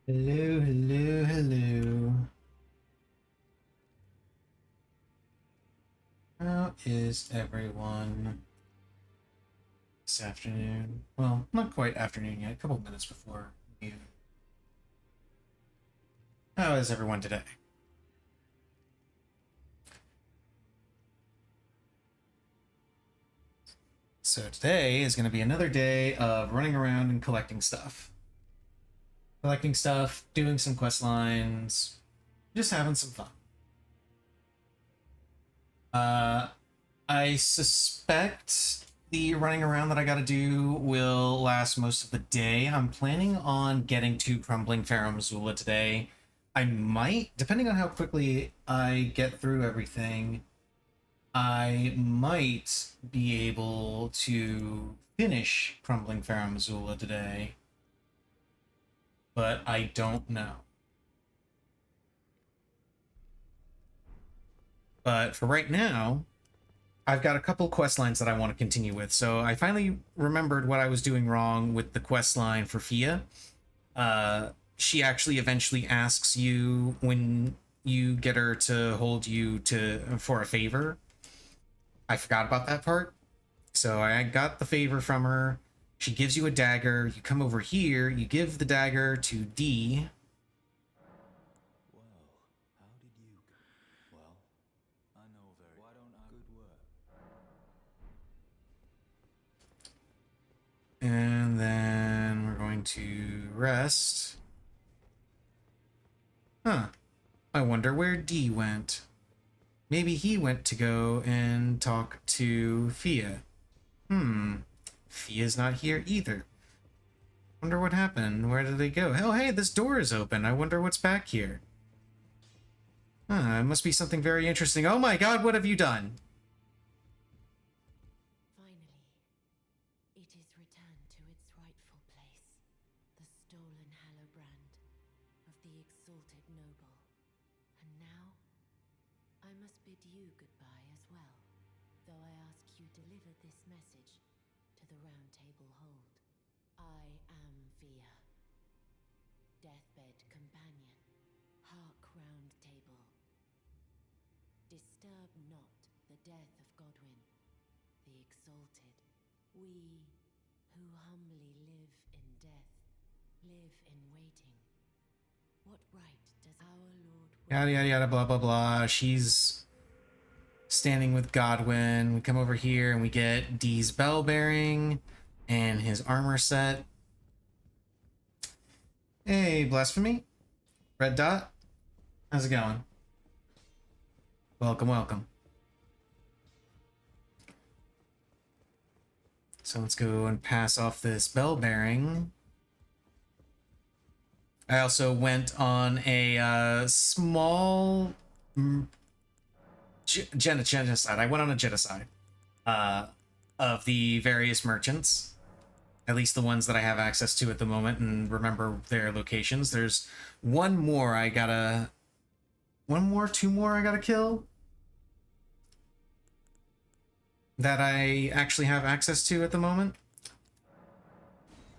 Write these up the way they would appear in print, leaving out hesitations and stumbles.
Hello, hello, hello. How is everyone this afternoon? Well, not quite afternoon yet, a couple minutes before noon. How is everyone today? So today is going to be another day of running around and collecting stuff. Collecting stuff, doing some quest lines, just having some fun. Uh, I suspect the running around that I gotta do will last most of the day. I'm planning on getting to Crumbling Farum Azula today. I might, depending on how quickly I get through everything, I might be able to finish Crumbling Farum Azula today, but I don't know. But for right now, I've got a couple quest lines that I want to continue with. So I finally remembered what I was doing wrong with the quest line for Fia. She actually eventually asks you when you get her to hold you to for a favor. I forgot about that part. So I got the favor from her. She gives you a dagger. You come over here. You give the dagger to D. Well, how did you... Well, I know very... Why don't I... Good work. And then we're going to rest. Huh. I wonder where D went. Maybe he went to go and talk to Fia. Fia's not here either. Wonder what happened. Where did they go? Oh, hey, this door is open. I wonder what's back here. It must be something very interesting. Oh my god, what have you done? Finally, it is returned to its rightful place. The stolen Hallowbrand of the exalted noble. And now, I must bid you goodbye as well, though I ask you deliver this message to the Round Table Hold. I am Fia, deathbed companion, hark Round Table. Disturb not the death of Godwyn, the exalted. We who humbly live in death, live in waiting. What right does our Lord... Yada yada yada blah blah blah. She's standing with Godwyn. We come over here and we get D's bell bearing and his armor set. Hey, Blasphemy. Red Dot. How's it going? Welcome, welcome. So let's go and pass off this bell bearing. I also went on a small genocide. I went on a genocide of the various merchants, at least the ones that I have access to at the moment and remember their locations. There's one more I gotta... two more I gotta kill that I actually have access to at the moment.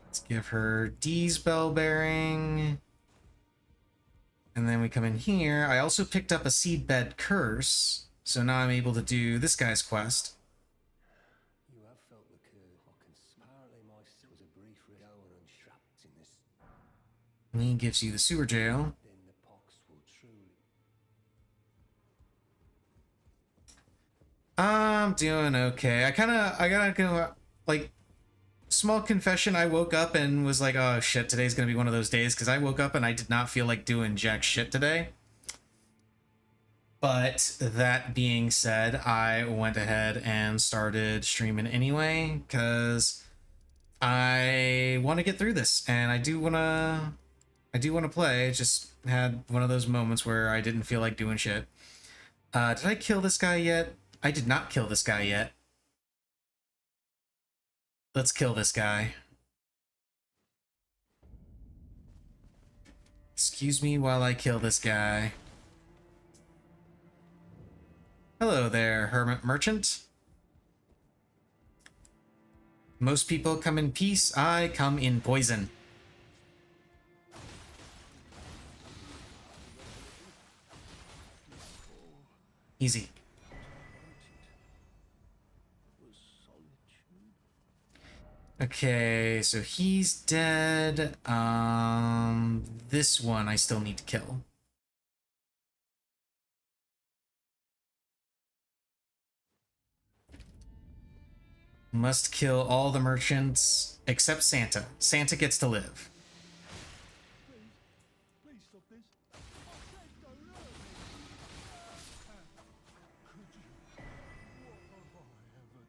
Let's give her D's bell bearing. And then we come in here. I also picked up a seedbed curse, so now I'm able to do this guy's quest. You have felt the curse. Apparently my was a brief going and trapped in this. And he gives you the sewer jail. Then the pox will truly... I'm doing okay. I gotta go, like, small confession, I woke up and was like, oh shit, today's gonna be one of those days, because I woke up and I did not feel like doing jack shit today. But that being said, I went ahead and started streaming anyway, because I want to get through this, and I do want to play. Just had one of those moments where I didn't feel like doing shit. Did I kill this guy yet? I did not kill this guy yet. Let's kill this guy. Excuse me while I kill this guy. Hello there, hermit merchant. Most people come in peace, I come in poison. Easy. Was solitude. Okay, so he's dead. This one I still need to kill. Must kill all the merchants except Santa. Santa gets to live. Please stop this. I said don't hurt me. Could you? What have I ever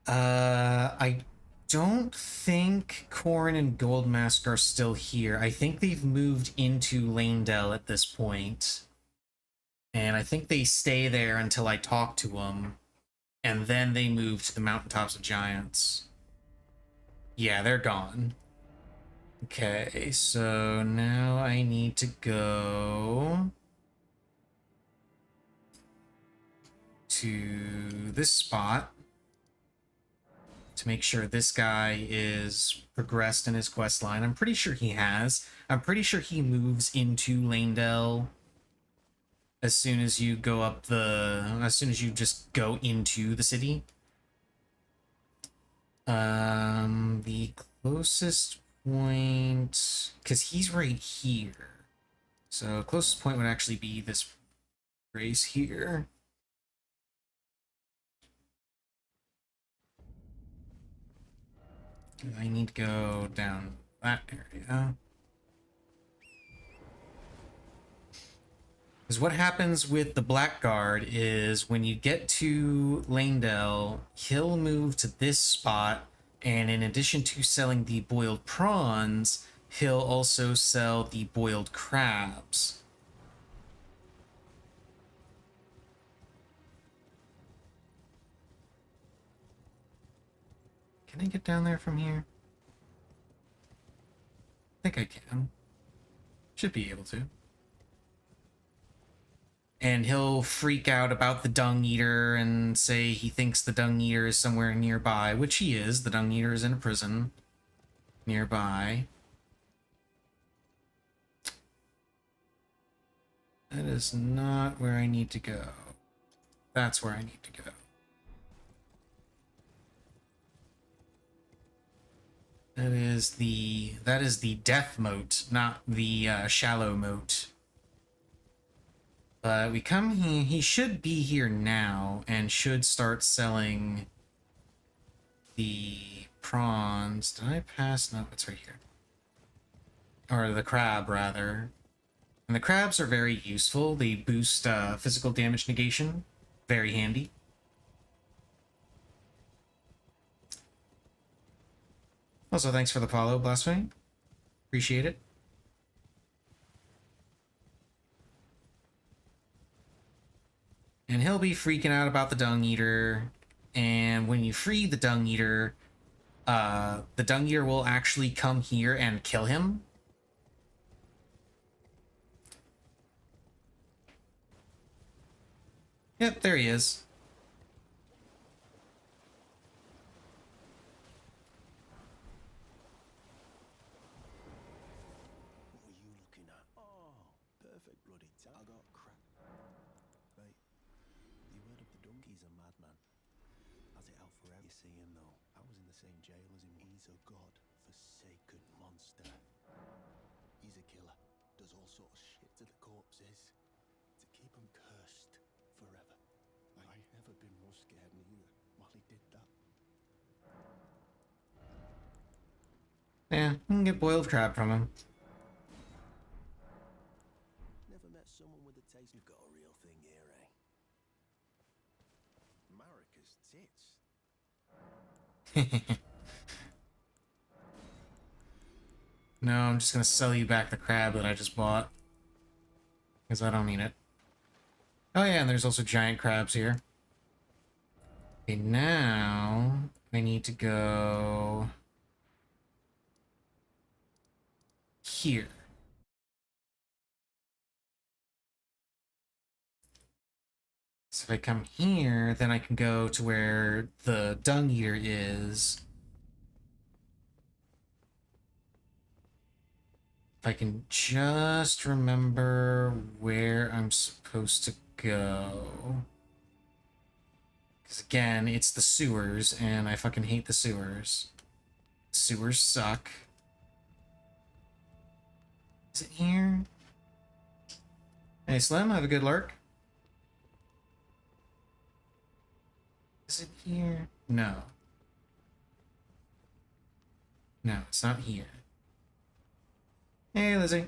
done? I don't think Corrin and Goldmask are still here. I think they've moved into Lanedell at this point. And I think they stay there until I talk to them. And then they move to the Mountaintops of Giants. Yeah, they're gone. Okay, so now I need to go to this spot to make sure this guy is progressed in his quest line. I'm pretty sure he has. I'm pretty sure he moves into Lanedell as soon as you go up as soon as you just go into the city. The closest point, because he's right here. So closest point would actually be this race here. I need to go down that area. Because what happens with the Blackguard is when you get to Lanedell, he'll move to this spot, and in addition to selling the boiled prawns, he'll also sell the boiled crabs. Can I get down there from here? I think I can. Should be able to. And he'll freak out about the Dung Eater and say he thinks the Dung Eater is somewhere nearby, which he is. The Dung Eater is in a prison nearby. That is not where I need to go. That's where I need to go. That is the death moat, not the shallow moat. But we come here, he should be here now and should start selling the prawns. Did I pass? No, it's right here. Or the crab, rather. And the crabs are very useful. They boost physical damage negation. Very handy. Also, thanks for the follow, Blasphemy. Appreciate it. And he'll be freaking out about the Dung Eater. And when you free the Dung Eater, the Dung Eater will actually come here and kill him. Yep, there he is. What are you looking at? Oh, perfect bloody time. I got crap. Right. You heard of the donkey's a madman. Has it out forever? You see him though. I was in the same jail as him. He's a god-forsaken monster. He's a killer. Does all sorts of shit to the corpses to keep them cursed forever. I've never been more scared neither while he did that. Yeah, you can get boiled crab from him. Never met someone with a taste. You've got a real thing here, eh? Marika's tits. No, I'm just gonna sell you back the crab that I just bought. Because I don't need it. Oh yeah, and there's also giant crabs here. Okay, now I need to go here. So if I come here, then I can go to where the Dung Eater is. If I can just remember where I'm supposed to go. Because again, it's the sewers, and I fucking hate the sewers. Sewers suck. Is it here? Hey, Slim, have a good lurk. Is it here? No. No, it's not here. Hey, Lizzie.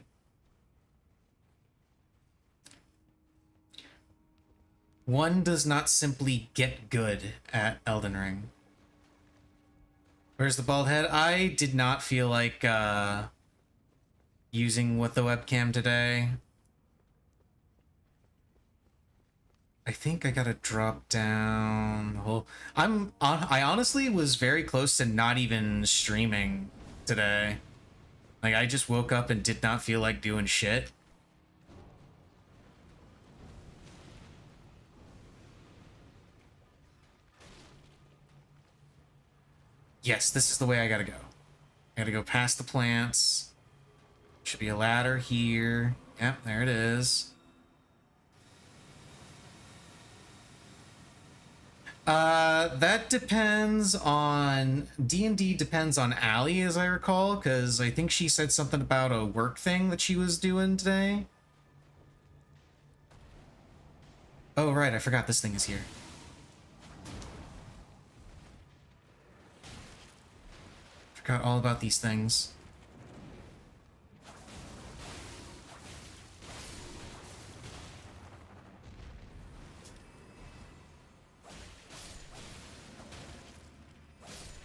One does not simply get good at Elden Ring. Where's the bald head? I did not feel like using with the webcam today. I think I gotta drop down. Well, I honestly was very close to not even streaming today. Like, I just woke up and did not feel like doing shit. Yes, this is the way I gotta go. I gotta go past the plants. Should be a ladder here. Yep, there it is. That depends on... D&D depends on Allie, as I recall, because I think she said something about a work thing that she was doing today. Oh, right, I forgot this thing is here. Forgot all about these things.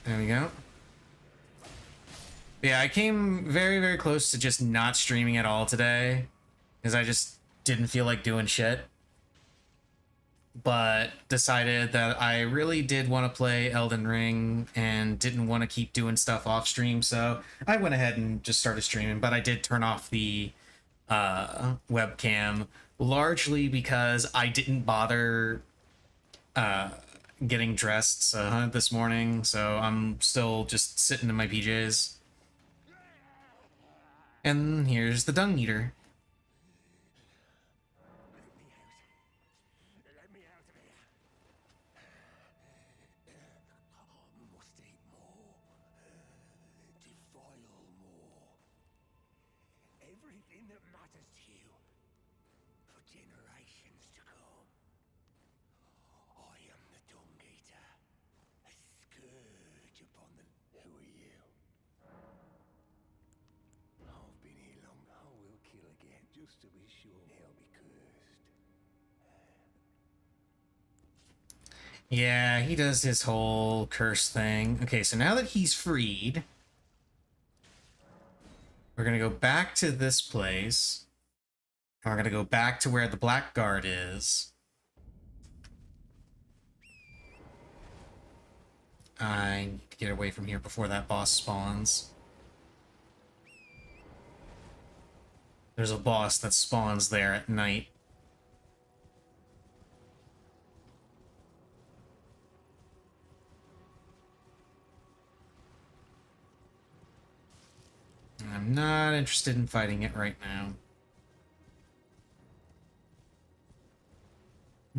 There we go. Yeah, I came very, very close to just not streaming at all today, because I just didn't feel like doing shit. But decided that I really did want to play Elden Ring and didn't want to keep doing stuff off stream, so I went ahead and just started streaming. But I did turn off the webcam, largely because I didn't bother getting dressed this morning, so I'm still just sitting in my PJs. And here's the dung eater. Let me out of here. I must eat more. Defile more. Everything that matters to you for generations to come. I am the Dung Eater, a scourge upon the... Who are you? I've been here long. I will kill again, just to be sure he'll be cursed. Yeah, he does his whole curse thing. Okay, so now that he's freed, we're gonna go back to this place. And we're gonna go back to where the Blackguard is. I need to get away from here before that boss spawns. There's a boss that spawns there at night. I'm not interested in fighting it right now.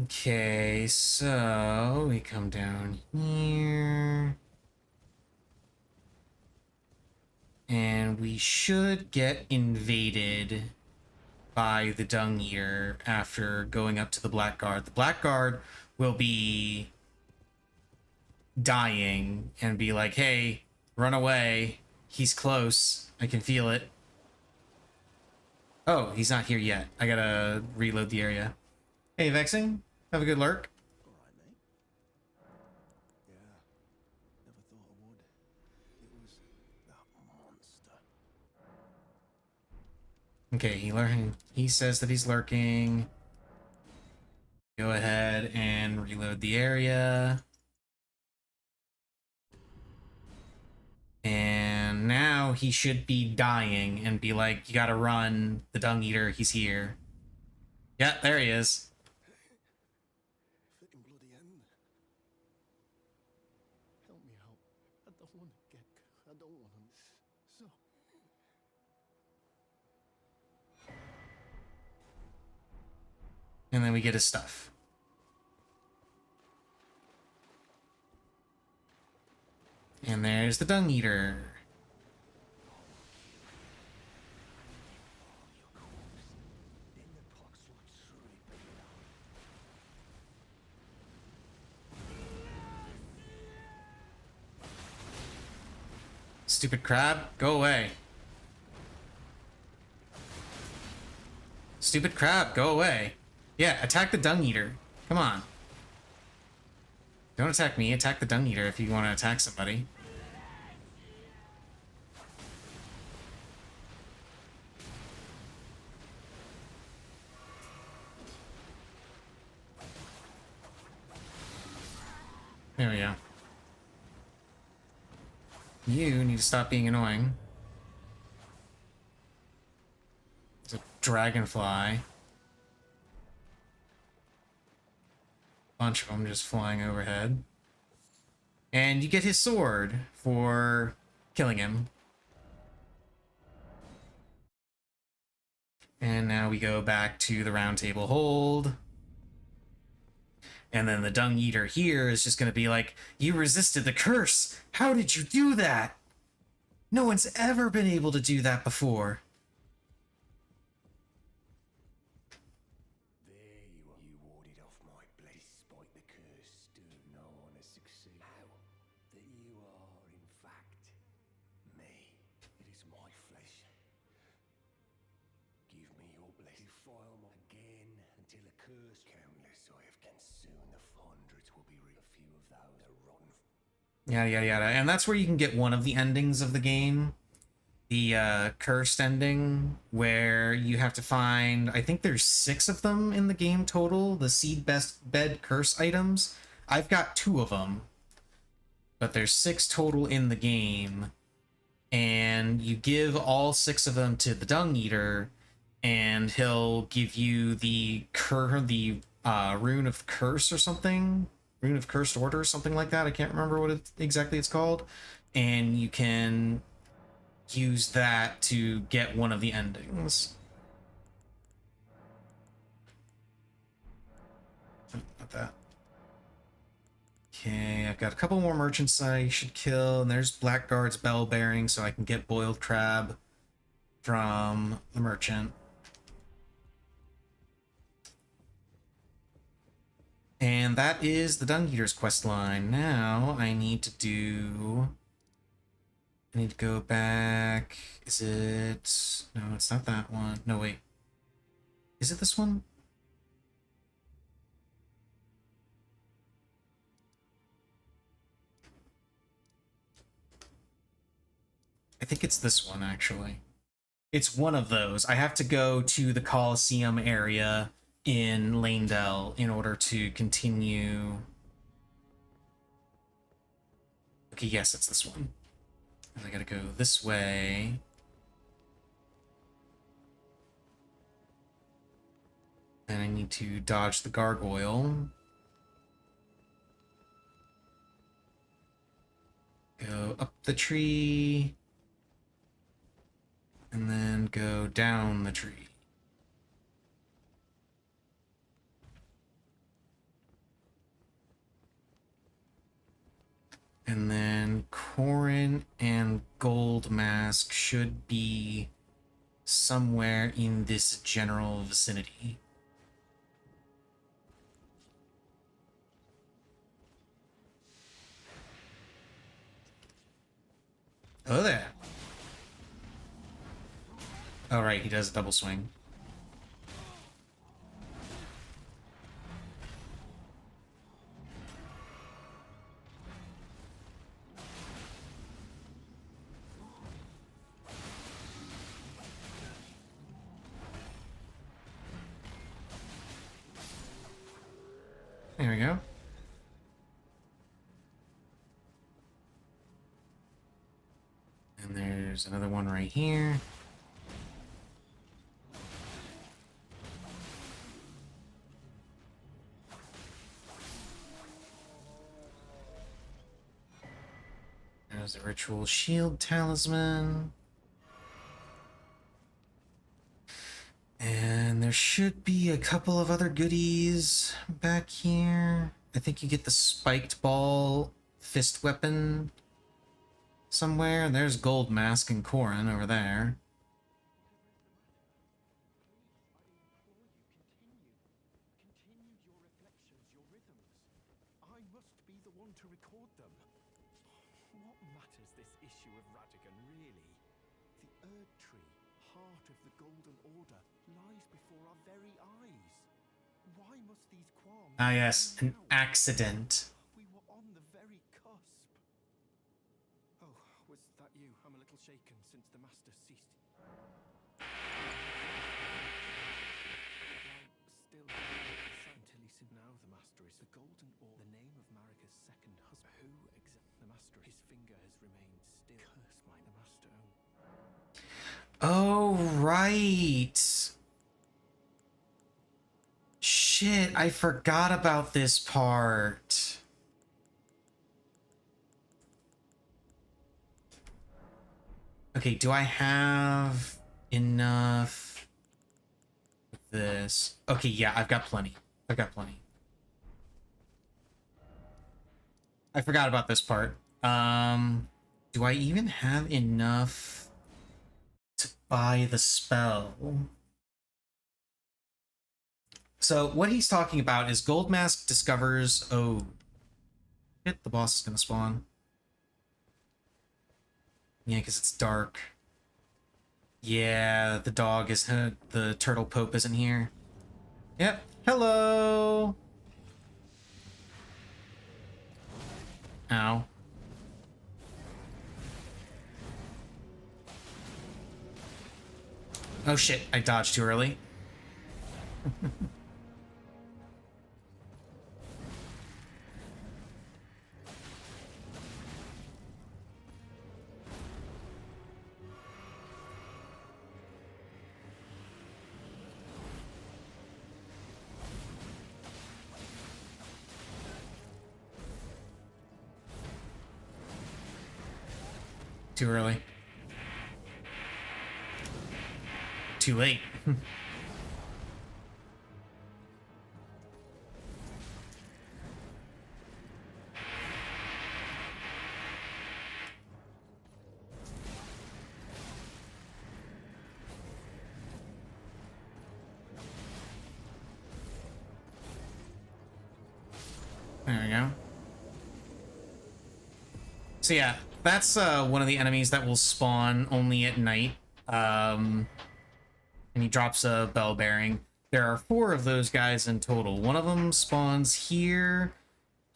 Okay, so we come down here. And we should get invaded by the Dung Eater after going up to the Blackguard. The Blackguard will be dying and be like, hey, run away. He's close. I can feel it. Oh, he's not here yet. I gotta reload the area. Hey, Vexing. Have a good lurk. All right, mate. Yeah, never thought I would. It was that monster. Okay, he says that he's lurking. Go ahead and reload the area. And now he should be dying and be like, you gotta run, the Dung Eater, he's here. Yeah, there he is. Flipping bloody end. Help me out. I don't want to get... I don't want to... So... And then we get his stuff. And there's the Dung Eater. Stupid crab, go away. Stupid crab, go away. Yeah, attack the Dung Eater. Come on. Don't attack me, attack the Dung Eater if you want to attack somebody. There we go. You need to stop being annoying. It's a dragonfly. Bunch of them just flying overhead. And you get his sword for killing him. And now we go back to the round table hold. And then the Dung Eater here is just going to be like, you resisted the curse! How did you do that? No one's ever been able to do that before. There you are. You warded off my blade despite the curse. Still no one has succeeded. How? That you are, in fact, me. It is my flesh. Give me your blade. Defile my again until a curse countless I have consumed. The hundreds will be a few of those are rotten. Yada, yada, yada. And that's where you can get one of the endings of the game. The cursed ending, where you have to find, I think there's 6 of them in the game total, the seed bed curse items. I've got 2 of them, but there's 6 total in the game. And you give all 6 of them to the Dung Eater, and he'll give you the rune of curse or something. Rune of Cursed Order or something like that. I can't remember what exactly it's called. And you can use that to get one of the endings. Not that. Okay, I've got a couple more merchants I should kill, and there's Blackguard's Bell Bearing, so I can get Boiled Crab from the merchant. And that is the Dung Eater's questline. Now I need to go back. Is it... No, it's not that one. No, wait. Is it this one? I think it's this one, actually. It's one of those. I have to go to the Coliseum area in Lanedell in order to continue. Okay, yes, it's this one. And I gotta go this way. And I need to dodge the gargoyle. Go up the tree. And then go down the tree. And then Corrin and Gold Mask should be somewhere in this general vicinity. Oh, there. Oh, right, he does a double swing. There we go. And there's another one right here. There's the ritual shield talisman. And There should be a couple of other goodies back here. I think you get the spiked ball fist weapon somewhere. There's Gold Mask and Corrin over there. I must be the one to record them. What matters this issue of Radigan, really? The Erd Tree, heart of the Golden Order, lies before our very eyes. Why must these qualms... Ah yes, an now? accident. We were on the very cusp. Oh, was that you? I'm a little shaken since the Master ceased. Still, until he now the Master is the Golden Order, the name of Marika's second husband. Who exactly? The Master, his finger has remained still. Curse my the Master. Oh, right. Shit, I forgot about this part. Okay, do I have enough with this? Okay, yeah, I've got plenty. I've got plenty. I forgot about this part. Do I even have enough to buy the spell? So what he's talking about is Gold Mask discovers... Oh. Shit, the boss is gonna spawn. Yeah, because it's dark. Yeah, the dog is... the turtle pope isn't here. Yep. Hello! Ow. Oh shit, I dodged too early. Too early. Too late. There we go. So yeah, that's one of the enemies that will spawn only at night. And he drops a bell bearing. There are 4 of those guys in total. One of them spawns here.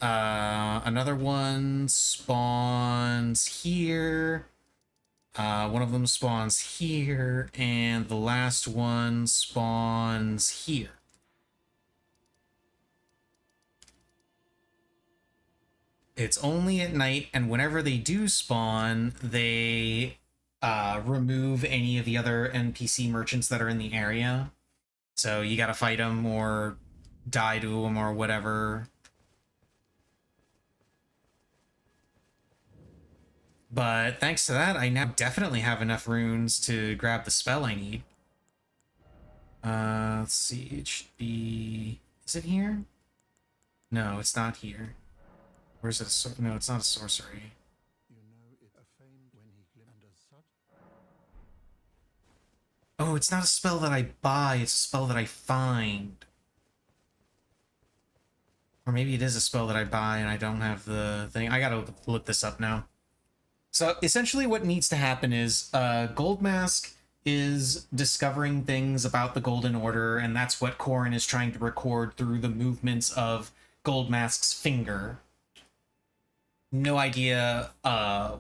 Another one spawns here. One of them spawns here. And the last one spawns here. It's only at night, and whenever they do spawn, they remove any of the other NPC merchants that are in the area. So you gotta fight them or die to them or whatever. But thanks to that, I now definitely have enough runes to grab the spell I need. Let's see, it should be... Is it here? No, it's not here. Or is it no, it's not a sorcery. You know it a fame when he glimmered as such. Oh, it's not a spell that I buy, it's a spell that I find. Or maybe it is a spell that I buy and I don't have the thing. I gotta look this up now. So essentially what needs to happen is Gold Mask is discovering things about the Golden Order, and that's what Corrin is trying to record through the movements of Gold Mask's finger. No idea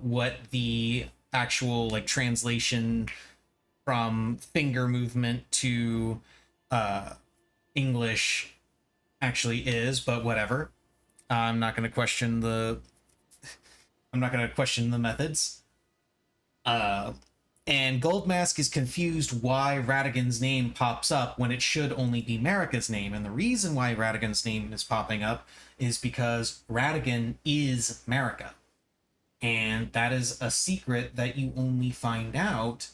what the actual like translation from finger movement to English actually is, but whatever. I'm not going to question the methods. And Gold Mask is confused why Radigan's name pops up when it should only be Marika's name. And the reason why Radigan's name is popping up is because Radigan is Marika. And that is a secret that you only find out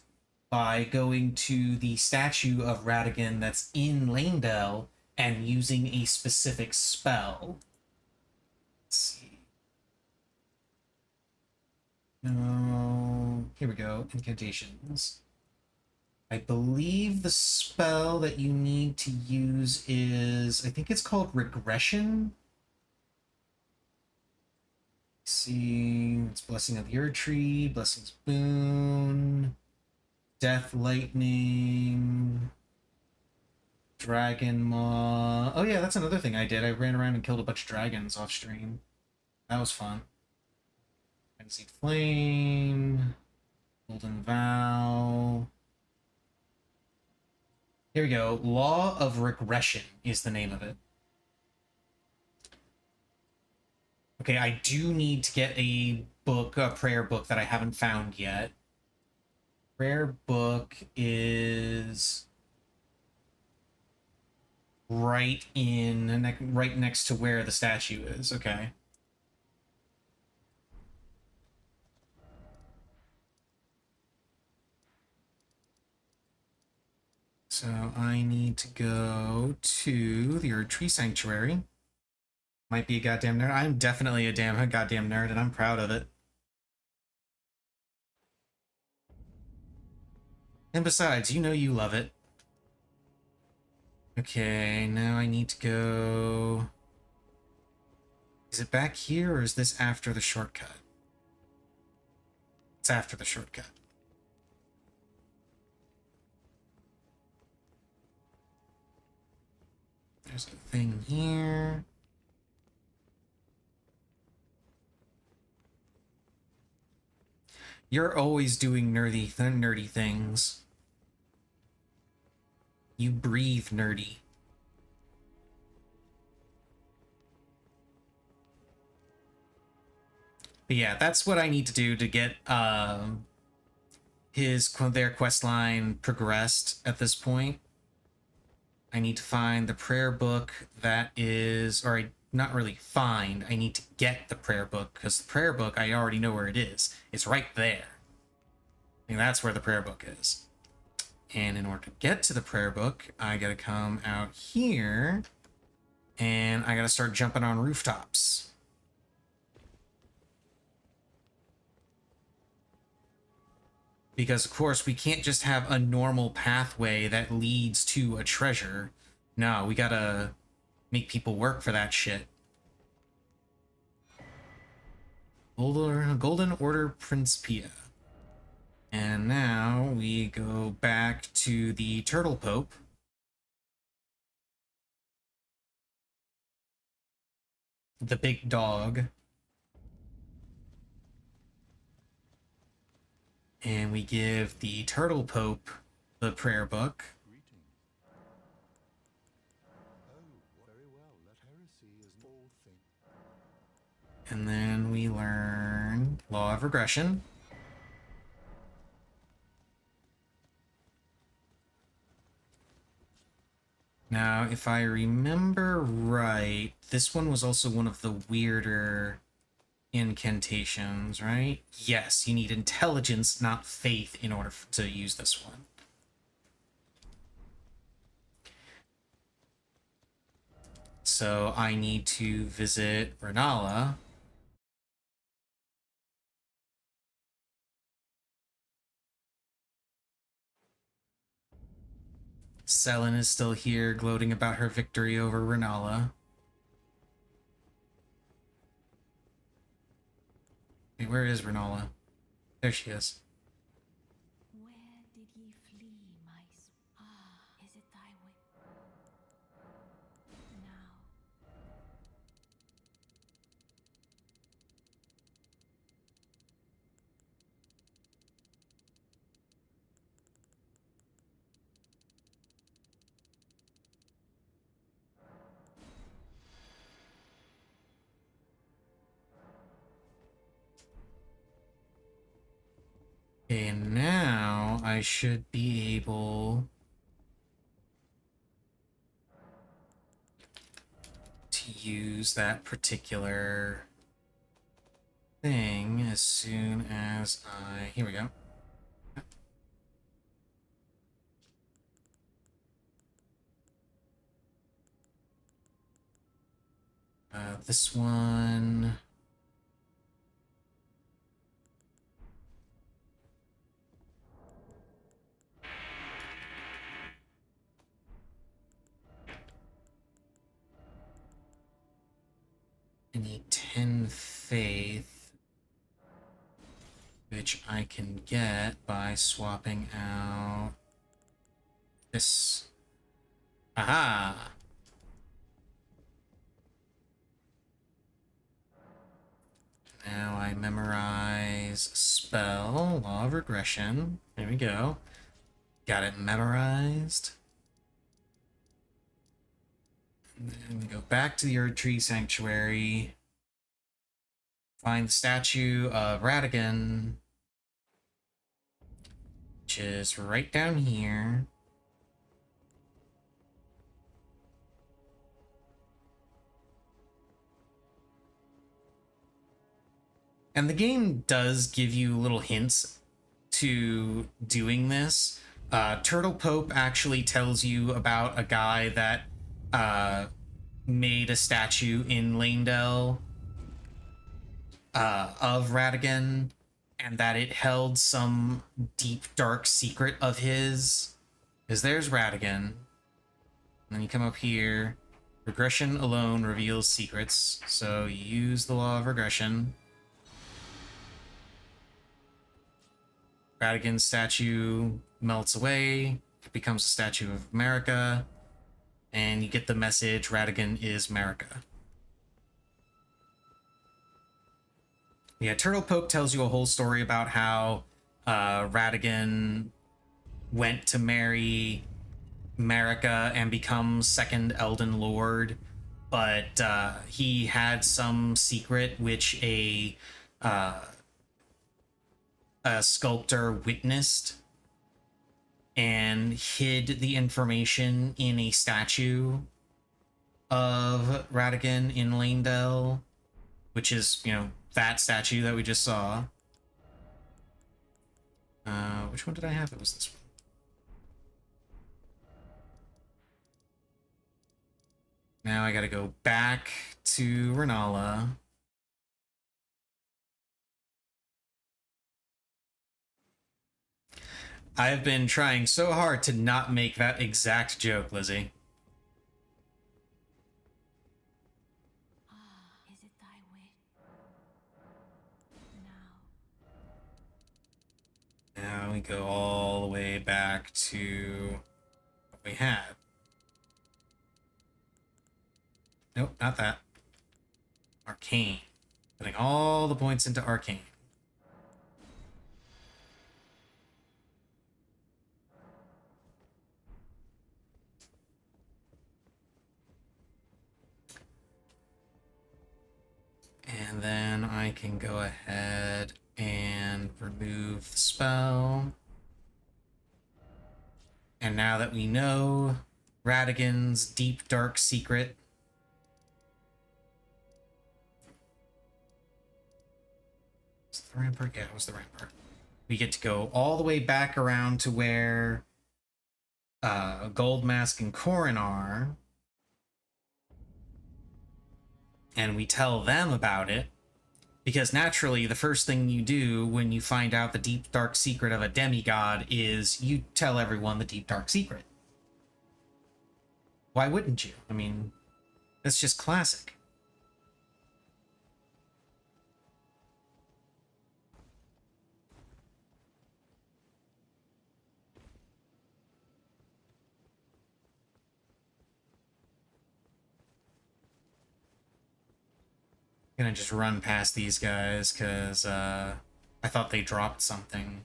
by going to the statue of Radigan that's in Lanedale and using a specific spell. Let's see. No, here we go. Incantations. I believe the spell that you need to use is, I think it's called Regression. Let's see, it's Blessing of the Erd Tree, Blessing's Boon, Death Lightning, Dragon Maw. Oh yeah, that's another thing I did. I ran around and killed a bunch of dragons off stream. That was fun. Frenzied Flame, Golden Vow. Here we go. Law of Regression is the name of it. Okay, I do need to get a book, a prayer book that I haven't found yet. Prayer book is right next to where the statue is. Okay. So I need to go to the Erd Tree Sanctuary. Might be a goddamn nerd. I'm definitely a goddamn nerd, and I'm proud of it. And besides, you know you love it. Okay, now I need to go... Is it back here, or is this after the shortcut? It's after the shortcut. There's a thing here. You're always doing nerdy things. You breathe nerdy. But yeah, that's what I need to do to get their quest line progressed at this point. I need to find the prayer book that is, or not really find, I need to get the prayer book, because the prayer book, I already know where it is. It's right there. And that's where the prayer book is. And in order to get to the prayer book, I gotta come out here, and I gotta start jumping on rooftops. Because, of course, we can't just have a normal pathway that leads to a treasure. No, we gotta make people work for that shit. Golden Order Principia. And now we go back to the Turtle Pope. The big dog. And we give the Turtle Pope the prayer book. And then we learn Law of Regression. Now, if I remember right, this one was also one of the weirder incantations, right? Yes, you need intelligence, not faith, in order to use this one. So I need to visit Renala. Selen is still here, gloating about her victory over Renala. Hey, where is Renala? There she is. Where did ye flee, my is it thy way? Now. Okay, now I should be able to use that particular thing as soon as I... Here we go. This one. I need 10 faith, which I can get by swapping out this. Aha! Now I memorize spell, law of regression. There we go. Got it memorized. And then we go back to the Erd Tree Sanctuary. Find the statue of Radigan, which is right down here. And the game does give you little hints to doing this. Turtle Pope actually tells you about a guy that made a statue in Lanedell of Radigan, and that it held some deep, dark secret of his. Because there's Radigan. And then you come up here. Regression alone reveals secrets, so you use the law of regression. Radigan's statue melts away, it becomes a statue of America, and you get the message Radigan is America. Yeah, Turtle Pope tells you a whole story about how Radigan went to marry America and become second Elden Lord, but he had some secret which a sculptor witnessed and hid the information in a statue of Radigan in Lanedell, which is, you know, that statue that we just saw. Which one did I have? It was this one. Now I gotta go back to Renala. I've been trying so hard to not make that exact joke, Lizzie. Is it thy wish? Now, Now we go all the way back to what we had. Nope, not that. Arcane. Putting all the points into Arcane. And then I can go ahead and remove the spell. And now that we know Radigan's deep, dark secret, was it the Rampart? Yeah, it was the Rampart. We get to go all the way back around to where Gold Mask and Corrin are. And we tell them about it. Because naturally, the first thing you do when you find out the deep, dark secret of a demigod is you tell everyone the deep, dark secret. Why wouldn't you? I mean, that's just classic. Gonna just run past these guys because I thought they dropped something.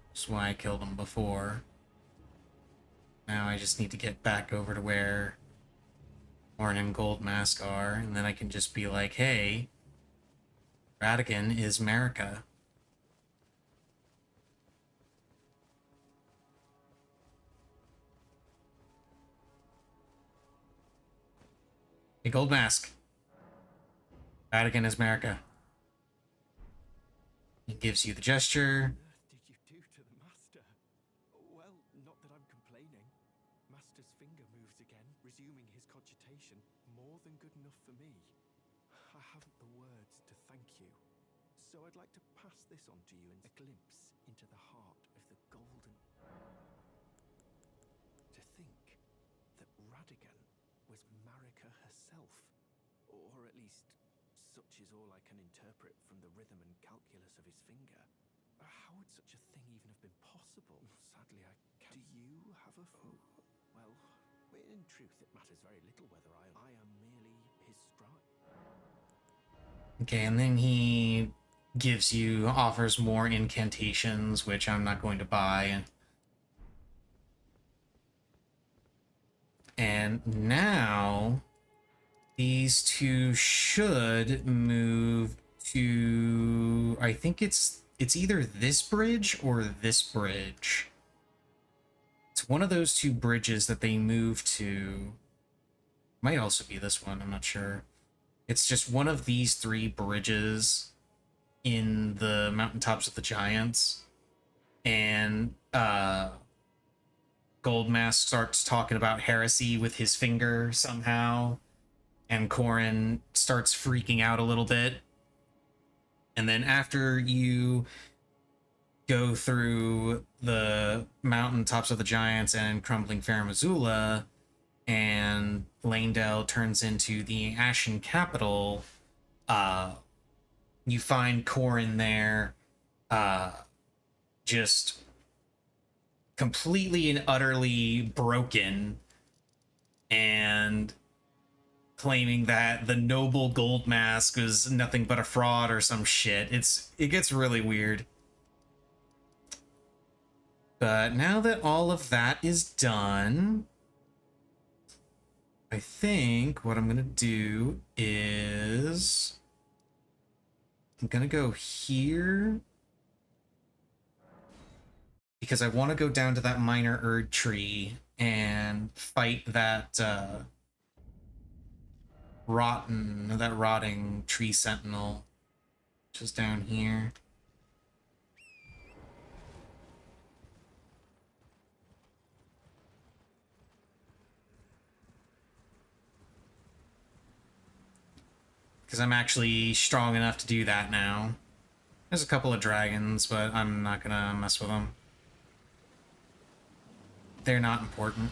That's why I killed them before. Now I just need to get back over to where Orn and Gold Mask are, and then I can just be like, hey, Radigan is America. Hey, Gold Mask. Radigan is America. He gives you the gesture. What did you do to the Master? Well, not that I'm complaining. Master's finger moves again, resuming his cogitation. More than good enough for me. I haven't the words to thank you. So I'd like to pass this on to you in a glimpse into the heart of the golden... To think that Radigan was Marika herself. Or at least, such is all I can interpret from the rhythm and calculus of his finger. How would such a thing even have been possible? Sadly, I can't... Do you have a... Well, in truth, it matters very little whether I am merely his scribe. Okay, and then he gives you, offers more incantations, which I'm not going to buy. And now these two should move to, I think it's either this bridge or this bridge. It's one of those two bridges that they move to. Might also be this one, I'm not sure. It's just one of these three bridges in the Mountaintops of the Giants. And Goldmask starts talking about heresy with his finger somehow. And Corrin starts freaking out a little bit. And then after you go through the Mountaintops of the Giants and Crumbling Fair Missoula, and Lanedale turns into the Ashen Capital, you find Corrin there, just completely and utterly broken, and claiming that the noble Gold Mask is nothing but a fraud or some shit. It gets really weird. But now that all of that is done, I think what I'm gonna do is I'm gonna go here because I want to go down to that minor Erd tree and fight that rotting tree sentinel, which is down here. Because I'm actually strong enough to do that now. There's a couple of dragons, but I'm not gonna mess with them. They're not important.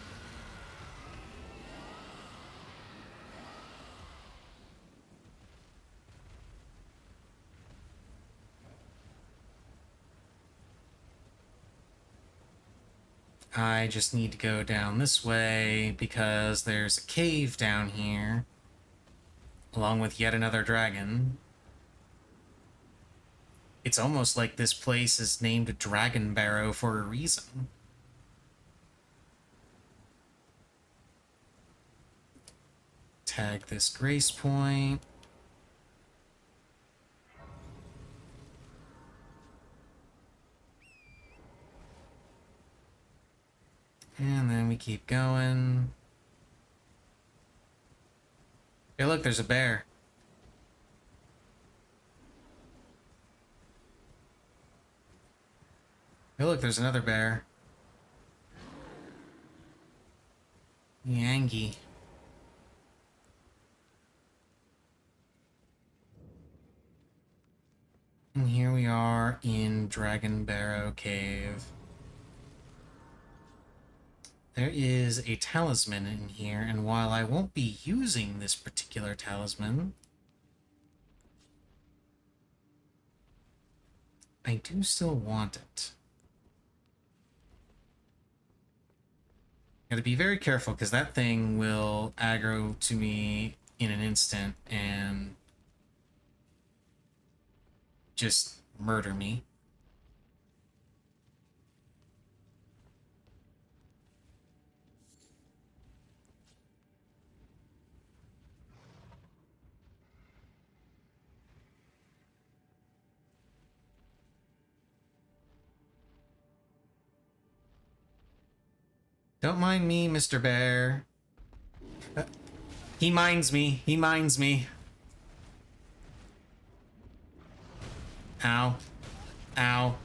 I just need to go down this way because there's a cave down here, along with yet another dragon. It's almost like this place is named Dragon Barrow for a reason. Tag this grace point. And then we keep going. Hey, look, there's a bear. Hey, look, there's another bear. Yangi. And here we are in Dragon Barrow Cave. There is a talisman in here, and while I won't be using this particular talisman, I do still want it. Gotta be very careful, because that thing will aggro to me in an instant and just murder me. Don't mind me, Mr. Bear. He minds me. He minds me. Ow. Ow.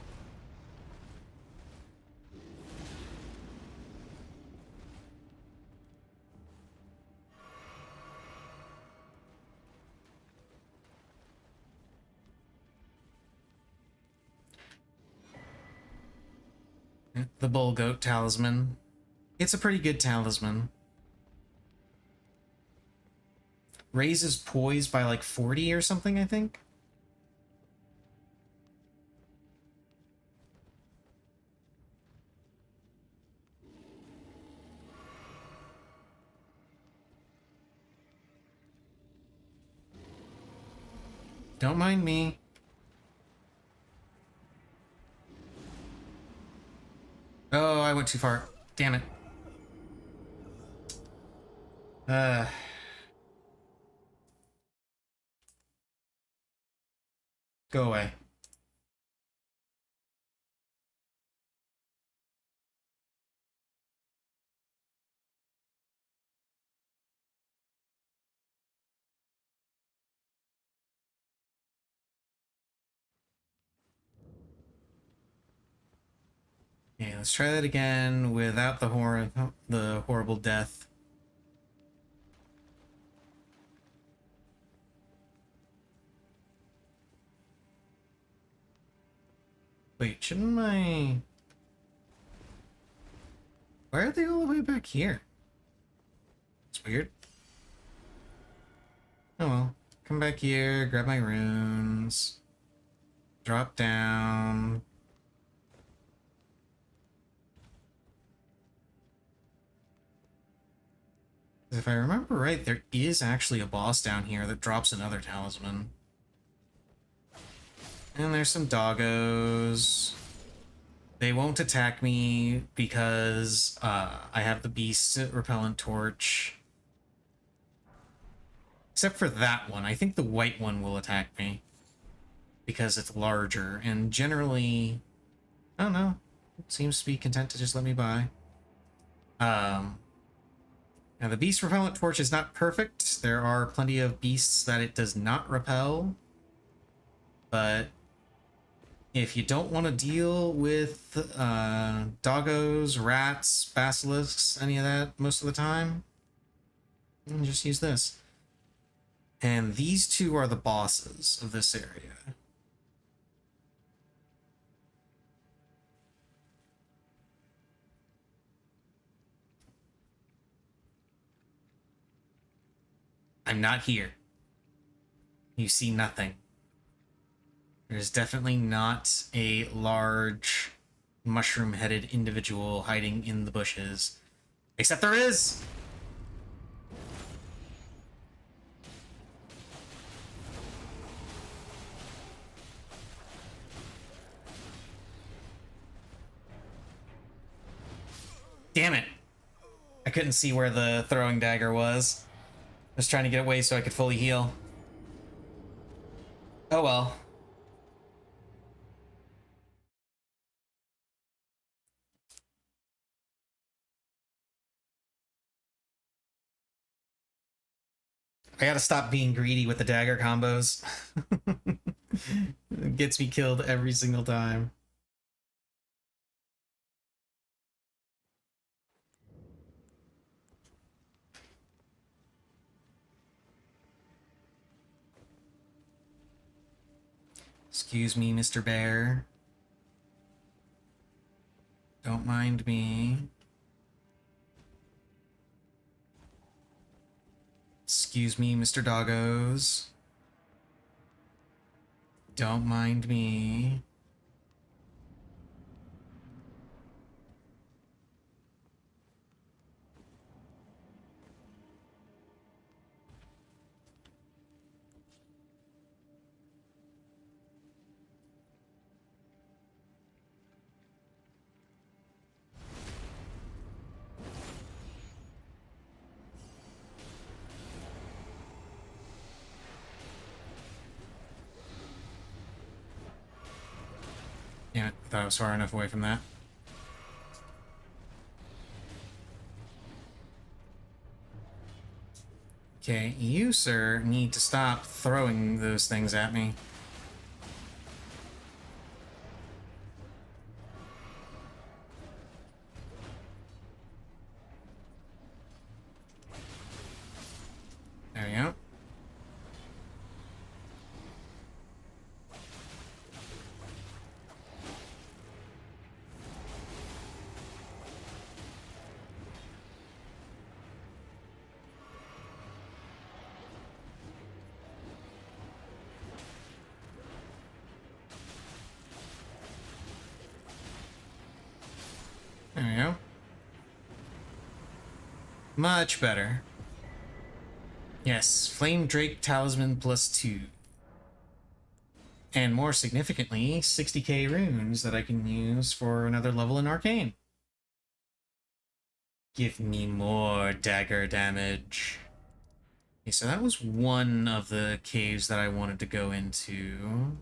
The bull goat talisman. It's a pretty good talisman. Raises poise by like 40 or something, I think. Don't mind me. Oh, I went too far. Damn it. Go away. Okay, let's try that again without the horrible death. Wait, shouldn't my... Why are they all the way back here? It's weird. Oh well. Come back here, grab my runes. Drop down. If I remember right, there is actually a boss down here that drops another talisman. And there's some doggos. They won't attack me because I have the beast repellent torch. Except for that one. I think the white one will attack me. Because it's larger. And generally, I don't know. It seems to be content to just let me by. Now the beast repellent torch is not perfect. There are plenty of beasts that it does not repel. But if you don't want to deal with doggos, rats, basilisks, any of that most of the time, then just use this. And these two are the bosses of this area. I'm not here. You see nothing. There's definitely not a large mushroom-headed individual hiding in the bushes. Except there is! Damn it! I couldn't see where the throwing dagger was. I was trying to get away so I could fully heal. Oh well. I gotta stop being greedy with the dagger combos. It gets me killed every single time. Excuse me, Mr. Bear. Don't mind me. Excuse me, Mr. Doggos. Don't mind me. Damn it, I thought I was far enough away from that. Okay, you, sir, need to stop throwing those things at me. There we go. Much better. Yes, Flame Drake Talisman +2. And more significantly, 60k runes that I can use for another level in Arcane. Give me more dagger damage. Okay, so that was one of the caves that I wanted to go into.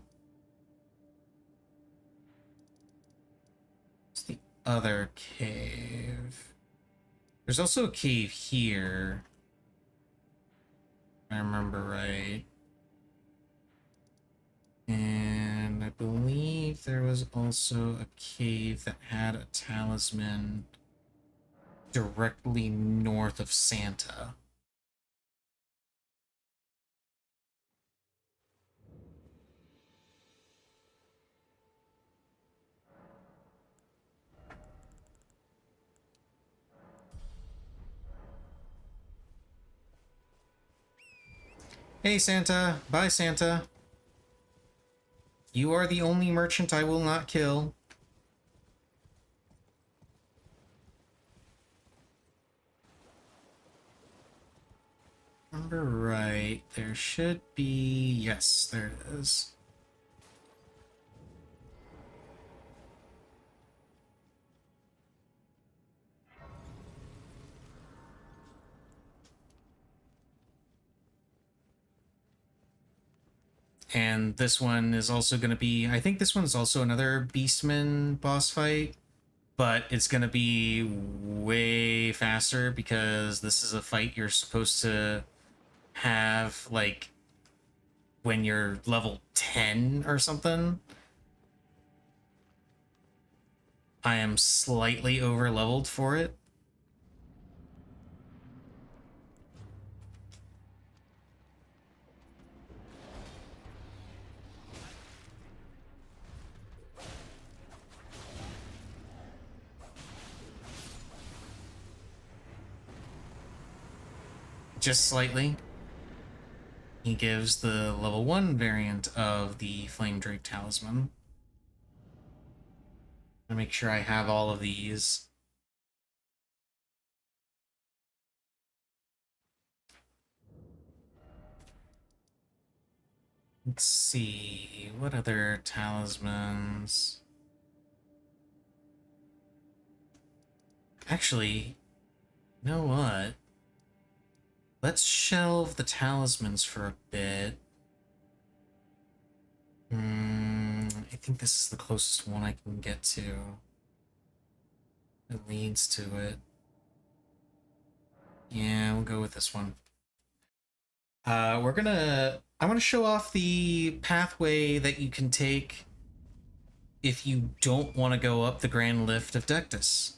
What's the other cave? There's also a cave here. If I remember right. And I believe there was also a cave that had a talisman directly north of Santa. Hey Santa, bye Santa. You are the only merchant I will not kill. Remember right, there should be... Yes, there it is. And this one is also going to be... I think this one's also another Beastman boss fight, but it's going to be way faster because this is a fight you're supposed to have, like, when you're level 10 or something. I am slightly over leveled for it. Just slightly. He gives the level 1 variant of the Flame Drake Talisman. I'm gonna make sure I have all of these. Let's see, what other talismans? Actually, you know what? Let's shelve the talismans for a bit. I think this is the closest one I can get to. It leads to it. Yeah, we'll go with this one. I want to show off the pathway that you can take if you don't want to go up the Grand Lift of Dectus.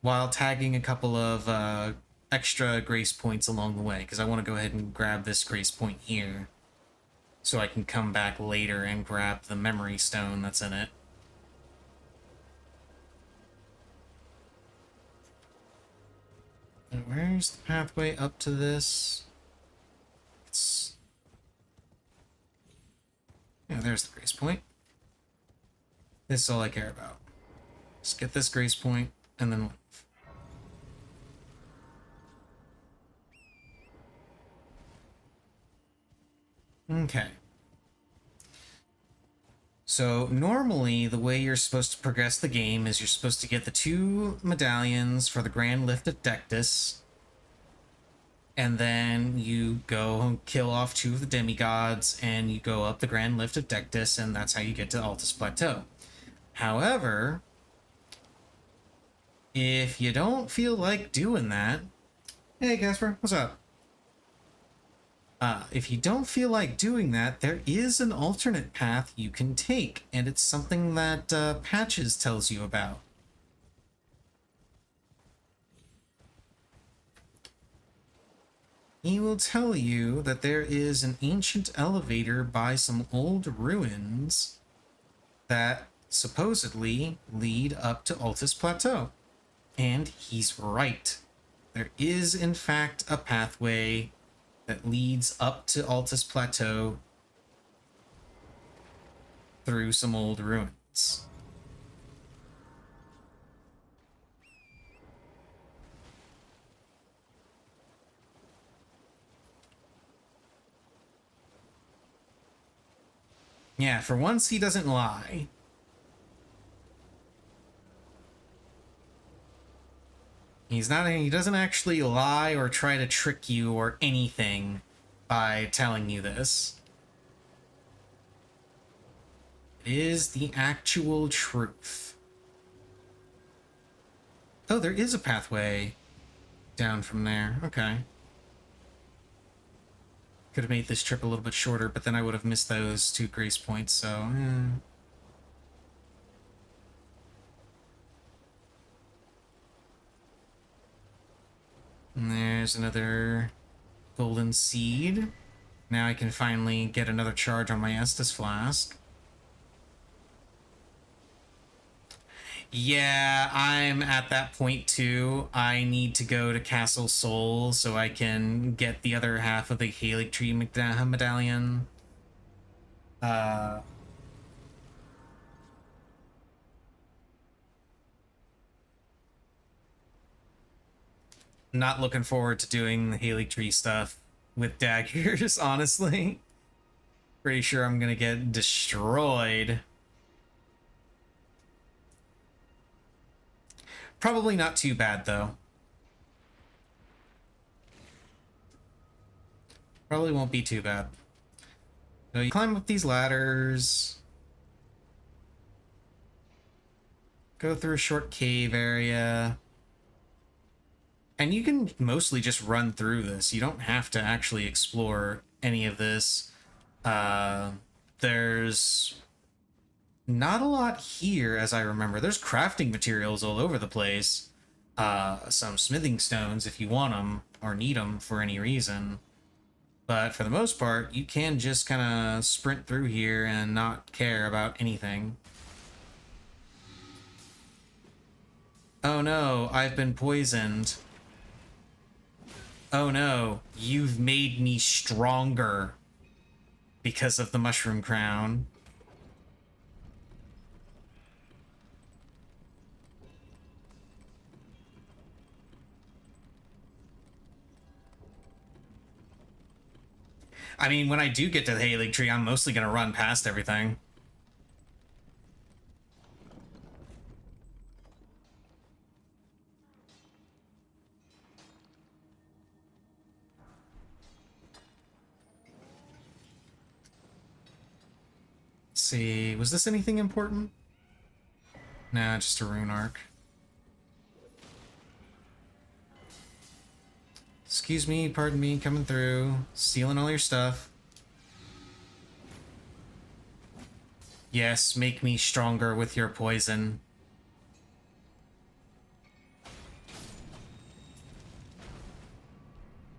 While tagging a couple of extra grace points along the way, because I want to go ahead and grab this grace point here so I can come back later and grab the memory stone that's in it. And where's the pathway up to this? Yeah, there's the grace point. This is all I care about. Just get this grace point and then leave. Okay. So normally the way you're supposed to progress the game is you're supposed to get the 2 medallions for the Grand Lift of Dectus, and then you go and kill off 2 of the demigods, and you go up the Grand Lift of Dectus, and that's how you get to Altus Plateau. However, if you don't feel like doing that... Hey, Casper, what's up? If you don't feel like doing that, there is an alternate path you can take, and it's something that Patches tells you about. He will tell you that there is an ancient elevator by some old ruins that supposedly lead up to Altus Plateau. And he's right. There is, in fact, a pathway that leads up to Altus Plateau through some old ruins. Yeah, for once he doesn't lie. He doesn't actually lie or try to trick you or anything by telling you this. It is the actual truth. Oh, there is a pathway down from there. Okay. Could have made this trip a little bit shorter, but then I would have missed those 2 grace points, so... And there's another golden seed. Now I can finally get another charge on my Estus flask. Yeah, I'm at that point too. I need to go to Castle Sol so I can get the other half of the Halig Tree medallion. Not looking forward to doing the Halig Tree stuff with daggers, honestly. Pretty sure I'm gonna get destroyed. Probably not too bad, though. Probably won't be too bad. So you climb up these ladders. Go through a short cave area. And you can mostly just run through this. You don't have to actually explore any of this. There's not a lot here, as I remember. There's crafting materials all over the place. Some smithing stones if you want them or need them for any reason. But for the most part, you can just kind of sprint through here and not care about anything. Oh no, I've been poisoned. Oh no, you've made me stronger because of the mushroom crown. I mean, when I do get to the Halig Tree, I'm mostly going to run past everything. Let's see, was this anything important? Nah, just a rune arc. Excuse me, pardon me, coming through, stealing all your stuff. Yes, make me stronger with your poison.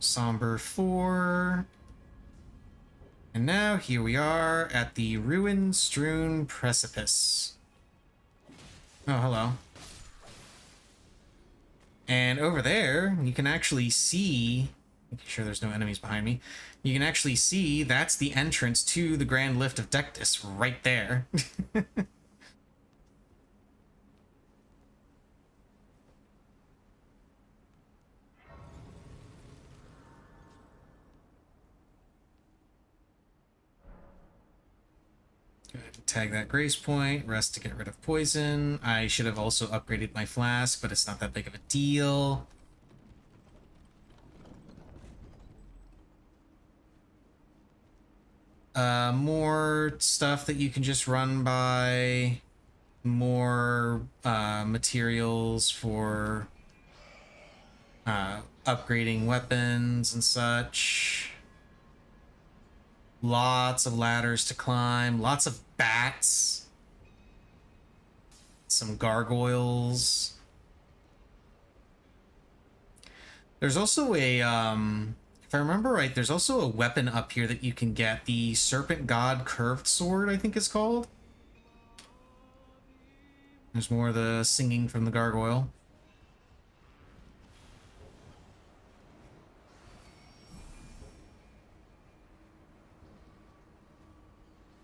Somber 4. And now here we are at the ruin-strewn precipice. Oh, hello. And over there, you can actually see, making sure there's no enemies behind me, you can actually see that's the entrance to the Grand Lift of Dectus right there. Go ahead and tag that grace point, rest to get rid of poison. I should have also upgraded my flask, but it's not that big of a deal. More stuff that you can just run by. More materials for upgrading weapons and such. Lots of ladders to climb. Lots of bats. Some gargoyles. There's also a if I remember right, there's also a weapon up here that you can get. The Serpent God Curved Sword, I think is called. There's more of the singing from the gargoyle.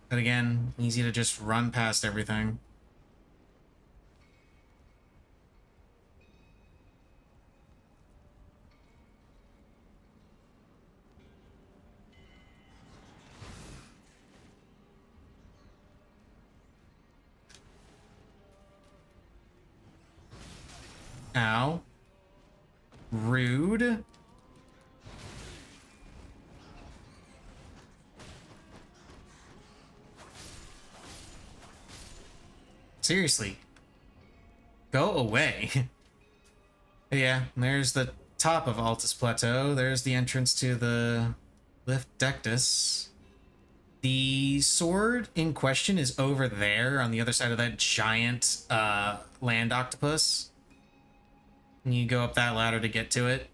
But again, easy to just run past everything. Ow. Rude. Seriously. Go away. Yeah, there's the top of Altus Plateau. There's the entrance to the Lift Dectus. The sword in question is over there on the other side of that giant land octopus. And you go up that ladder to get to it.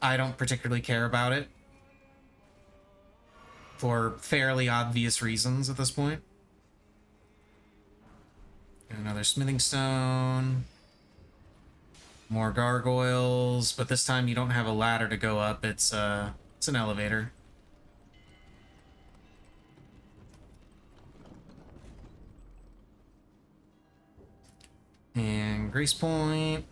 I don't particularly care about it for fairly obvious reasons at this point. Another smithing stone. More gargoyles, but this time you don't have a ladder to go up. It's an elevator. And Grace Point.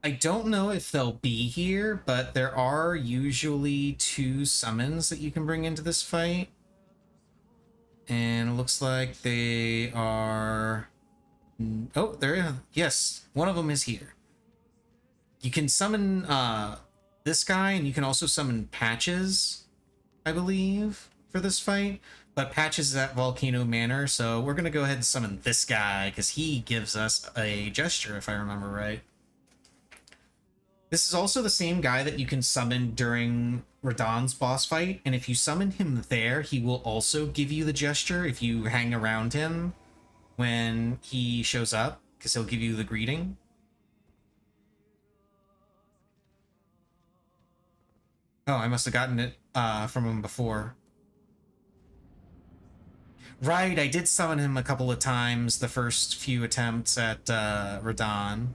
I don't know if they'll be here, but there are usually 2 summons that you can bring into this fight. And it looks like they are... Oh, there. Yes, one of them is here. You can summon this guy, and you can also summon Patches, I believe, for this fight. But Patches is at Volcano Manor, so we're going to go ahead and summon this guy, because he gives us a gesture, if I remember right. This is also the same guy that you can summon during Radahn's boss fight, and if you summon him there, he will also give you the gesture if you hang around him when he shows up, because he'll give you the greeting. Oh, I must have gotten it from him before. Right, I did summon him a couple of times the first few attempts at Radahn.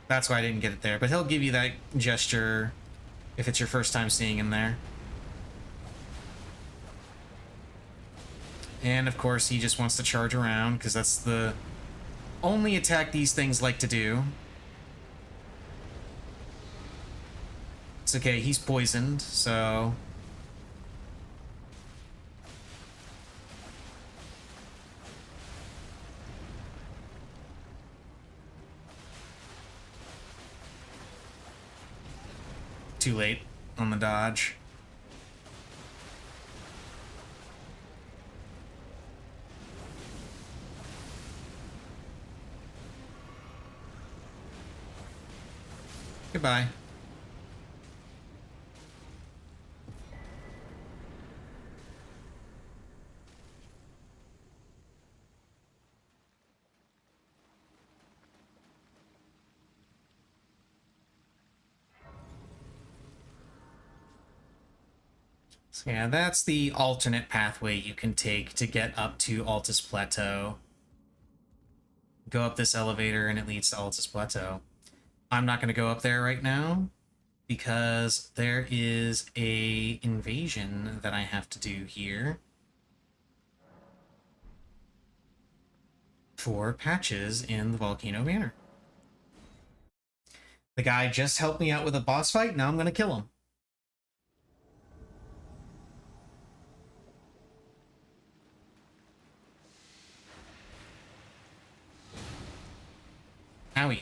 That's why I didn't get it there, but he'll give you that gesture if it's your first time seeing him there. And of course, he just wants to charge around, because that's the only attack these things like to do. It's okay, he's poisoned, so... Too late on the dodge. Goodbye. So yeah, that's the alternate pathway you can take to get up to Altus Plateau. Go up this elevator and it leads to Altus Plateau. I'm not going to go up there right now because there is a invasion that I have to do here for Patches in the Volcano Manor. The guy just helped me out with a boss fight, now I'm going to kill him. Owie.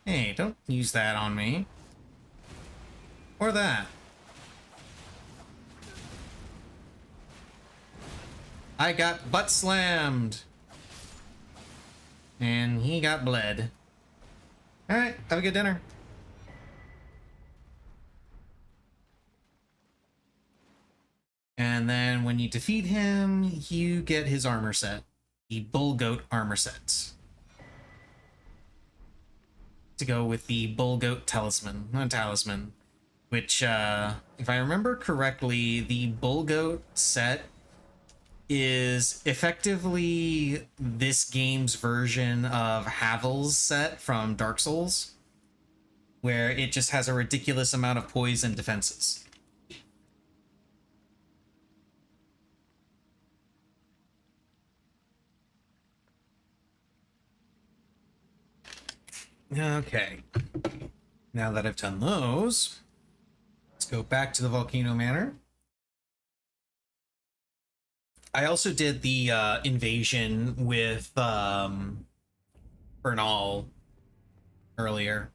Hey, don't use that on me. Or that. I got butt slammed. And he got bled. Alright, have a good dinner. And then when you defeat him, you get his armor set. The Bull Goat armor set. To go with the Bull Goat talisman. Not talisman. Which, if I remember correctly, the Bull Goat set is effectively this game's version of Havel's set from Dark Souls, where it just has a ridiculous amount of poison defenses. Okay. Now that I've done those, let's go back to the Volcano Manor. I also did the invasion with Bernal earlier.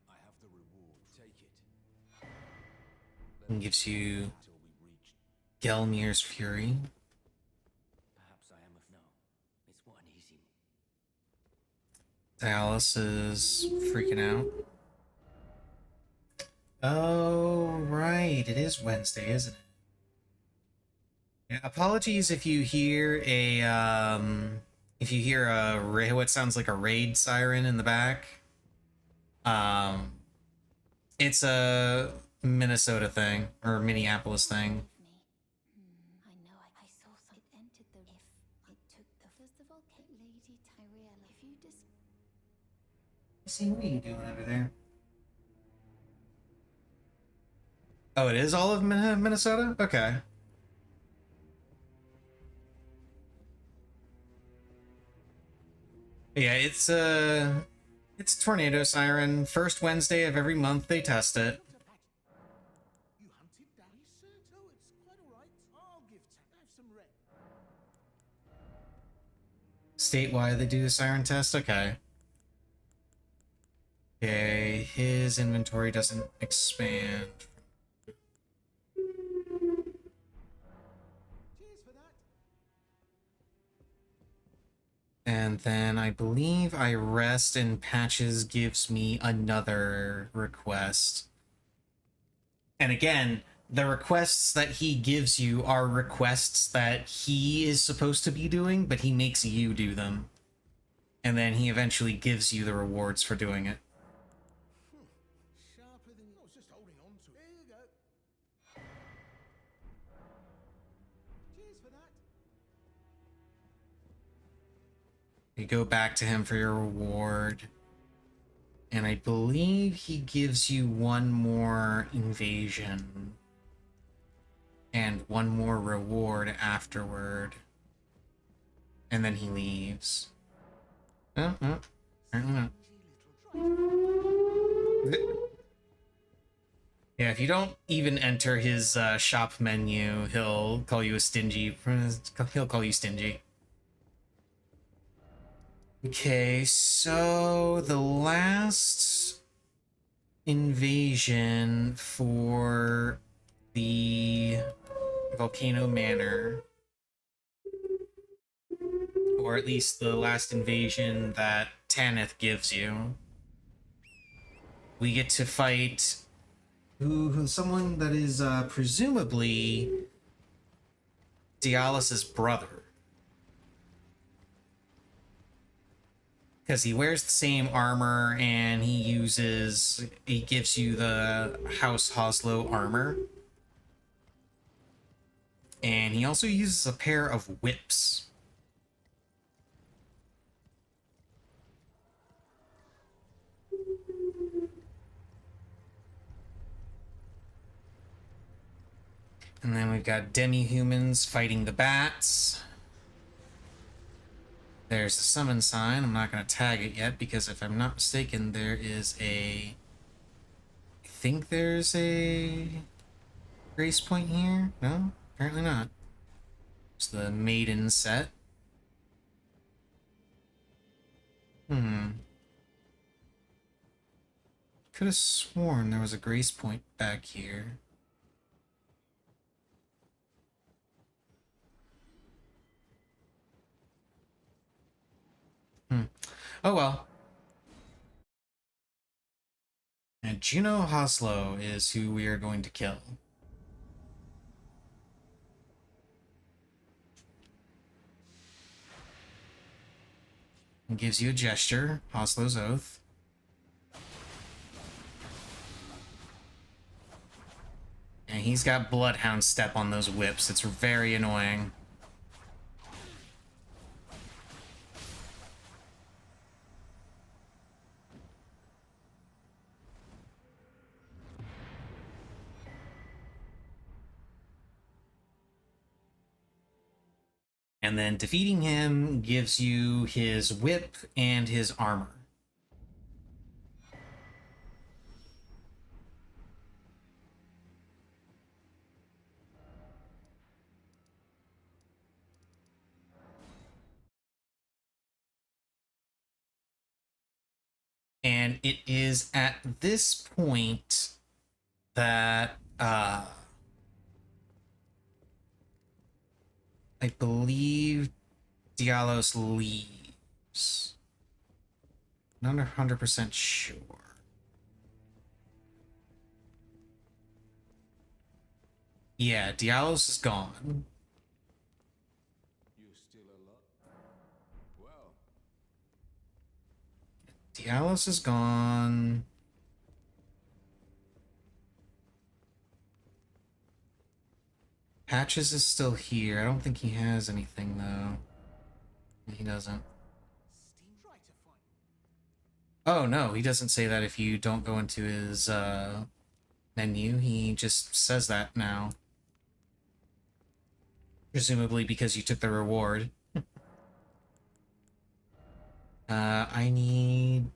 I have the reward. Take it. And gives you Till we reach. Gelmir's Fury. Perhaps I am of no. It's one easy. Dallas is freaking out. Oh, right. It is Wednesday, isn't it? Yeah, apologies if you hear a what sounds like a raid siren in the back. Um, it's a Minnesota thing or Minneapolis thing. I know I saw some. It entered the. If it took the. Does the volcano. Lady Tyrella. If you just. See, what are you doing over there? Oh, it is all of Minnesota? Okay. Yeah, it's tornado siren. First Wednesday of every month they test it. You hunted down. Yes, sir. Oh, it's quite all right. I'll give have some red. Statewide they do the siren test? Okay. Okay, his inventory doesn't expand. Cheers for that. And then I believe I rest and Patches gives me another request. And again, the requests that he gives you are requests that he is supposed to be doing, but he makes you do them. And then he eventually gives you the rewards for doing it. Sharper than I was just holding on to. Here you go. Cheers for that. You go back to him for your reward. And I believe he gives you one more invasion. And one more reward afterward. And then he leaves. Oh, no. Apparently not. Yeah, if you don't even enter his shop menu, he'll call you a stingy. He'll call you stingy. Okay, so the last invasion for the Volcano Manor, or at least the last invasion that Tanith gives you, we get to fight someone that is presumably Dialysis' brother. Because he wears the same armor and he gives you the House Hoslow armor. And he also uses a pair of whips. And then we've got demi-humans fighting the bats. There's the summon sign. I'm not going to tag it yet because if I'm not mistaken, there is a... I think there's a grace point here? No? Apparently not. It's the maiden set. Could have sworn there was a grace point back here. Oh well. And Juno Hoslow is who we are going to kill. He gives you a gesture, Hoslow's Oath. And he's got Bloodhound Step on those whips. It's very annoying. And then defeating him gives you his whip and his armor. And it is at this point that I believe Dialos leaves. Not 100% sure. Yeah, Dialos is gone. You're still alive? Well, Dialos is gone. Patches is still here. I don't think he has anything, though. He doesn't. Oh, no, he doesn't say that if you don't go into his menu. He just says that now. Presumably because you took the reward. I need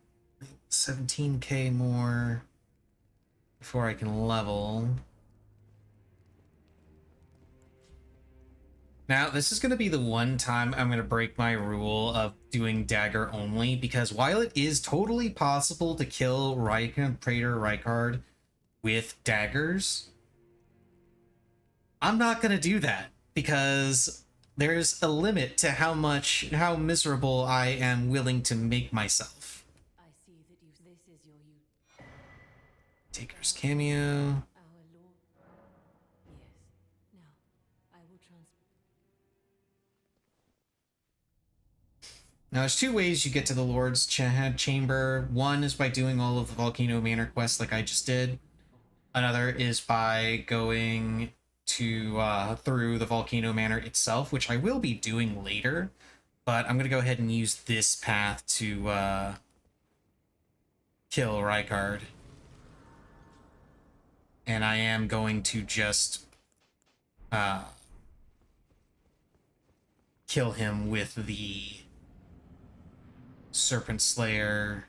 17k more before I can level. Now, this is going to be the one time I'm going to break my rule of doing dagger only, because while it is totally possible to kill Praetor Rykard with daggers, I'm not going to do that, because there's a limit to how miserable I am willing to make myself. I see that this is your Taker's cameo. our Lord. Yes. Now, I will Now, there's two ways you get to the Lord's Chamber. One is by doing all of the Volcano Manor quests like I just did. Another is by going to through the Volcano Manor itself, which I will be doing later. But I'm going to go ahead and use this path to kill Rykard. And I am going to just kill him with the Serpent Slayer.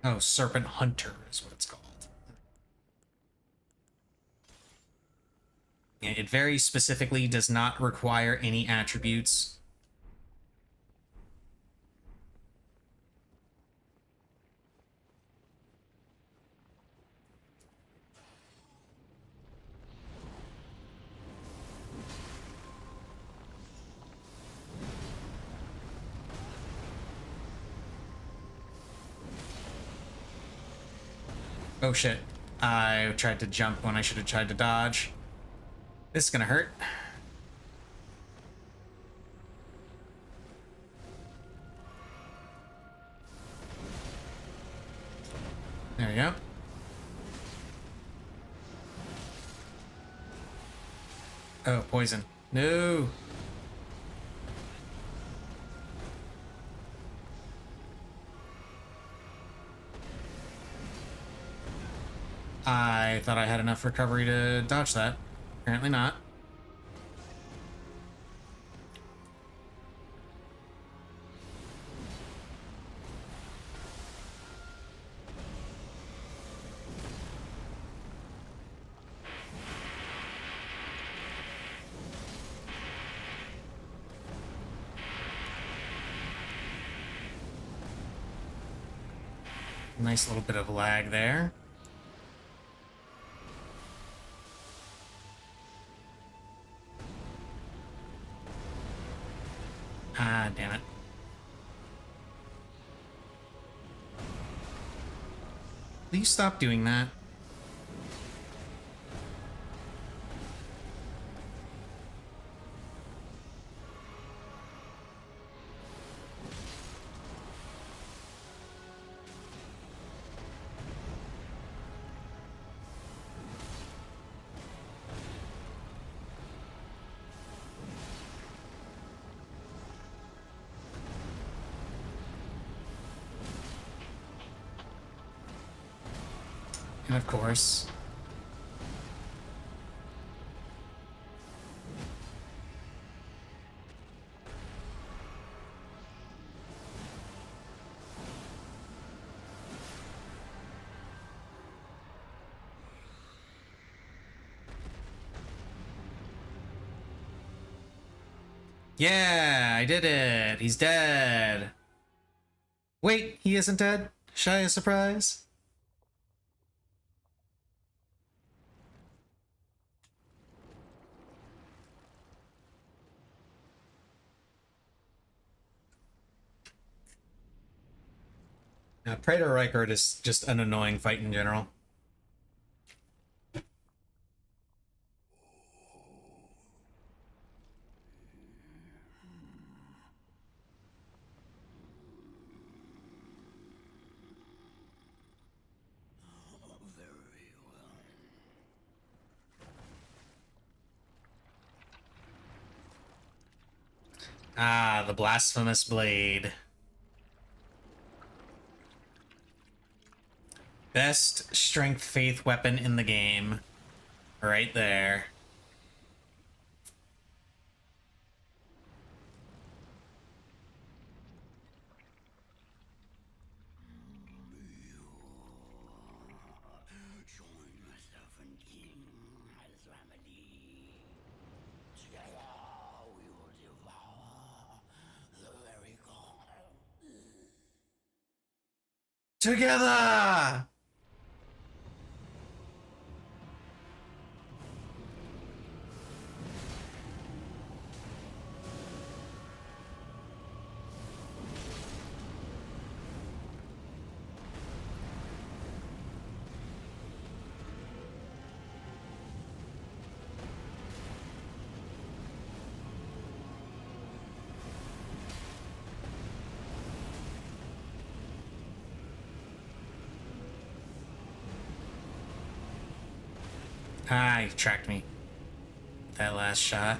Oh, Serpent Hunter is what it's called. And it very specifically does not require any attributes. Oh shit. I tried to jump when I should have tried to dodge. This is gonna hurt. There we go. Oh, poison. No! I thought I had enough recovery to dodge that. Apparently not. Nice little bit of lag there. Ah, damn it. Please stop doing that. And of course, Yeah, I did it. He's dead. Wait, he isn't dead? Shy a surprise? Praetor Reichard is just an annoying fight in general. Ah, the blasphemous blade. Best strength faith weapon in the game. Right there. Join myself and King as remedy. Together we will devour the very god. Together! Ah, he tracked me. That last shot.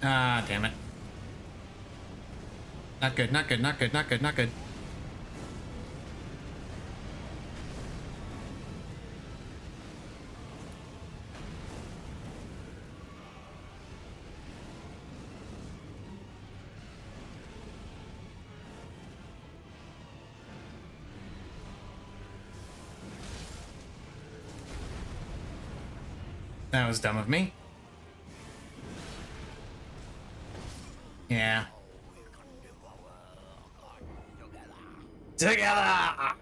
Ah, damn it. Not good, not good, not good, not good, not good. That was dumb of me. Yeah. Together!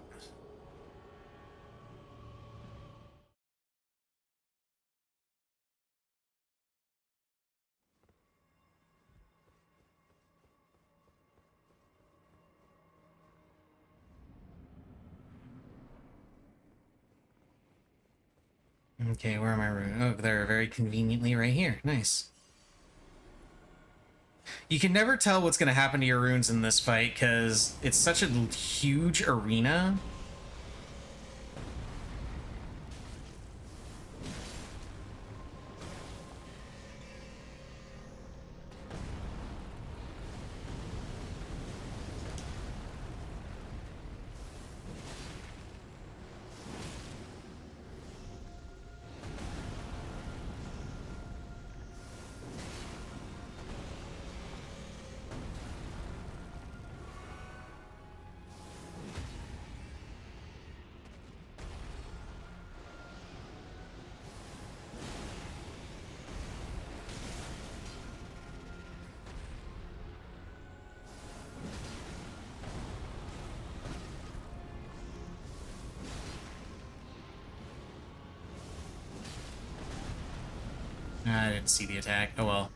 Okay, where am I? Oh, they're very conveniently right here. Nice. You can never tell what's going to happen to your runes in this fight because it's such a huge arena. I didn't see the attack. Oh well.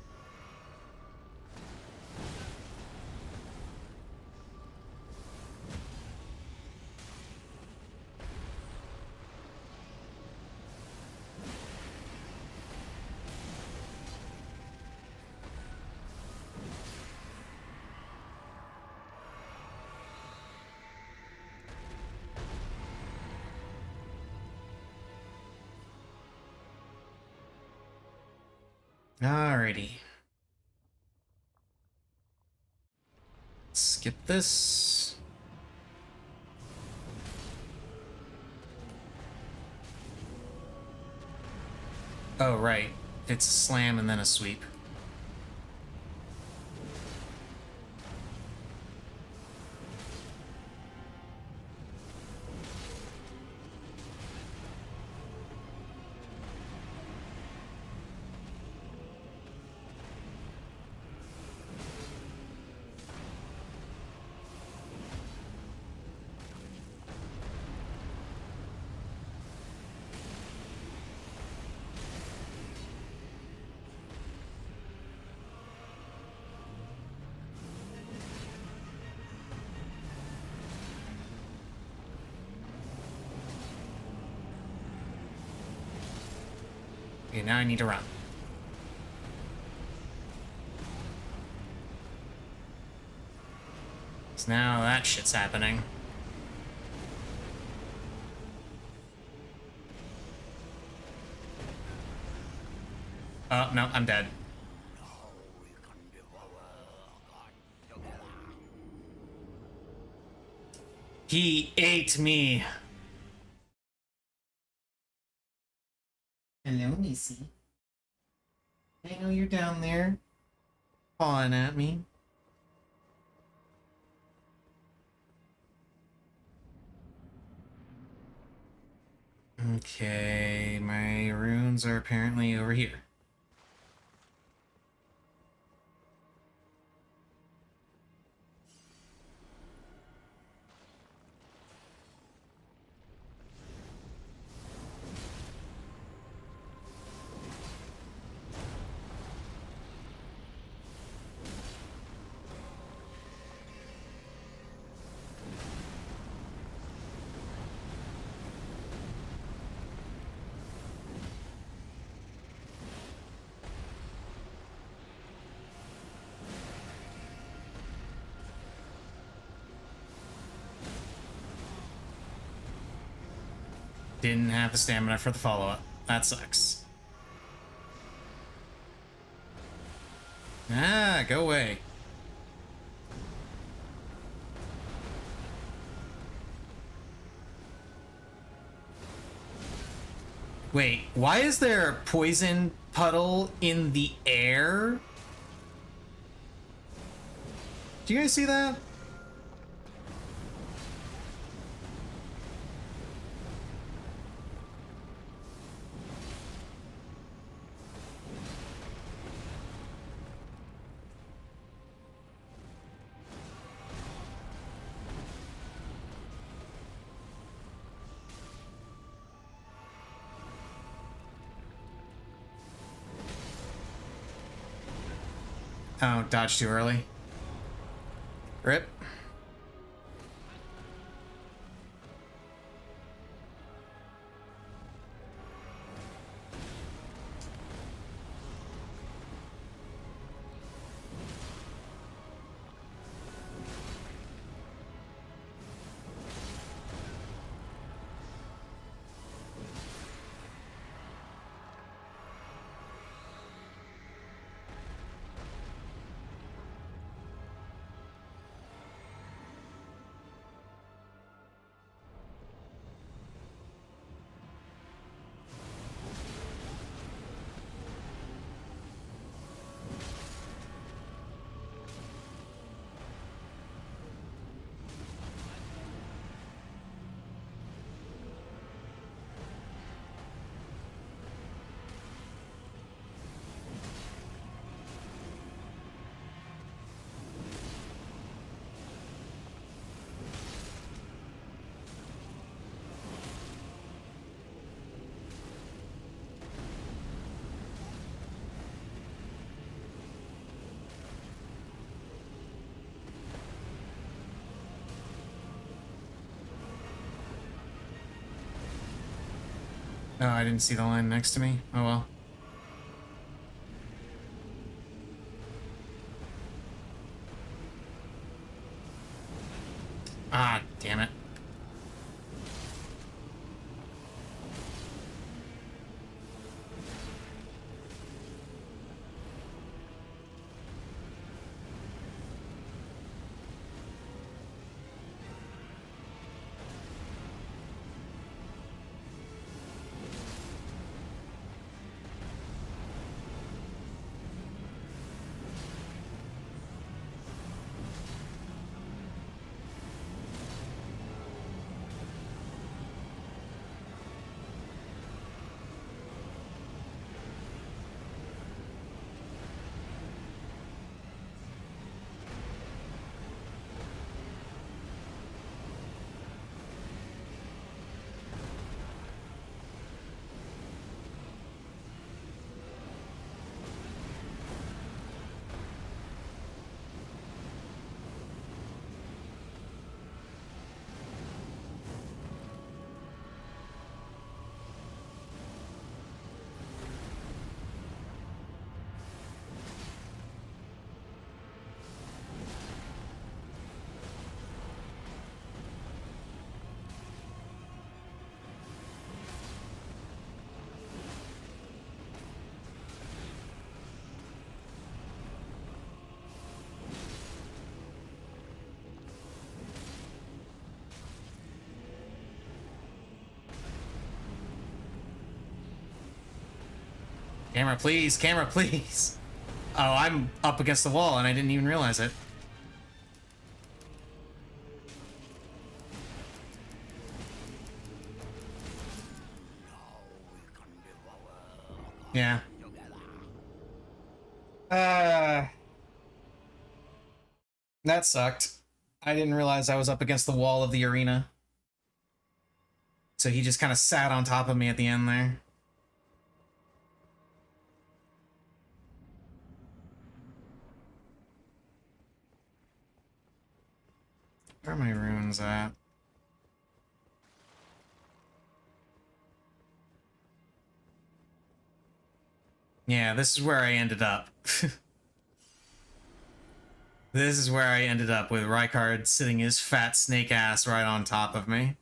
Alrighty. Skip this. Oh, right. It's a slam and then a sweep. Okay, now I need to run. So now that shit's happening. Oh, no, I'm dead. He ate me. Hello, Missy. I know you're down there, pawing at me. Okay, my runes are apparently over here. Didn't have the stamina for the follow-up. That sucks. Ah, go away. Wait, why is there a poison puddle in the air? Do you guys see that? Oh, dodge too early. Rip. Oh, I didn't see the line next to me. Oh well. Ah, damn it. Camera, please. Camera, please. Oh, I'm up against the wall and I didn't even realize it. Yeah. That sucked. I didn't realize I was up against the wall of the arena. So he just kind of sat on top of me at the end there. Where are my runes at? Yeah, this is where I ended up. This is where I ended up with Rykard sitting his fat snake ass right on top of me.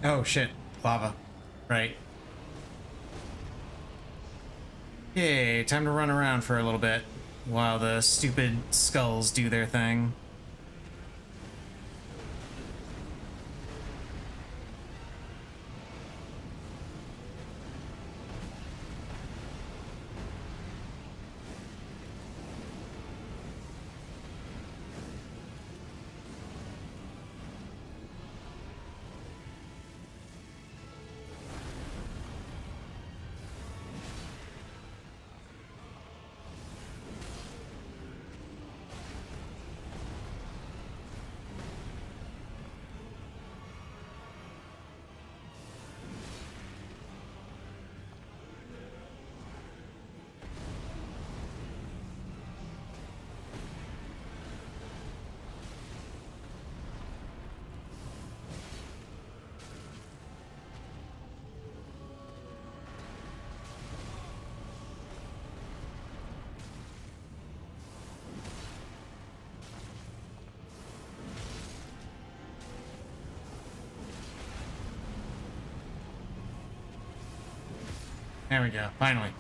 Oh shit, lava. Right. Yay, time to run around for a little bit while the stupid skulls do their thing. There we go. Finally.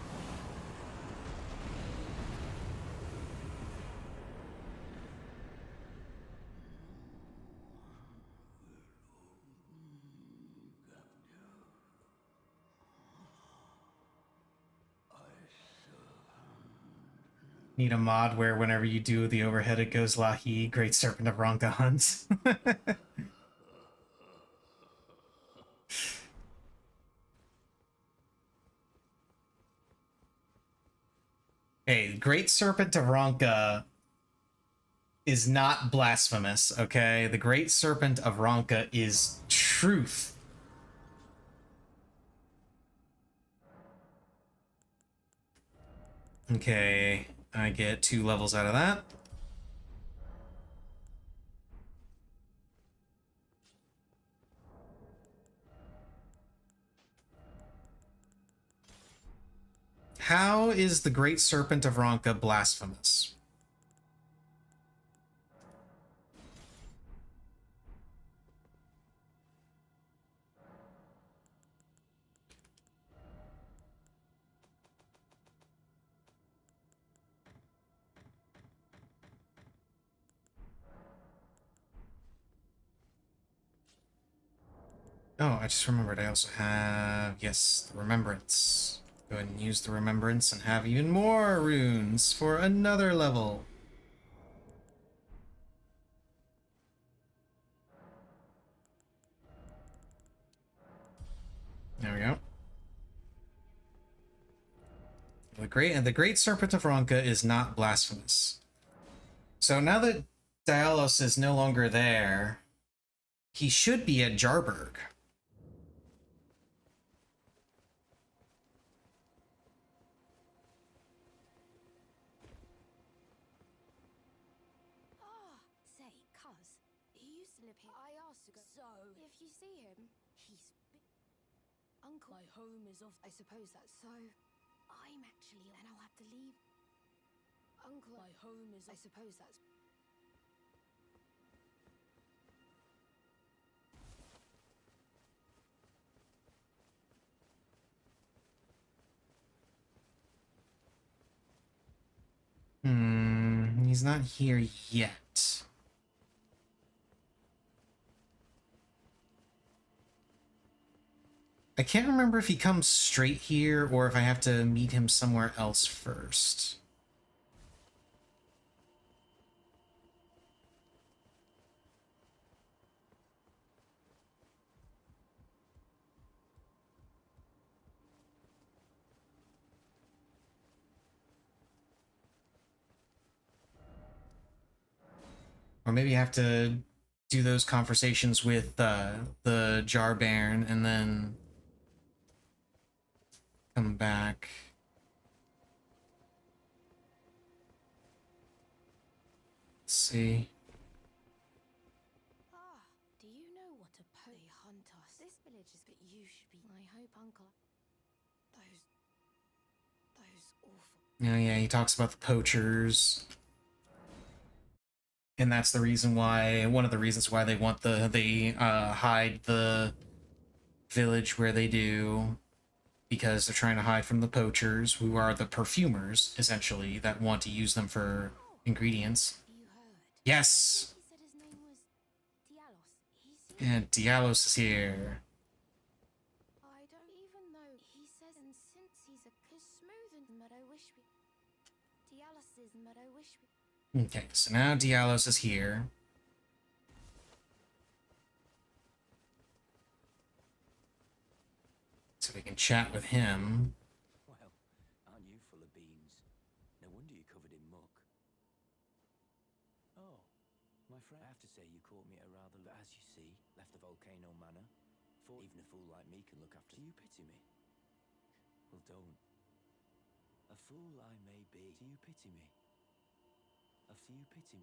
Need a mod where whenever you do the overhead, it goes Lahi, Great Serpent of Ronka hunts. Hey, Great Serpent of Ronka is not blasphemous, okay? The Great Serpent of Ronka is truth. Okay, I get 2 levels out of that. How is the Great Serpent of Ronka blasphemous? Oh, I just remembered I also have, yes, the Remembrance. Go ahead and use the Remembrance and have even more runes for another level. There we go. The Great Serpent of Ronka is not blasphemous. So now that Dialos is no longer there, he should be at Jarberg. Ah, say, cuz, he used to live here. I asked to go. So, if you see him, he's Uncle. My home is off. I suppose that's so. I'm actually, and I'll have to leave. Uncle, my home is. I suppose that's. He's not here yet. I can't remember if he comes straight here or if I have to meet him somewhere else first. Or maybe I have to do those conversations with the Jar Baron and then come back. Let's see. Ah, do you know what a they hunt us? This village is, but you should be. I hope Uncle. Those awful. Oh yeah, he talks about the poachers. And that's the reason why, one of the reasons why they want they hide the village where they do, because they're trying to hide from the poachers, who are the perfumers, essentially, that want to use them for ingredients. You heard? Yes! He said his name was Dialos. He said. And Dialos is here. I don't even know. He says, and since he's a smooth and but I wish we. Dialos is but I wish we. Okay, so now Dialos is here. So we can chat with him. Well, aren't you full of beans? No wonder you're covered in muck. Oh, my friend. I have to say you caught me at a rather, as you see, left the volcano manor. For even a fool like me can look after. Do you pity me? Well, don't. A fool I may be. Do you pity me? Do you pity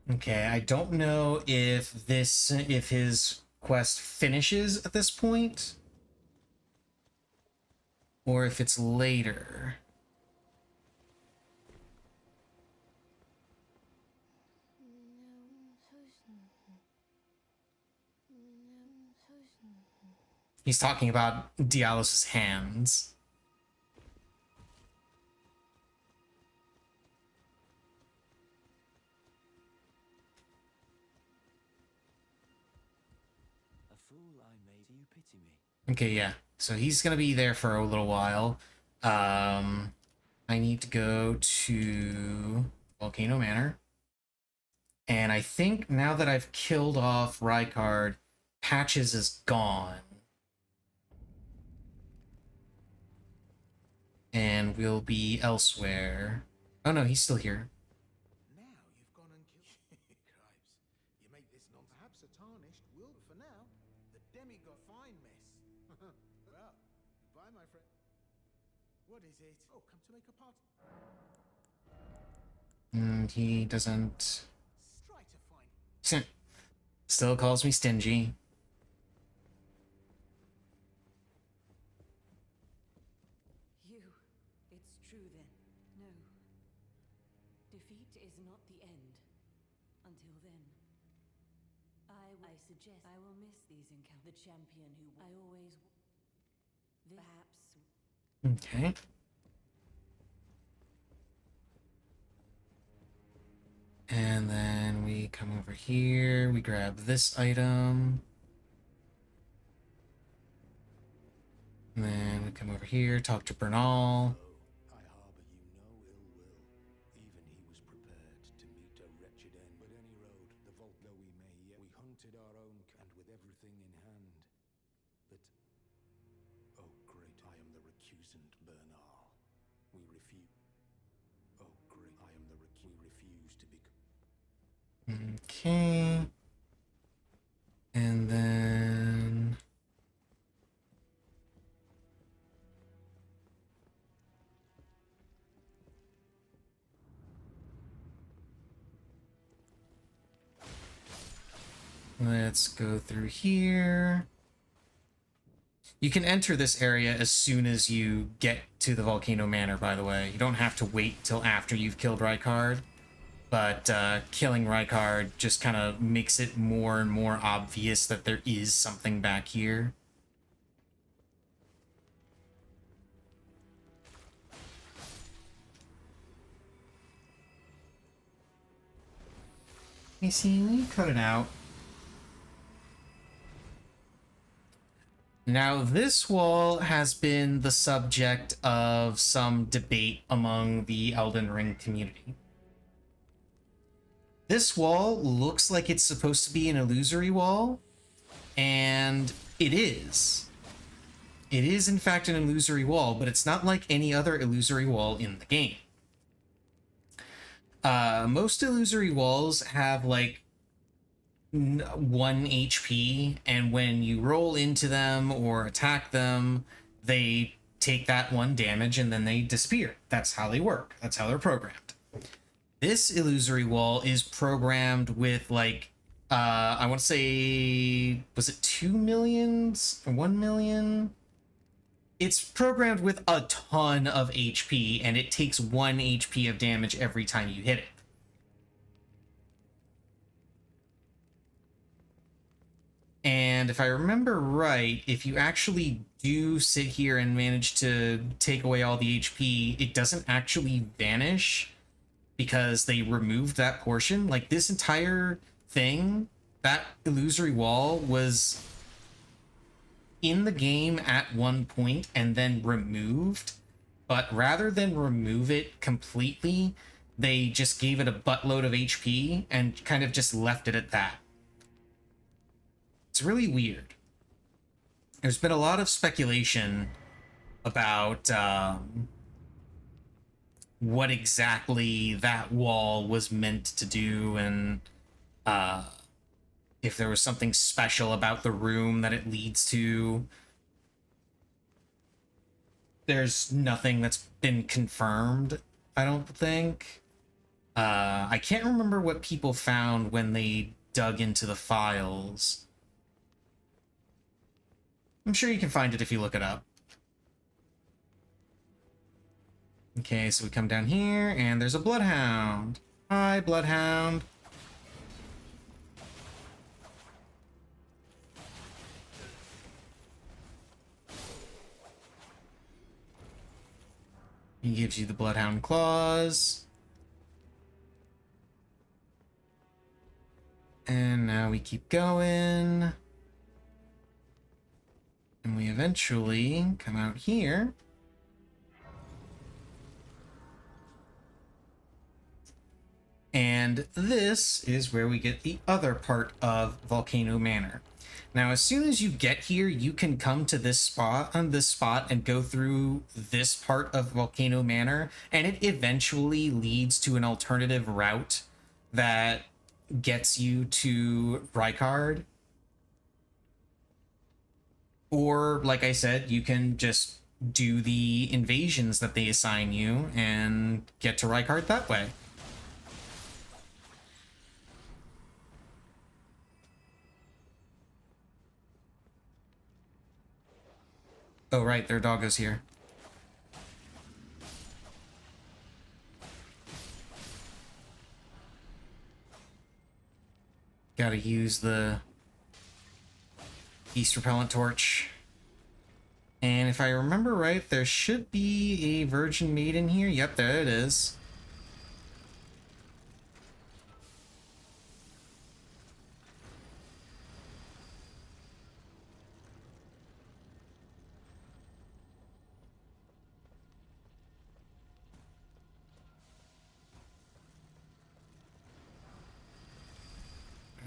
me? Okay, I don't know if his quest finishes at this point, or if it's later. He's talking about Dialos's hands. A fool I made. Do you pity me? Okay, yeah. So he's gonna be there for a little while. I need to go to Volcano Manor. And I think now that I've killed off Rykard, Patches is gone. And we'll be elsewhere. Oh no, he's still here. Now you've gone and killed. Cripes. You make this non. Perhaps a tarnished will, but for now, the demigod fine mess. Well, goodbye, my friend. What is it? Oh, come to make a party. And he doesn't. Try to find. Still calls me stingy. You. It's true then. No. Defeat is not the end. Until then. I suggest I will miss these encounters. The champion who I always. Perhaps. Okay. And then we come over here, we grab this item. And then we come over here, talk to Bernal. I harbor you no ill will. Even he was prepared to meet a wretched end. But any road, the vault go we may, yet we hunted our own and with everything in hand. But, oh great, I am the recusant Bernal. We refuse. Oh great, I am the we refuse to be. Okay. And then... let's go through here. You can enter this area as soon as you get to the Volcano Manor, by the way. You don't have to wait till after you've killed Rykard. But killing Rykard just kind of makes it more and more obvious that there is something back here. You see, we cut it out. Now, this wall has been the subject of some debate among the Elden Ring community. This wall looks like it's supposed to be an illusory wall, and it is. It is, in fact, an illusory wall, but it's not like any other illusory wall in the game. Most illusory walls have, like, 1 HP, and when you roll into them or attack them, they take that 1 damage and then they disappear. That's how they work. That's how they're programmed. This illusory wall is programmed with, like, I want to say, was it 2 millions or 1 million? It's programmed with a ton of HP, and it takes 1 HP of damage every time you hit it. And if I remember right, if you actually do sit here and manage to take away all the HP, it doesn't actually vanish because they removed that portion. Like, this entire thing, that illusory wall was in the game at one point and then removed, but rather than remove it completely, they just gave it a buttload of HP and kind of just left it at that. It's really weird. There's been a lot of speculation about what exactly that wall was meant to do, and if there was something special about the room that it leads to. There's nothing that's been confirmed, I don't think. I can't remember what people found when they dug into the files. I'm sure you can find it if you look it up. Okay, so we come down here, and there's a Bloodhound. Hi, Bloodhound. He gives you the Bloodhound Claws. And now we keep going. And we eventually come out here. And this is where we get the other part of Volcano Manor. Now, as soon as you get here, you can come to this spot and go through this part of Volcano Manor, and it eventually leads to an alternative route that gets you to Rykard. Or, like I said, you can just do the invasions that they assign you and get to Rykard that way. Oh, right, their doggo's here. Gotta use the Beast Repellent Torch. And if I remember right, there should be a Virgin Maiden here. Yep, there it is.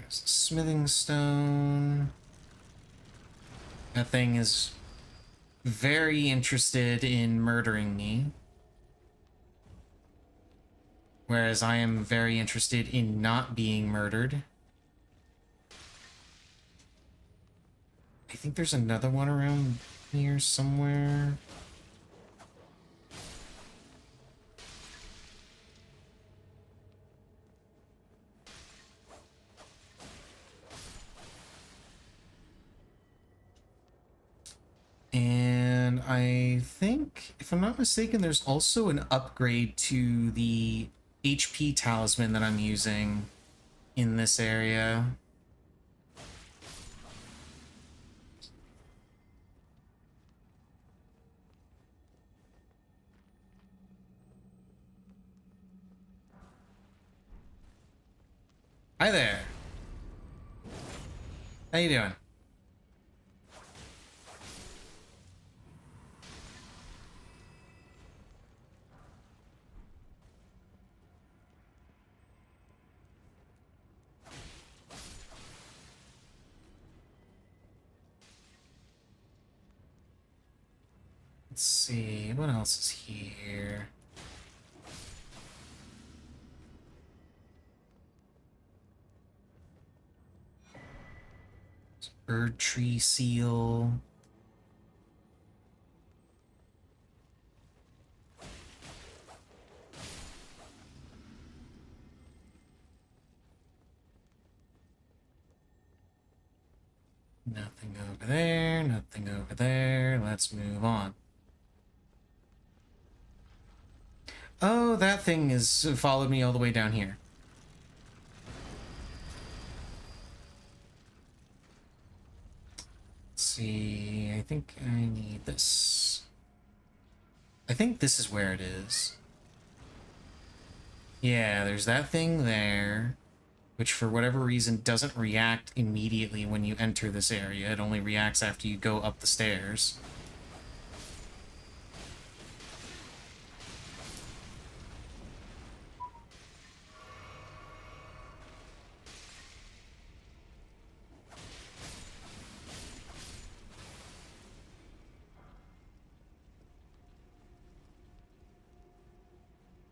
There's a smithing stone. That thing is very interested in murdering me. Whereas I am very interested in not being murdered. I think there's another one around here somewhere. And I think, if I'm not mistaken, there's also an upgrade to the HP talisman that I'm using in this area. Hi there. How you doing? Let's see, what else is here? Bird tree seal. Nothing over there, nothing over there. Let's move on. Oh, that thing has followed me all the way down here. Let's see, I think I need this. I think this is where it is. Yeah, there's that thing there, which for whatever reason doesn't react immediately when you enter this area. It only reacts after you go up the stairs.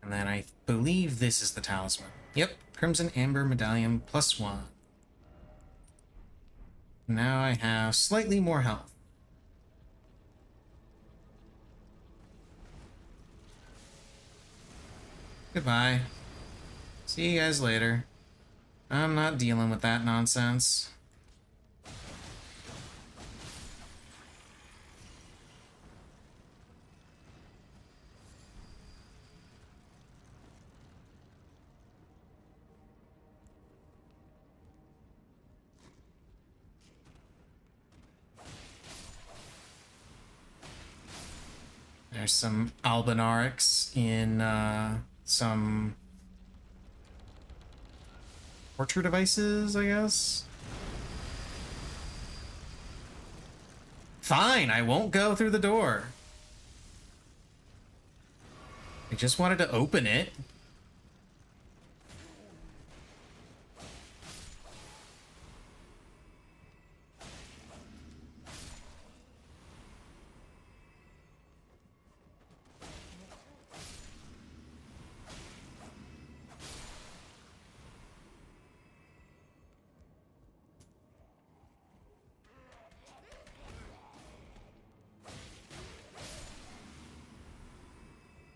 And then I believe this is the talisman. Yep, Crimson Amber Medallion +1. Now I have slightly more health. Goodbye. See you guys later. I'm not dealing with that nonsense. there's some Albinarics in some torture devices, I guess. Fine, I won't go through the door. I just wanted to open it.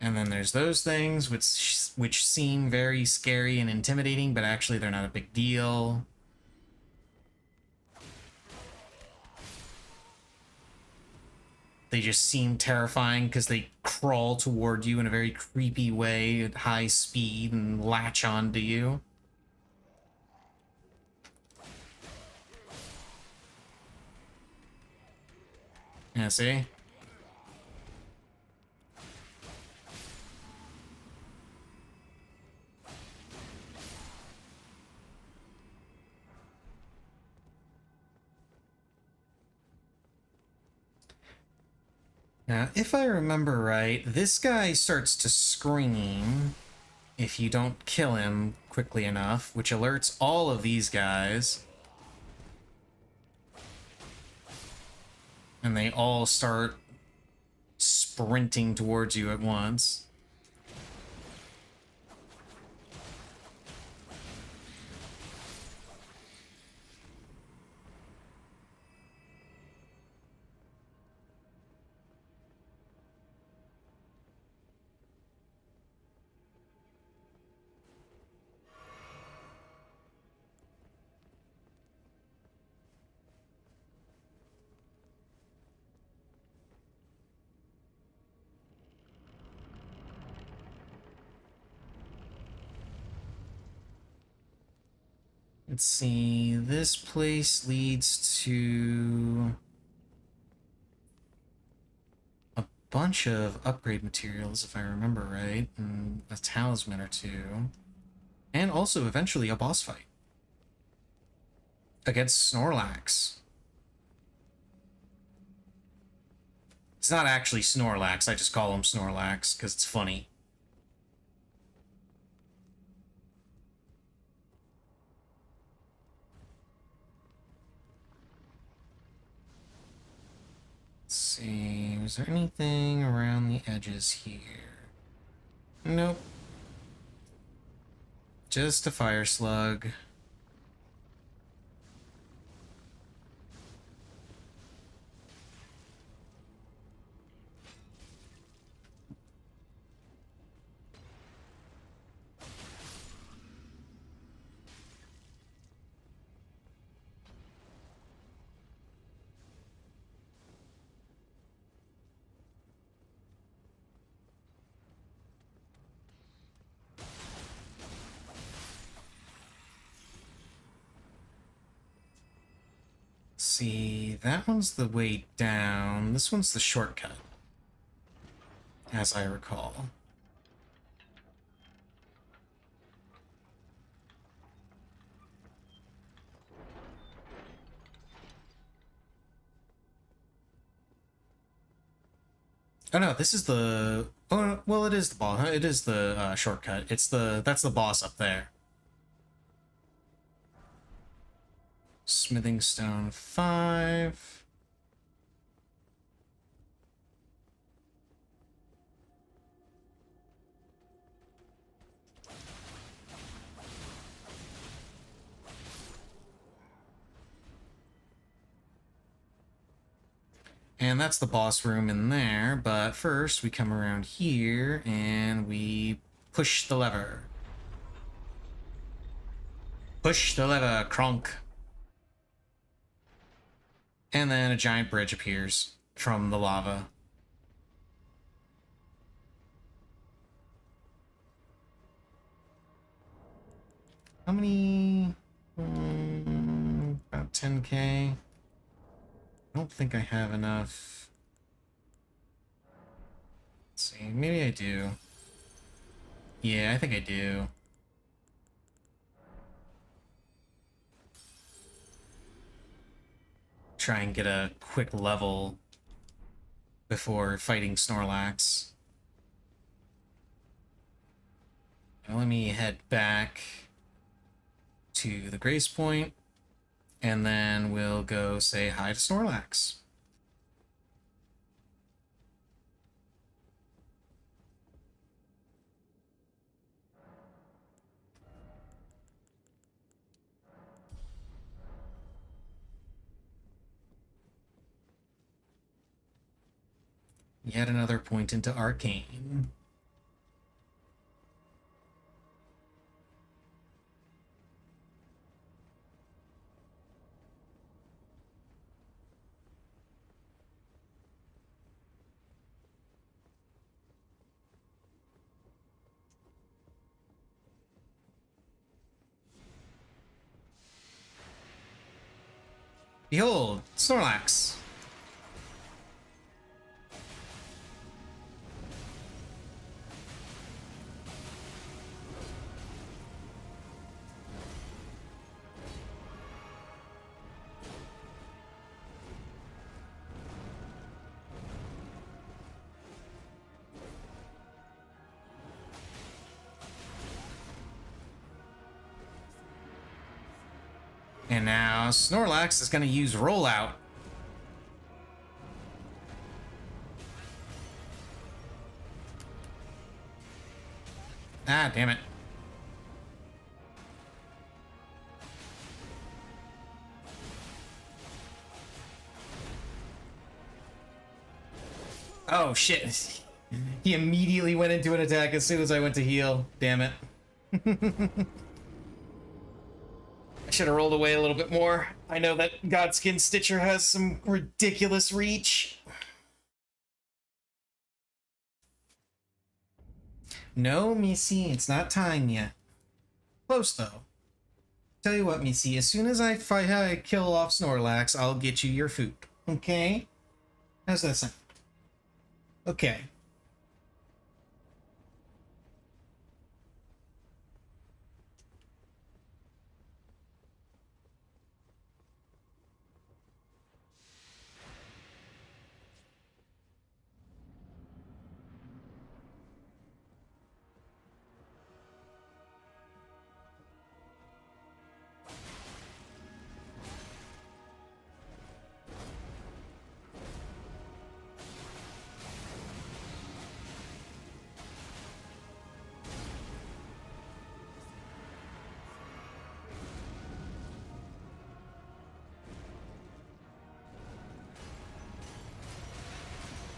And then there's those things which seem very scary and intimidating, but actually they're not a big deal. They just seem terrifying because they crawl toward you in a very creepy way at high speed and latch onto you. Yeah, see? Now, if I remember right, this guy starts to scream if you don't kill him quickly enough, which alerts all of these guys. And they all start sprinting towards you at once. Let's see, this place leads to a bunch of upgrade materials, if I remember right, and a talisman or two, and also eventually a boss fight against Snorlax. It's not actually Snorlax, I just call him Snorlax because it's funny. Let's see, was there anything around the edges here? Nope. Just a fire slug. See, that one's the way down. This one's the shortcut, as I recall. Oh no, this is the... Oh, well, it is the boss. It is the shortcut. It's the... That's the boss up there. Smithing Stone 5. And that's the boss room in there, but first we come around here and we push the lever. Push the lever, Kronk. And then a giant bridge appears from the lava. How many? About 10k. I don't think I have enough. Maybe I do. Yeah, I think I do. Try and get a quick level before fighting Snorlax. Now let me head back to the Grace Point, and then we'll go say hi to Snorlax. Yet another point into Arcane. Behold, Snorlax! And now Snorlax is going to use Rollout. Ah, damn it. Oh, shit. He immediately went into an attack as soon as I went to heal. Damn it. I should have rolled away a little bit more. I know that Godskin Stitcher has some ridiculous reach. No, Missy, it's not time yet. Close, though. Tell you what, Missy, as soon as I kill off Snorlax, I'll get you your food. Okay? How's that sound? Okay.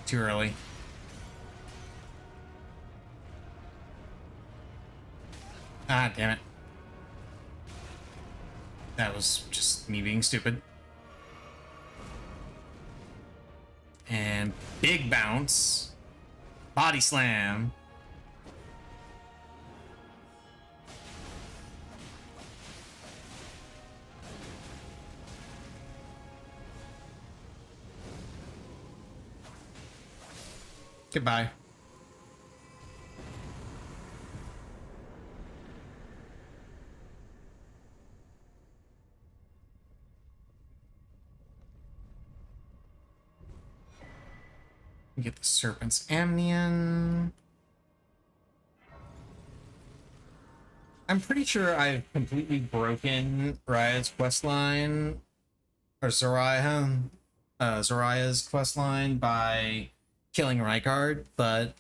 Too early. Ah, damn it. That was just me being stupid. And big bounce. Body slam. Goodbye. Get the Serpent's Amnion. I'm pretty sure I've completely broken Raya's questline, or Zoraya's questline by killing Rykard, but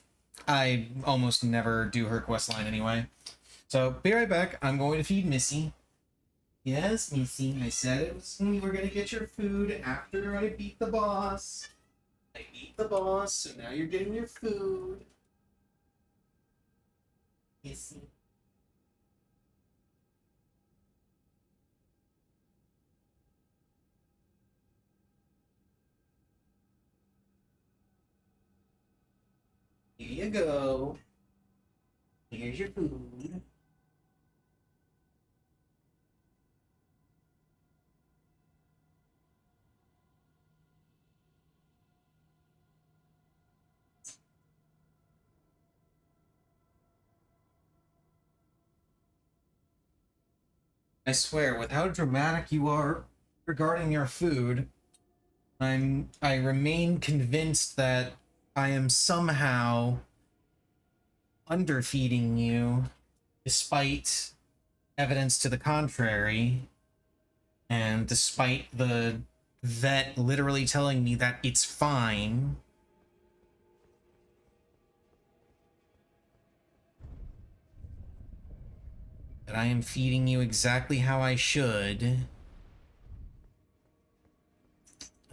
I almost never do her questline anyway. So, be right back. I'm going to feed Missy. Yes, Missy, I said we were going to get your food after I beat the boss. I beat the boss, so now you're getting your food. Missy. Here you go. Here's your food. I swear, with how dramatic you are regarding your food, I remain convinced that I am somehow underfeeding you, despite evidence to the contrary, and despite the vet literally telling me that it's fine. That I am feeding you exactly how I should.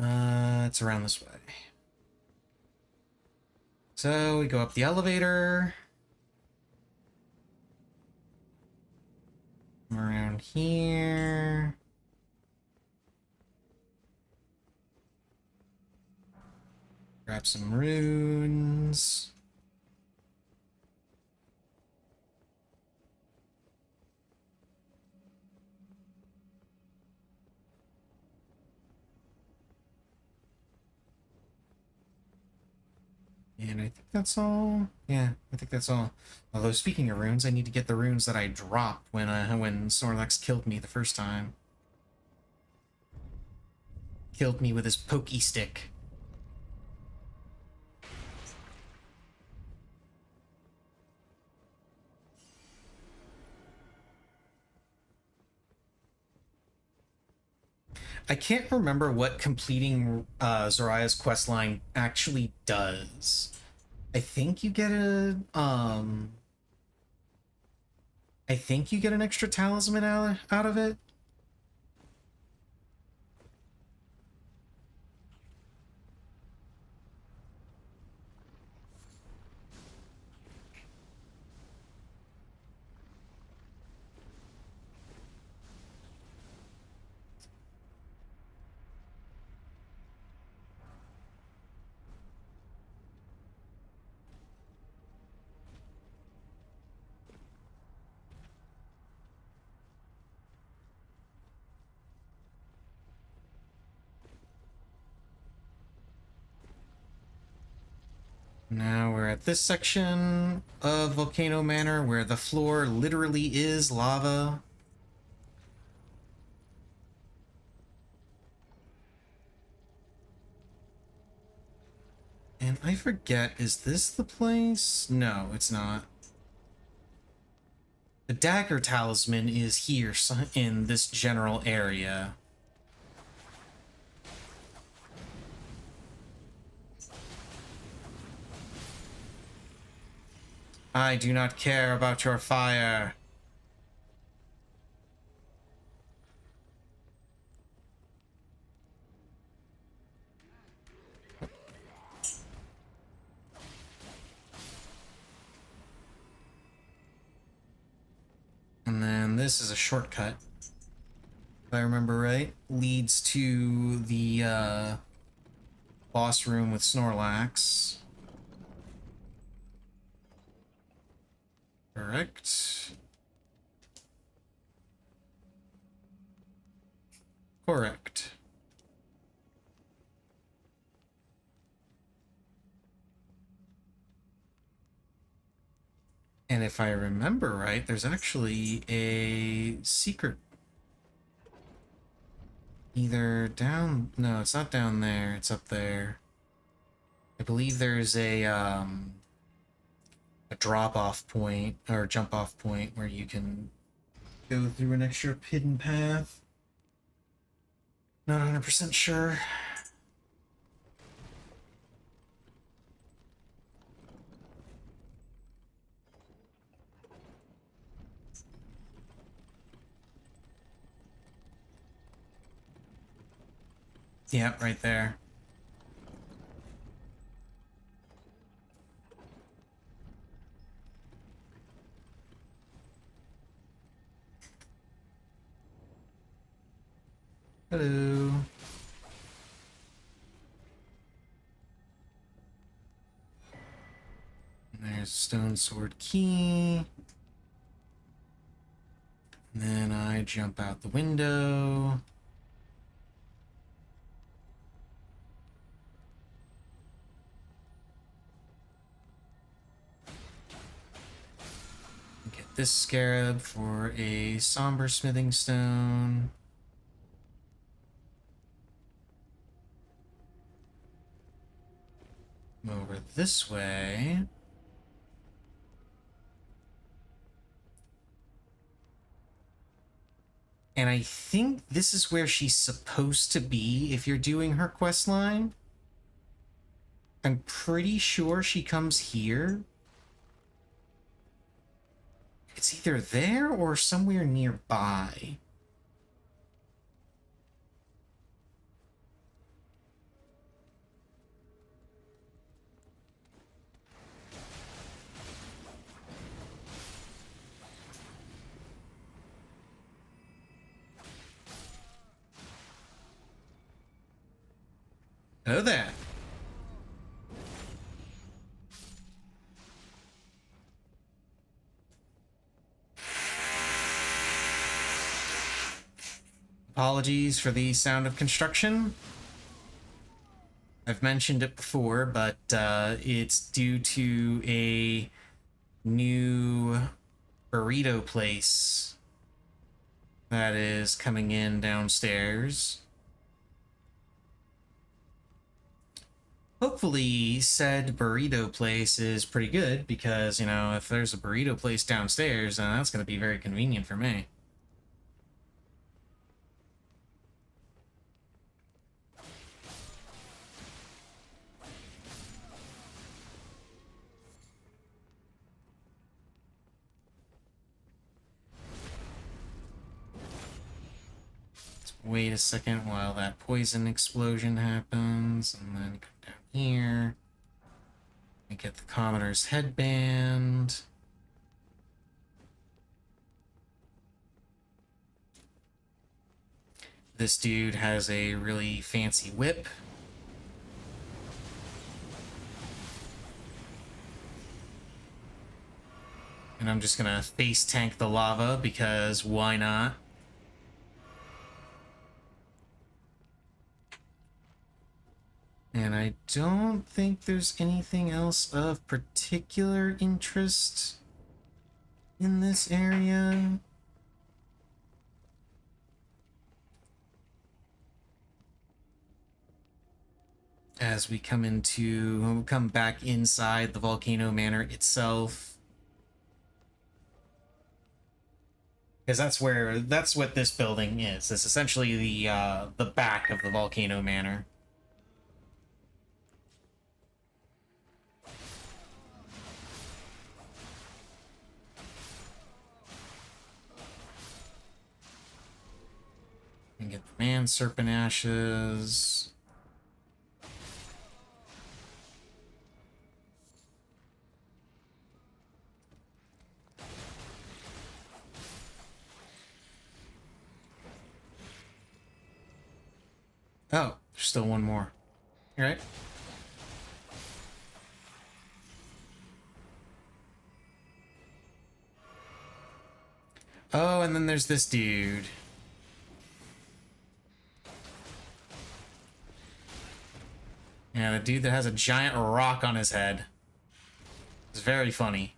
It's around this way. So we go up the elevator. Around here. Grab some runes. And I think that's all. Yeah, I think that's all. Although speaking of runes, I need to get the runes that I dropped when Snorlax killed me the first time. Killed me with his pokey stick. I can't remember what completing Zoraya's questline actually does. I think you get I think you get an extra talisman out of it. Now we're at this section of Volcano Manor where the floor literally is lava. And I forget, is this the place? No, it's not. The dagger talisman is here in this general area. I do not care about your fire. And then this is a shortcut, if I remember right. Leads to the boss room with Snorlax. Correct. Correct. And if I remember right, there's actually a secret. Either down... No, it's not down there. It's up there. I believe there's a drop-off point, or jump-off point, where you can go through an extra hidden path. Not 100% sure. Yeah, right there. Hello. There's Stone Sword Key. And then I jump out the window. Get this scarab for a somber smithing stone. Over this way. And I think this is where she's supposed to be if you're doing her quest line. I'm pretty sure she comes here. It's either there or somewhere nearby. Oh, there. Apologies for the sound of construction. I've mentioned it before, but it's due to a new burrito place that is coming in downstairs. Hopefully, said burrito place is pretty good because, you know, if there's a burrito place downstairs, then that's going to be very convenient for me. Wait a second while that poison explosion happens, and then come down here and get the commoner's headband. This dude has a really fancy whip. And I'm just gonna face tank the lava because why not? And I don't think there's anything else of particular interest in this area. As we come back inside the Volcano Manor itself. Because that's what this building is. It's essentially the back of the Volcano Manor. And get the man serpent ashes. Oh, there's still one more. All right. Oh, and then there's this dude. Yeah, the dude that has a giant rock on his head. It's very funny.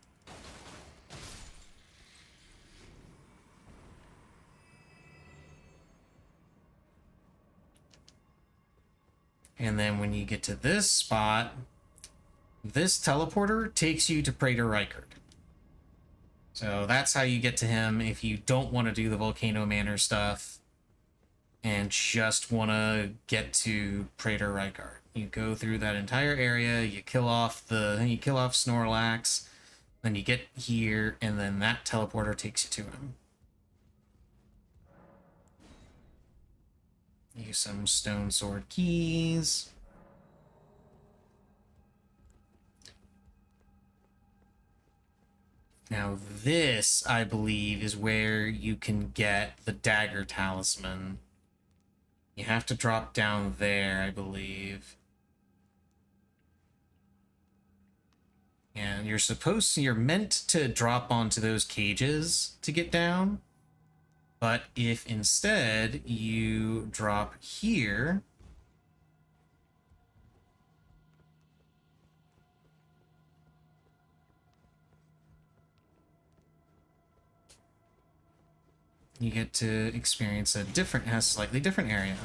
And then when you get to this spot, this teleporter takes you to Praetor Reichard. So that's how you get to him if you don't want to do the Volcano Manor stuff and just want to get to Praetor Reichard. You go through that entire area, you kill off Snorlax, then you get here, and then that teleporter takes you to him. Use some stone sword keys. Now this, I believe, is where you can get the dagger talisman. You have to drop down there, I believe. And you're meant to drop onto those cages to get down. But if instead you drop here, you get to experience a slightly different area.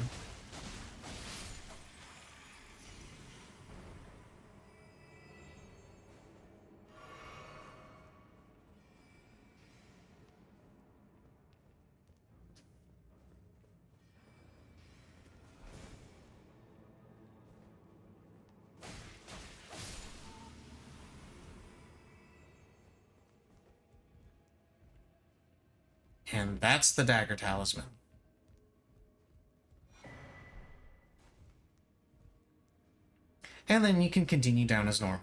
And that's the dagger talisman. And then you can continue down as normal.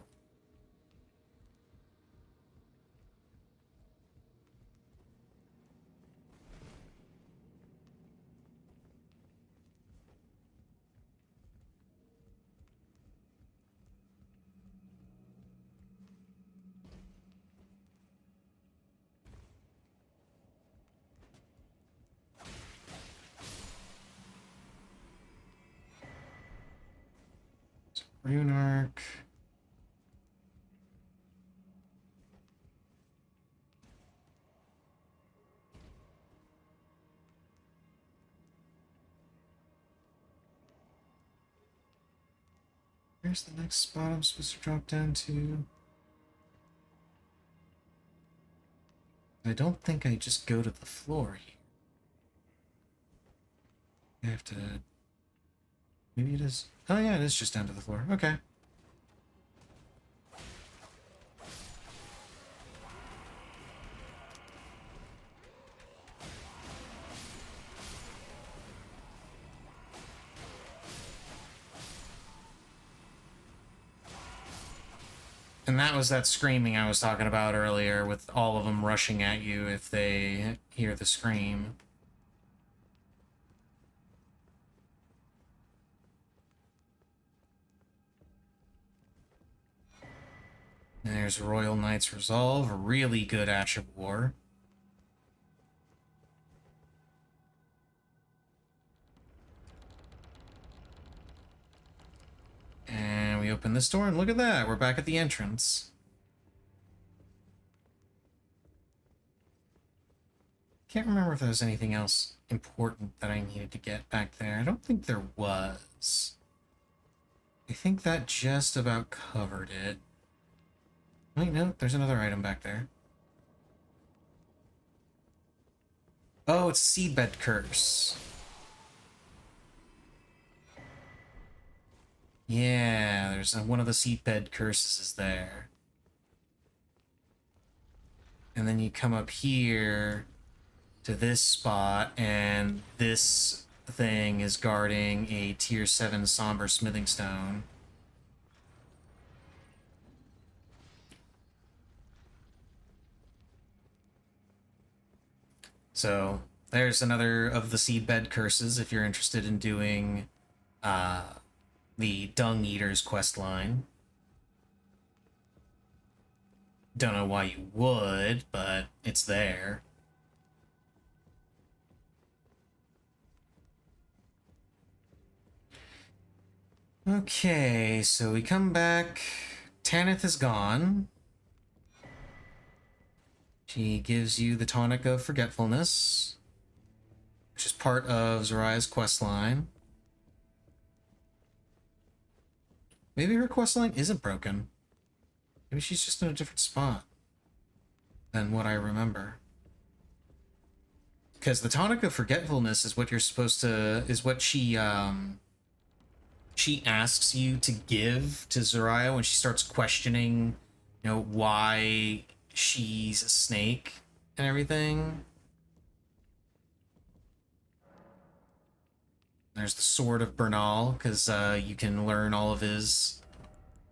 Rune arc. Where's the next spot I'm supposed to drop down to? I don't think I just go to the floor here. I have to... Maybe it is... Oh yeah, it is just down to the floor. Okay. And that was that screaming I was talking about earlier, with all of them rushing at you if they hear the scream. And there's Royal Knight's Resolve, a really good Ash of War. And we open this door, and look at that, we're back at the entrance. Can't remember if there was anything else important that I needed to get back there. I don't think there was. I think that just about covered it. Wait, no, there's another item back there. Oh, it's Seedbed Curse. Yeah, there's one of the Seedbed Curses is there. And then you come up here to this spot, and this thing is guarding a tier 7 Somber Smithing Stone. So there's another of the Seedbed Curses if you're interested in doing the Dung Eater's quest line. Don't know why you would, but it's there. Okay, so we come back. Tanith is gone. She gives you the Tonic of Forgetfulness, which is part of Zoraya's questline. Maybe her questline isn't broken. Maybe she's just in a different spot than what I remember. Because the Tonic of Forgetfulness is what you're supposed to... is what she asks you to give to Zoraya when she starts questioning, you know, why she's a snake and everything. There's the Sword of Bernal, because you can learn all of his...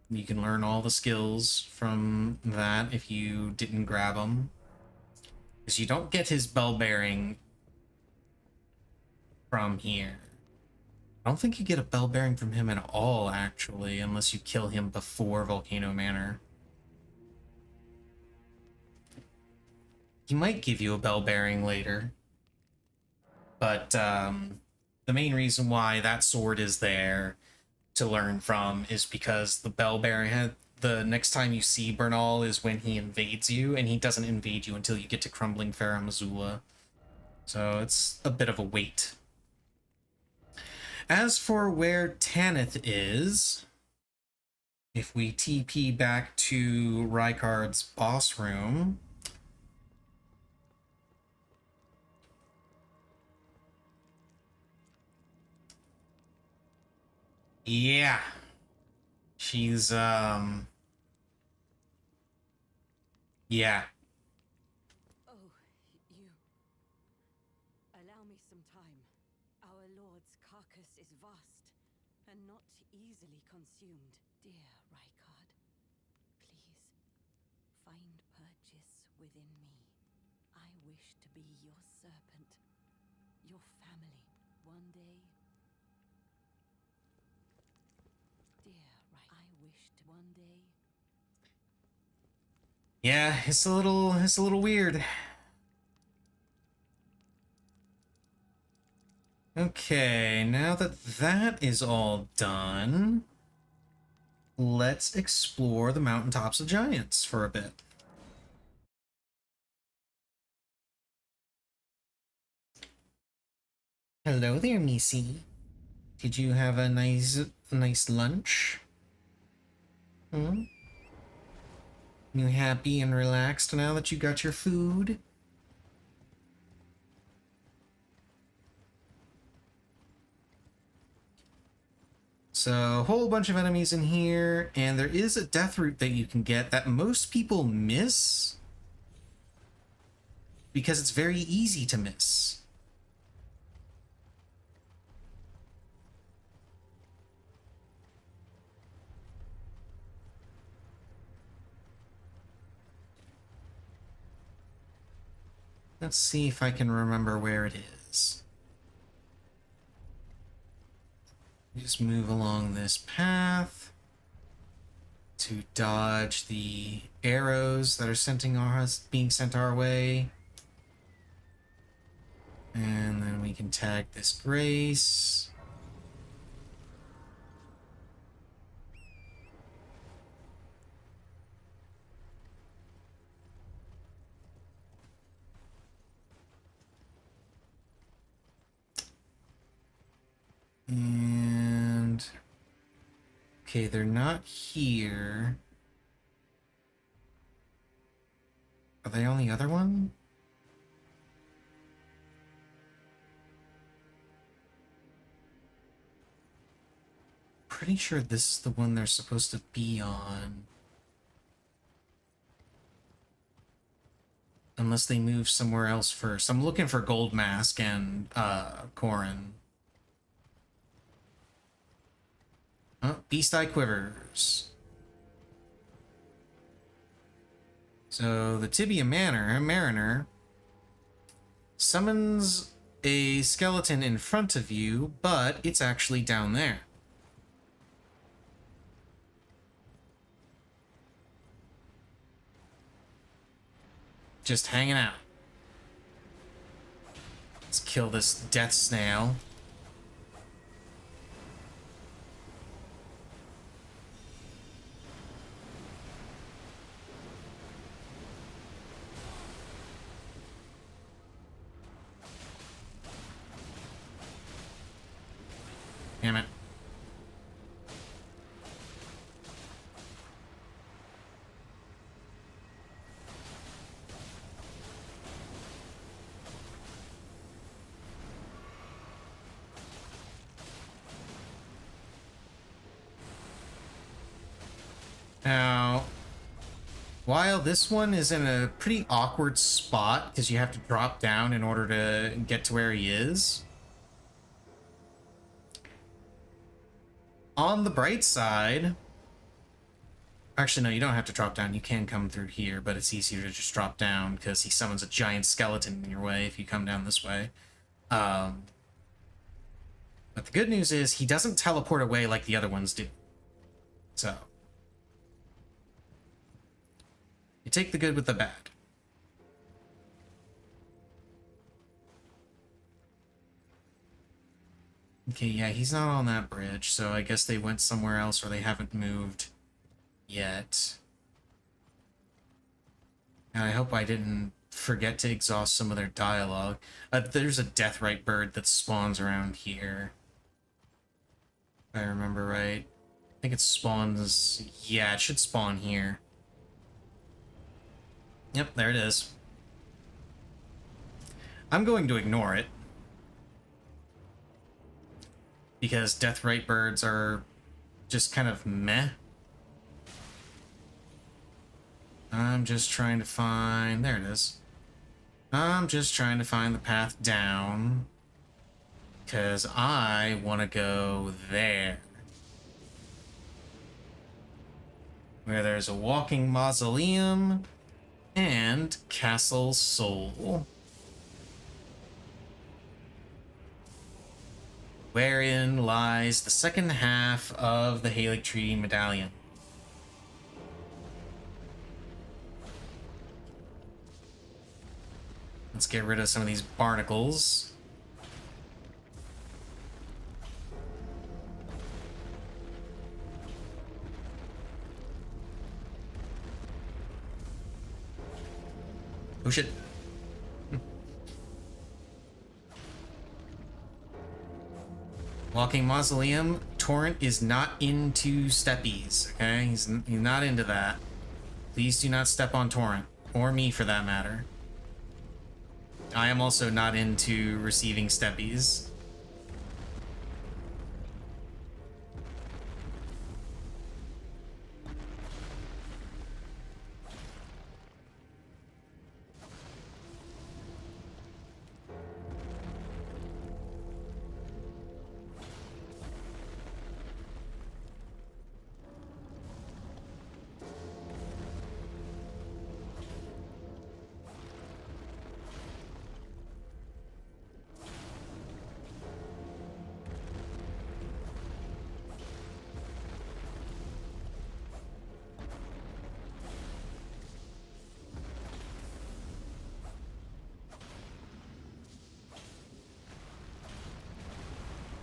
You can learn all the skills from that if you didn't grab them. Because you don't get his bell bearing from here. I don't think you get a bell bearing from him at all, actually, unless you kill him before Volcano Manor. He might give you a bell bearing later. But the main reason why that sword is there to learn from is because the bell bearing the next time you see Bernal is when he invades you, and he doesn't invade you until you get to Crumbling Farum Azula. So it's a bit of a wait. As for where Tanith is, if we TP back to Rykard's boss room, yeah, she's yeah. Oh, you. Allow me some time. Our lord's carcass is vast and not easily consumed. Dear Rykard, please find purchase within me. I wish to be your serpent, your family. One day, dear Rykard, I wish to one day. Yeah, it's a little weird. Okay, now that that is all done, let's explore the mountaintops of giants for a bit. Hello there, Missy. Did you have a nice lunch? Hmm? You happy and relaxed now that you got your food? So, a whole bunch of enemies in here, and there is a death route that you can get that most people miss because it's very easy to miss. Let's see if I can remember where it is. Just move along this path to dodge the arrows that are being sent our way. And then we can tag this Grace. And okay, they're not here. Are they on the other one? Pretty sure this is the one they're supposed to be on. Unless they move somewhere else first. I'm looking for Gold Mask and Corrin. Oh, Beast Eye Quivers. So the Tibia Mariner summons a skeleton in front of you, but it's actually down there. Just hanging out. Let's kill this death snail. Damn it. Now, while this one is in a pretty awkward spot because you have to drop down in order to get to where he is, on the bright side, actually no, you don't have to drop down. You can come through here, but it's easier to just drop down because he summons a giant skeleton in your way if you come down this way. But the good news is he doesn't teleport away like the other ones do. So you take the good with the bad. Okay, yeah, he's not on that bridge, so I guess they went somewhere else or they haven't moved yet. And I hope I didn't forget to exhaust some of their dialogue. There's a Deathrite bird that spawns around here. If I remember right. I think it spawns... Yeah, it should spawn here. Yep, there it is. I'm going to ignore it. Because Deathrite birds are just kind of meh. I'm just trying to find... There it is. I'm just trying to find the path down. Because I want to go there. Where there's a walking mausoleum and Castle Soul. Wherein lies the second half of the Halig Tree Medallion. Let's get rid of some of these barnacles. Oh shit. Walking Mausoleum, Torrent is not into steppies, okay? He's not into that. Please do not step on Torrent, or me for that matter. I am also not into receiving steppies.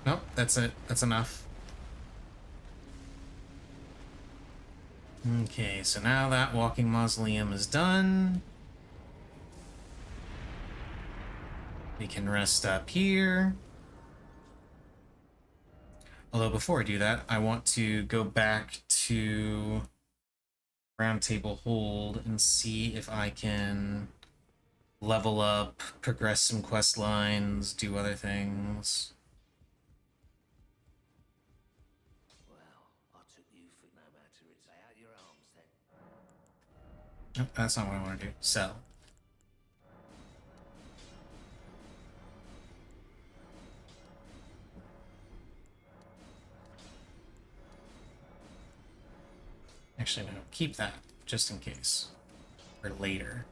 Nope, that's it. That's enough. Okay, so now that walking mausoleum is done, we can rest up here. Although before I do that, I want to go back to Round Table Hold and see if I can level up, progress some quest lines, do other things. Oh, that's not what I want to do. Sell. Actually, no. Keep that, just in case. For later.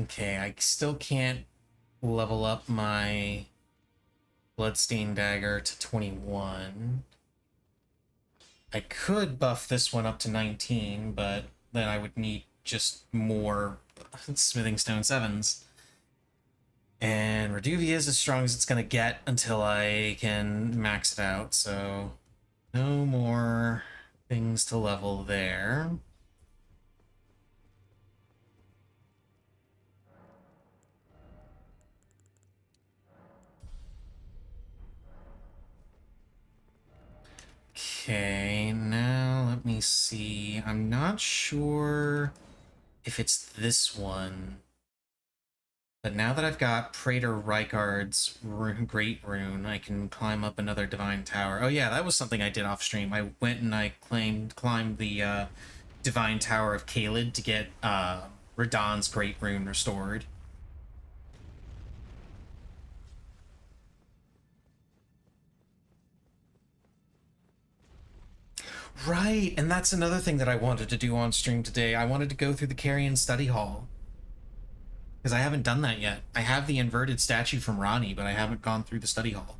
Okay, I still can't level up my Bloodstained Dagger to 21. I could buff this one up to 19, but then I would need just more Smithing Stone 7s. And Reduvia is as strong as it's gonna get until I can max it out, so no more things to level there. Okay, now let me see. I'm not sure if it's this one. But now that I've got Praetor Rykard's Great Rune, I can climb up another Divine Tower. Oh yeah, that was something I did off stream. I went and I climbed the Divine Tower of Caelid to get Radahn's Great Rune restored. Right, and that's another thing that I wanted to do on stream today. I wanted to go through the Carrion Study Hall. Because I haven't done that yet. I have the inverted statue from Ronnie, but I haven't gone through the study hall.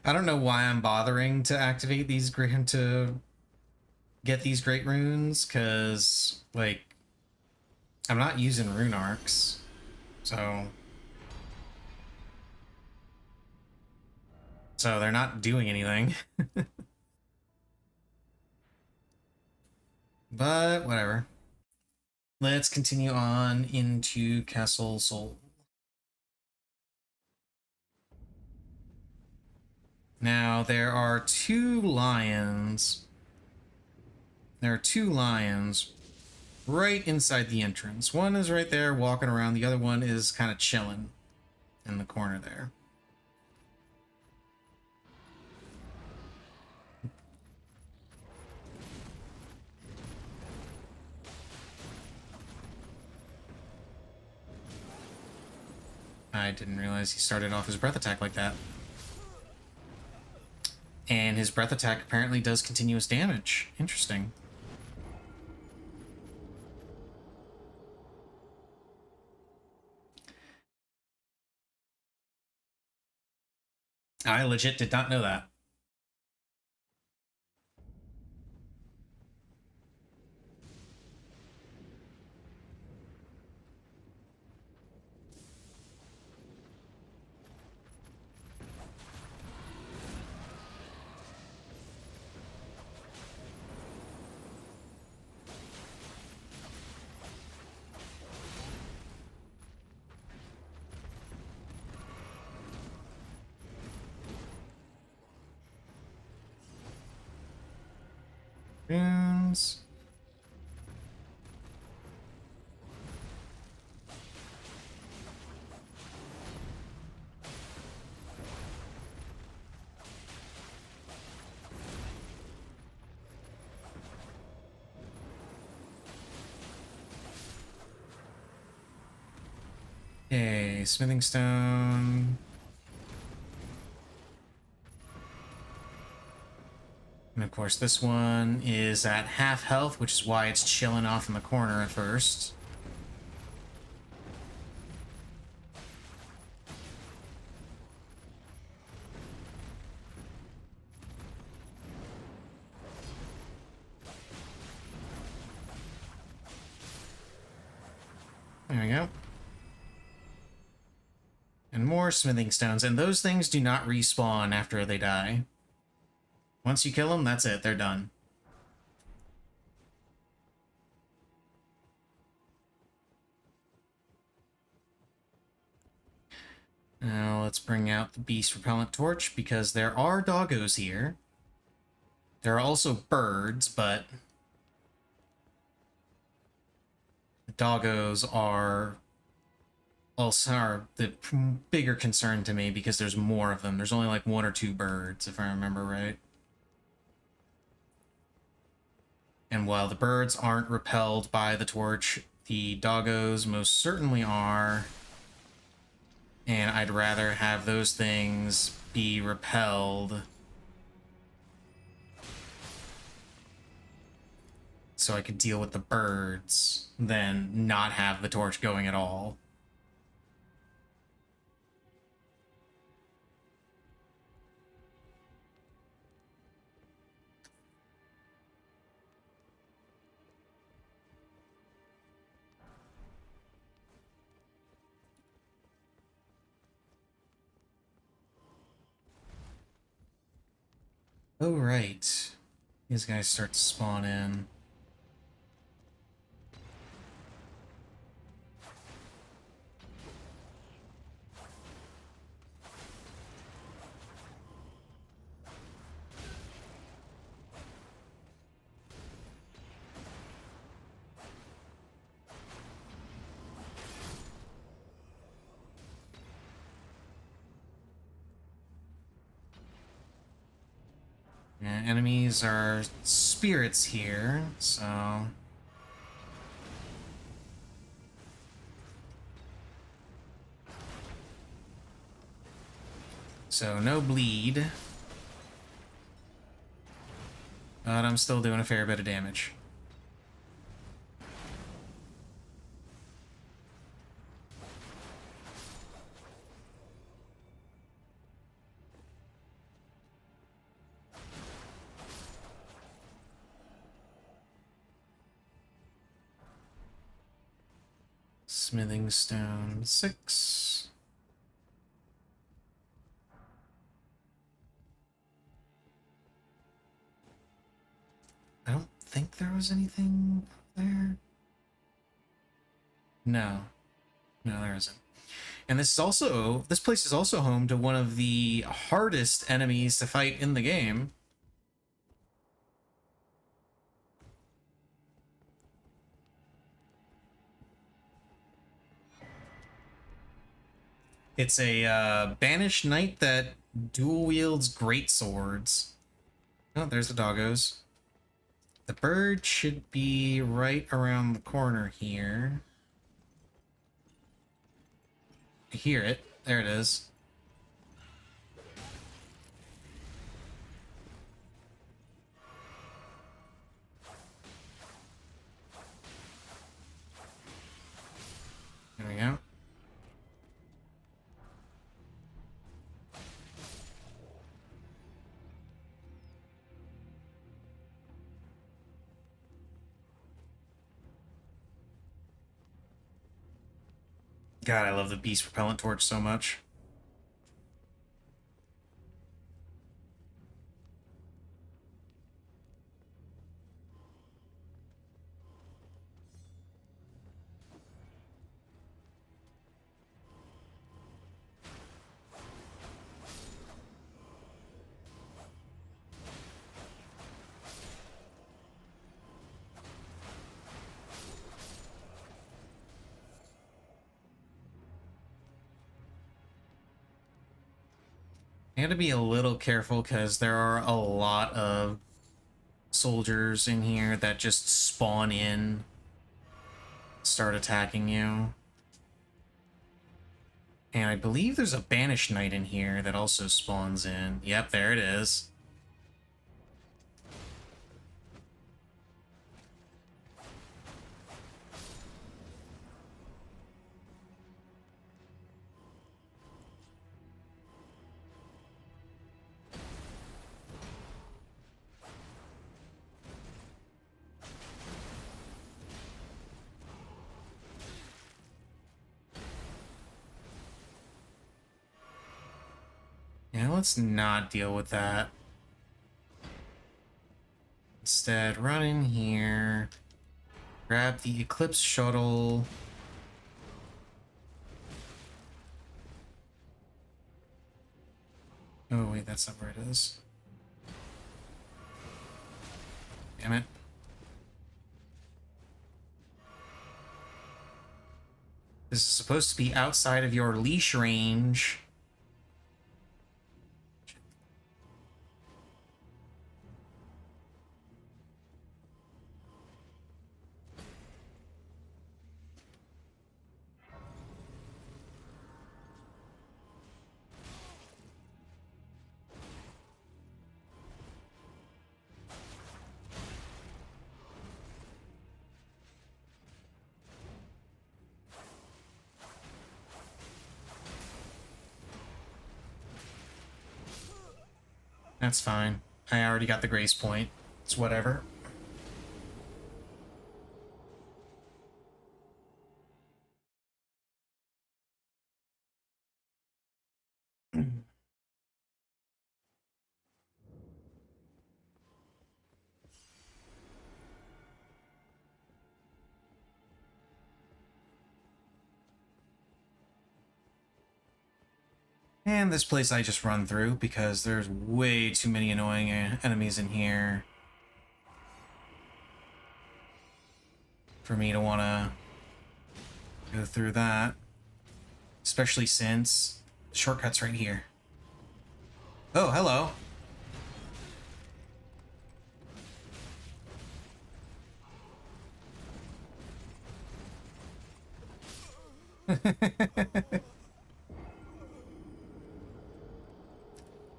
I don't know why I'm bothering to activate these to get these great runes, because like I'm not using rune arcs, so they're not doing anything. But whatever. Let's continue on into Castle Sol. Now there are two lions. There are two lions right inside the entrance. One is right there walking around. The other one is kind of chilling in the corner there. I didn't realize he started off his breath attack like that. And his breath attack apparently does continuous damage. Interesting. I legit did not know that. Runes. Okay, smithing stone. And of course, this one is at half health, which is why it's chilling off in the corner at first. There we go. And more smithing stones, and those things do not respawn after they die. Once you kill them, that's it, they're done. Now let's bring out the beast repellent torch, because there are doggos here. There are also birds, but the doggos are also the bigger concern to me because there's more of them. There's only like one or two birds, if I remember right. And while the birds aren't repelled by the torch, the doggos most certainly are. And I'd rather have those things be repelled so I could deal with the birds than not have the torch going at all. Oh, right. These guys start to spawn in. Yeah, enemies are spirits here, so... So no bleed. But I'm still doing a fair bit of damage. Smithing stone 6. I don't think there was anything there. No. No, there isn't. And this place is also home to one of the hardest enemies to fight in the game. It's a banished knight that dual wields great swords. Oh, there's the doggos. The bird should be right around the corner here. I hear it. There it is. There we go. God, I love the beast repellent torch so much. I had to be a little careful because there are a lot of soldiers in here that just spawn in, start attacking you. And I believe there's a banished knight in here that also spawns in. Yep, there it is. Yeah, let's not deal with that. Instead, run in here, grab the Eclipse shuttle. Oh, wait, that's not where it is. Damn it. This is supposed to be outside of your leash range. That's fine. I already got the grace point. It's whatever. And this place I just run through because there's way too many annoying enemies in here for me to want to go through that. Especially since the shortcut's right here. Oh, hello.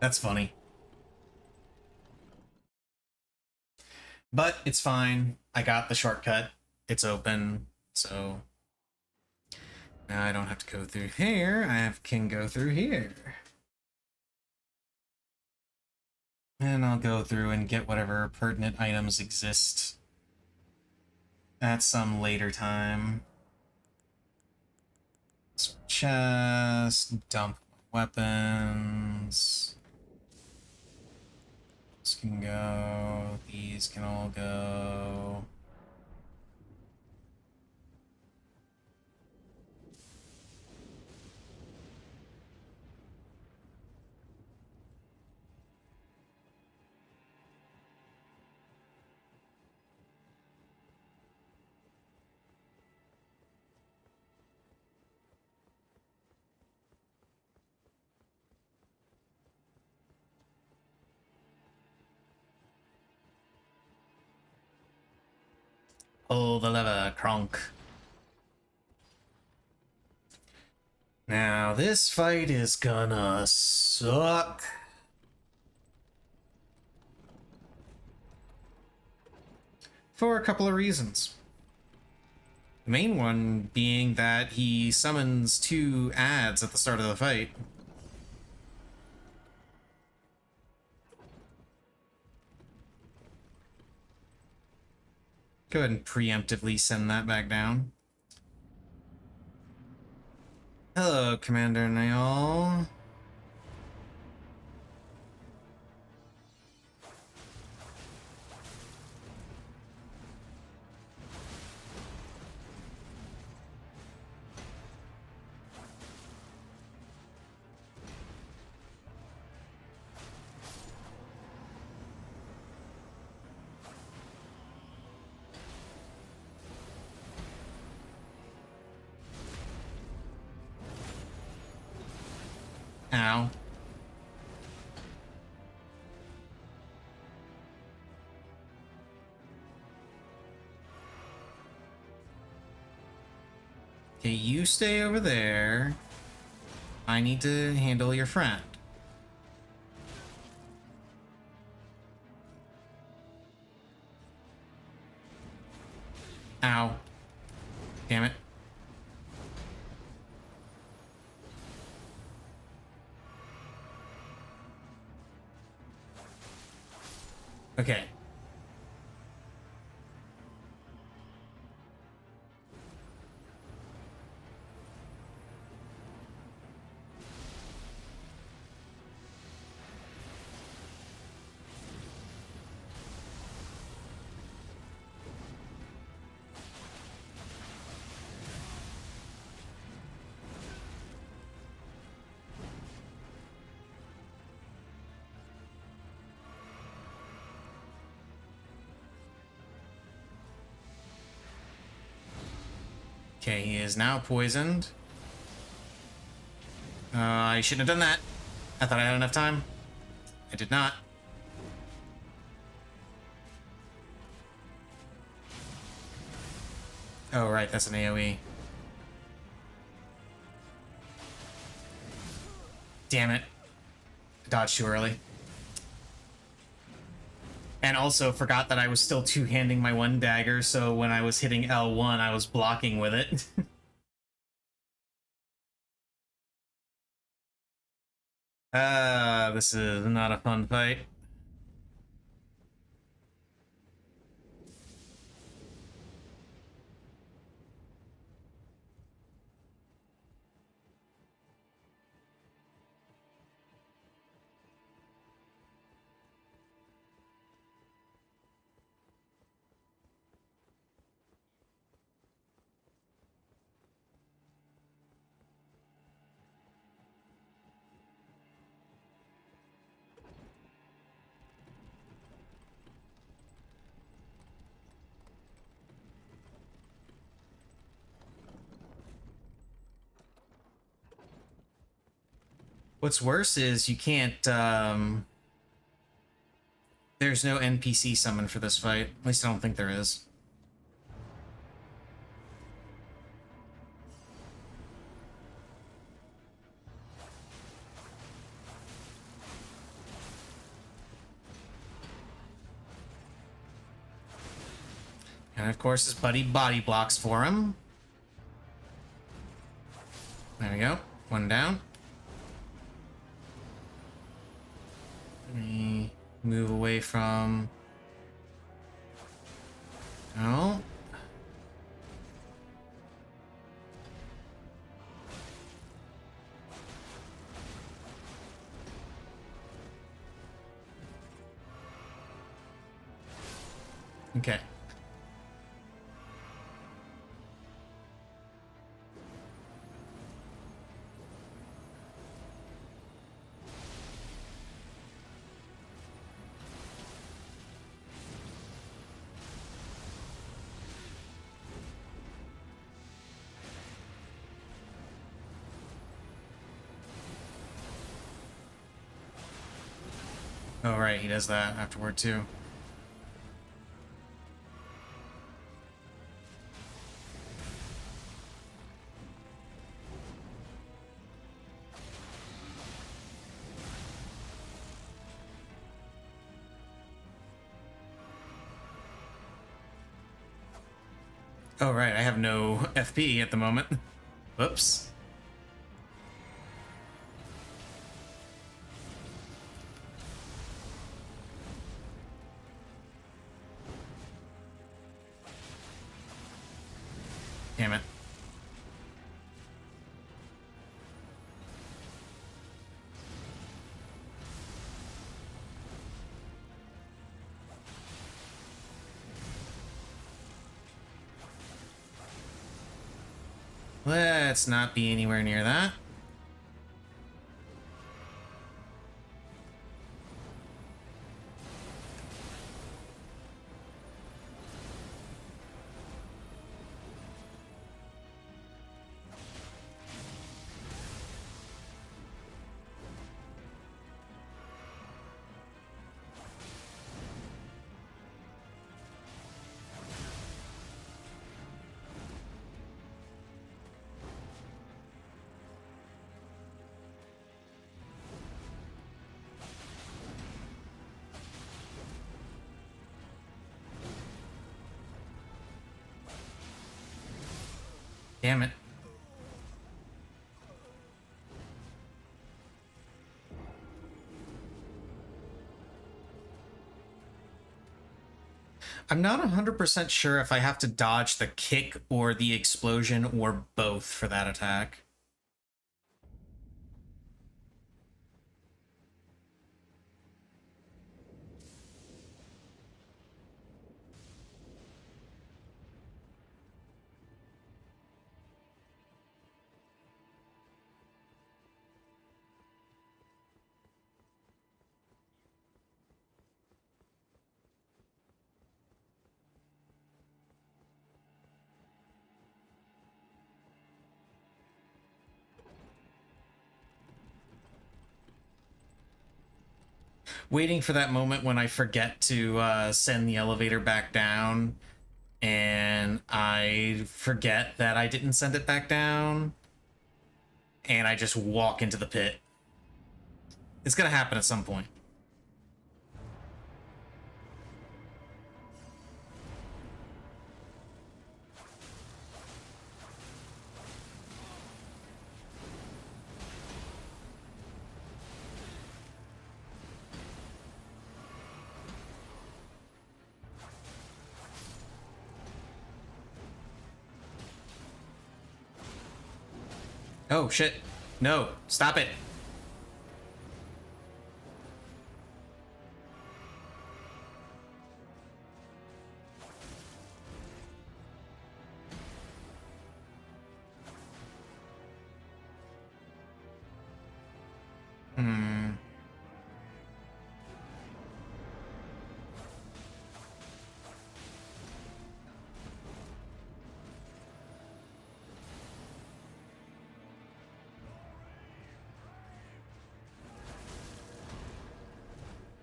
That's funny. But it's fine. I got the shortcut. It's open, so now I don't have to go through here. Can go through here. And I'll go through and get whatever pertinent items exist at some later time. So chest, dump weapons. This can go. These can all go. Pull the lever, Kronk. Now, this fight is gonna suck. For a couple of reasons. The main one being that he summons 2 ads at the start of the fight. Go ahead and preemptively send that back down. Hello, Commander Nail. Ow. Okay, you stay over there. I need to handle your friend. Ow. Damn it. Okay. Okay, he is now poisoned. I shouldn't have done that. I thought I had enough time. I did not. Oh, right, that's an AoE. Damn it. Dodged too early. And also forgot that I was still two-handing my one dagger, so when I was hitting L1, I was blocking with it. This is not a fun fight. What's worse is you can't, there's no NPC summon for this fight. At least I don't think there is. And of course his buddy body blocks for him. There we go. One down. Let me move away from... Oh. Okay. Oh, right, he does that afterward, too. Oh, right, I have no FP at the moment. Whoops. Damn it. Let's not be anywhere near that. Damn it. I'm not 100% sure if I have to dodge the kick or the explosion or both for that attack. Waiting for that moment when I forget to send the elevator back down, and I forget that I didn't send it back down, and I just walk into the pit. It's gonna happen at some point. Oh, shit. No, stop it. Hmm.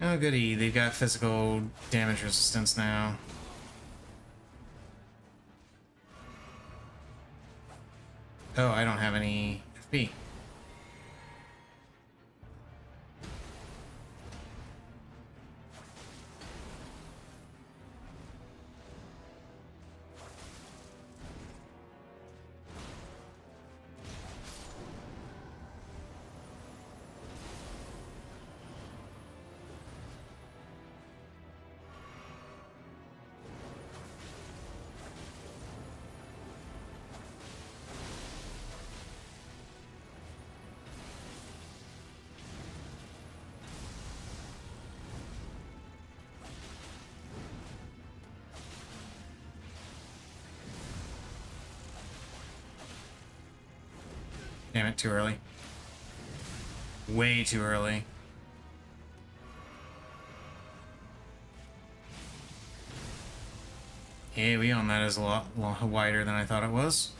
Oh, goody. They've got physical damage resistance now. Oh, I don't have any FP. Damn it, too early. Way too early. AoE on that is a lot wider than I thought it was.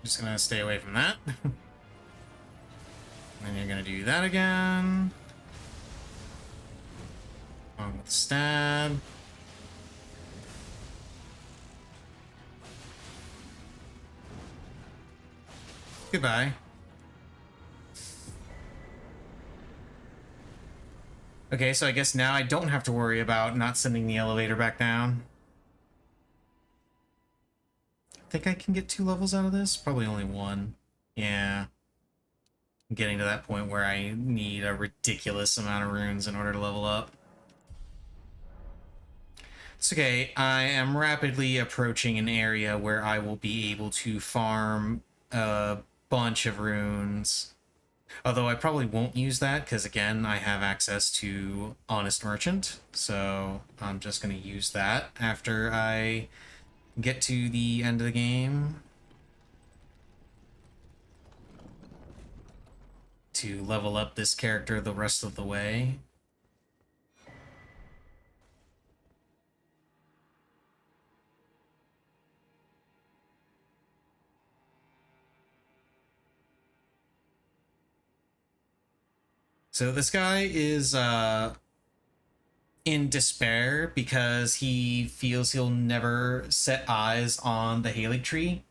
Just gonna stay away from that. Then you're gonna do that again. Along with the stab. Goodbye. Okay, so I guess now I don't have to worry about not sending the elevator back down. Think I can get 2 levels out of this? Probably only 1. Yeah. I'm getting to that point where I need a ridiculous amount of runes in order to level up. It's okay, I am rapidly approaching an area where I will be able to farm a bunch of runes. Although I probably won't use that, because again, I have access to Honest Merchant, so I'm just going to use that after I get to the end of the game to level up this character the rest of the way. So this guy is in despair because he feels he'll never set eyes on the Halig tree.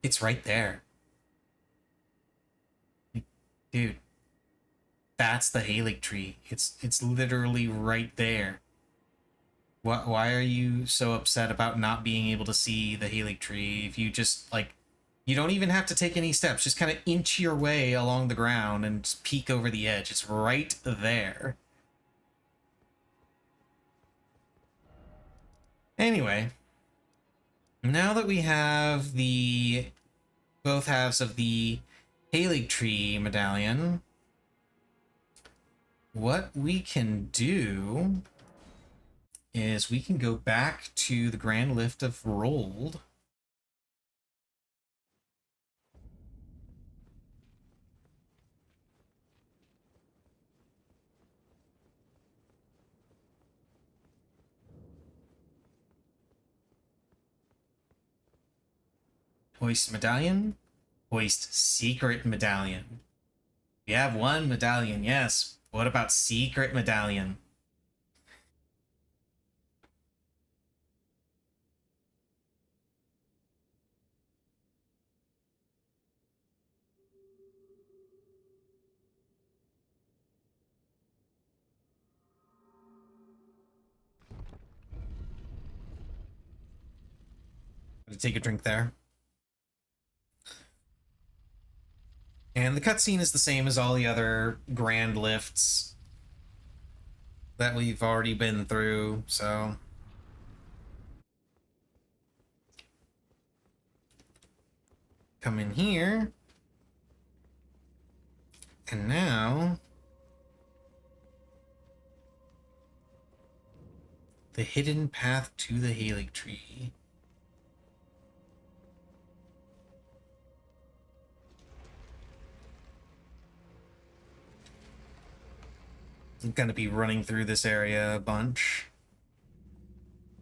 It's right there. Dude, that's the Halig tree. It's literally right there. Why are you so upset about not being able to see the Halig tree? If you just, like, you don't even have to take any steps. Just kind of inch your way along the ground and just peek over the edge. It's right there. Anyway, now that we have the both halves of the Halig tree medallion, what we can do is we can go back to the Grand Lift of Rold. Hoist medallion. Hoist secret medallion. We have 1 medallion, yes. What about secret medallion? Take a drink there. And the cutscene is the same as all the other grand lifts that we've already been through, so... Come in here. And now... the hidden path to the Halig tree. I'm gonna be running through this area a bunch.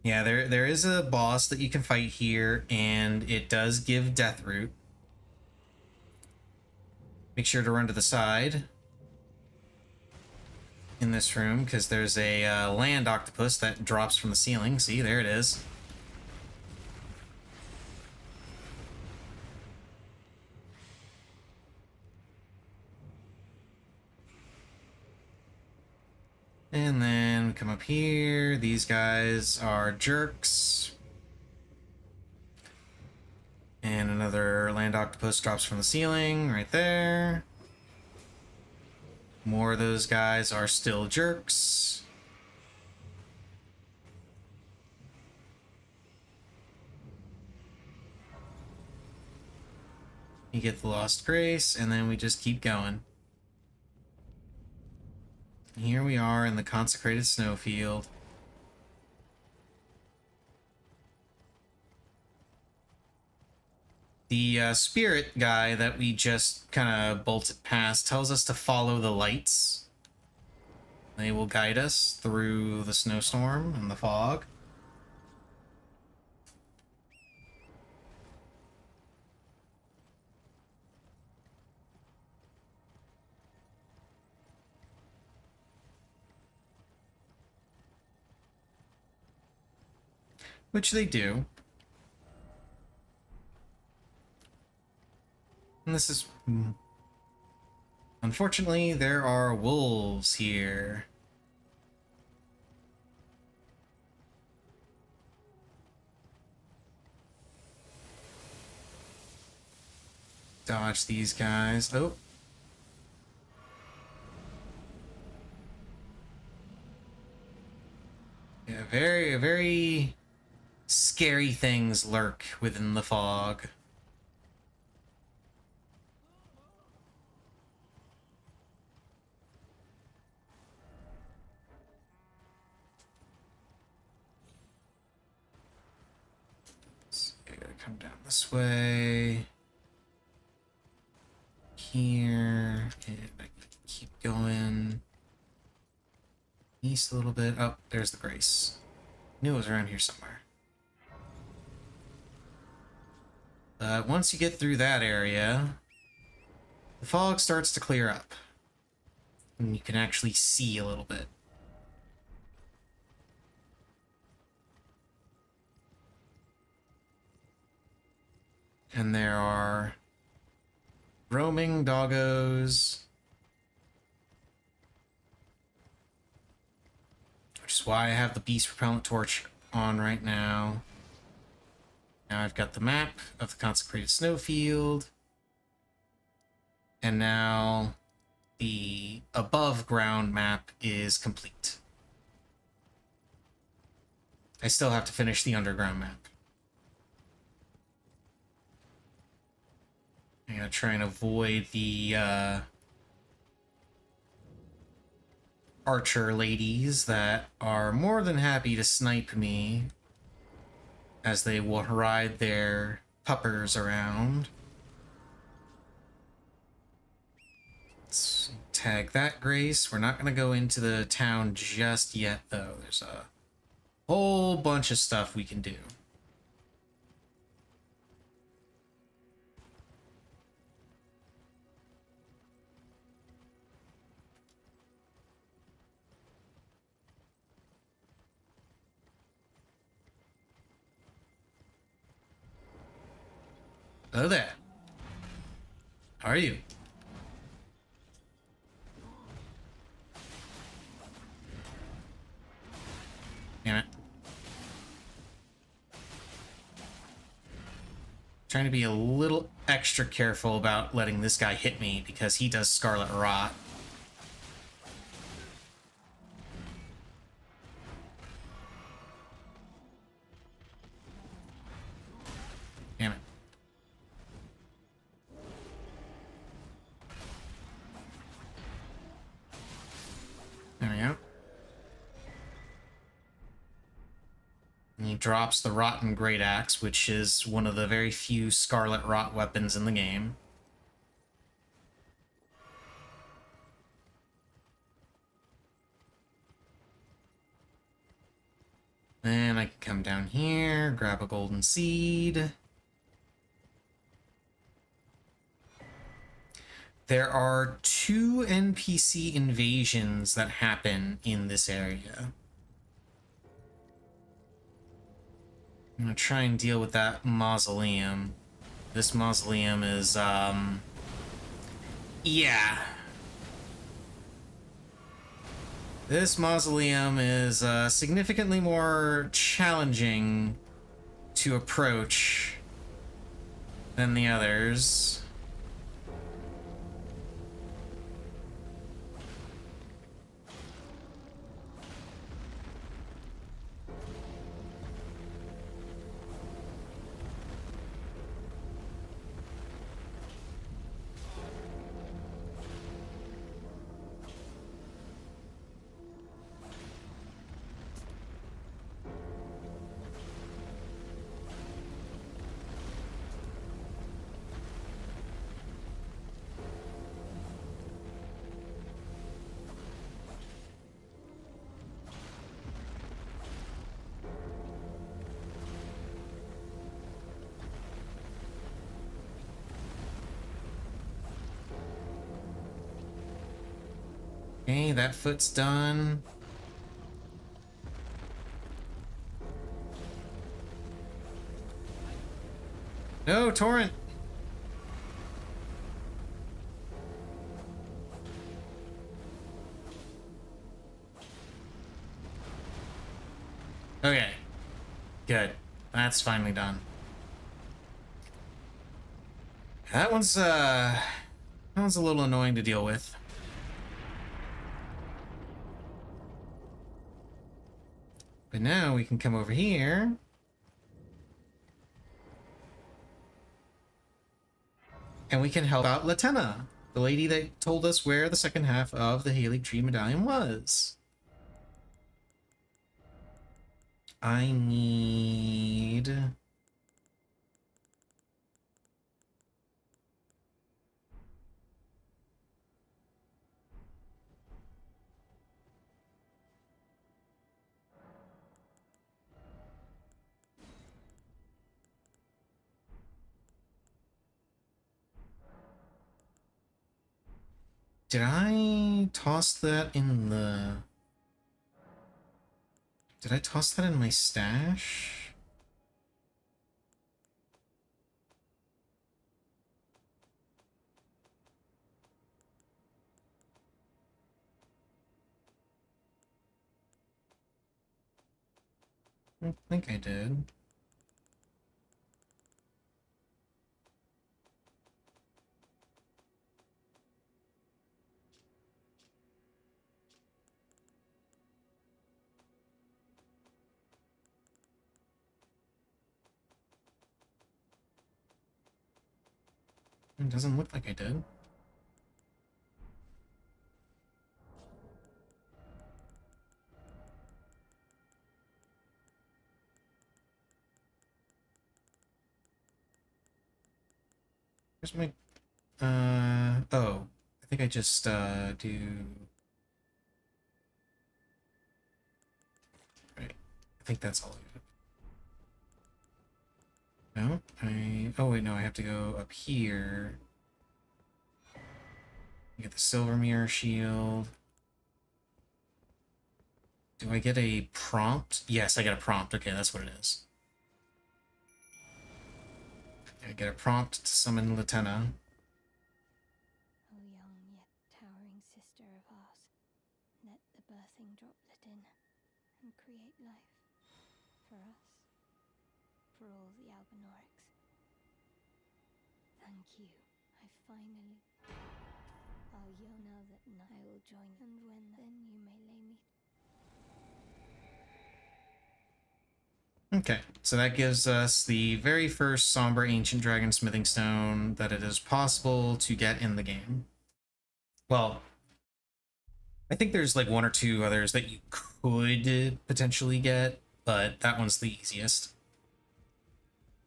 Yeah, there is a boss that you can fight here, and it does give death root. Make sure to run to the side in this room, because there's a land octopus that drops from the ceiling. See, there it is. And then come up here. These guys are jerks. And another land octopus drops from the ceiling right there. More of those guys are still jerks. You get the Lost Grace, and then we just keep going. Here we are in the consecrated snowfield. The spirit guy that we just kind of bolted past tells us to follow the lights. They will guide us through the snowstorm and the fog. Which they do. And this is... Unfortunately, there are wolves here. Dodge these guys. Oh. Yeah, very scary things lurk within the fog. So I gotta come down this way. Here. And I keep going east a little bit. Oh, there's the Grace. Knew it was around here somewhere. Once you get through that area, the fog starts to clear up. And you can actually see a little bit. And there are roaming doggos. Which is why I have the beast repellent torch on right now. Now I've got the map of the consecrated snowfield. And now the above ground map is complete. I still have to finish the underground map. I'm gonna try and avoid the archer ladies that are more than happy to snipe me as they will ride their puppers around. Let's tag that Grace. We're not going to go into the town just yet, though. There's a whole bunch of stuff we can do. Hello there. How are you? Damn it. Trying to be a little extra careful about letting this guy hit me because he does Scarlet Rot. Damn it. There we go. And he drops the Rotten Great Axe, which is one of the very few Scarlet Rot weapons in the game. Then I can come down here, grab a golden seed. There are 2 NPC invasions that happen in this area. I'm gonna try and deal with that mausoleum. This mausoleum is, yeah. This mausoleum is significantly more challenging to approach than the others. Okay, that foot's done. No, Torrent! Okay. Good. That's finally done. That one's a little annoying to deal with. But now we can come over here. And we can help out Latenna, the lady that told us where the second half of the Haley Tree Medallion was. I need... Did I toss that in the... Did I toss that in my stash? I don't think I did. It doesn't look like I did. Where's my... Oh. I think I just, do... Right. I think that's all I do. No? Oh, wait, no, I have to go up here. Get the silver mirror shield. Do I get a prompt? Yes, I get a prompt. Okay, that's what it is. I get a prompt to summon Latenna. O young yet towering sister of ours, let the birthing droplet in and create life for us, for all the Albinorics. Thank you. I finally. You know that I will join, and when then you may lay me. Okay, so that gives us the very first Somber Ancient Dragon Smithing Stone that it is possible to get in the game. Well, I think there's like 1 or 2 others that you could potentially get, but that one's the easiest.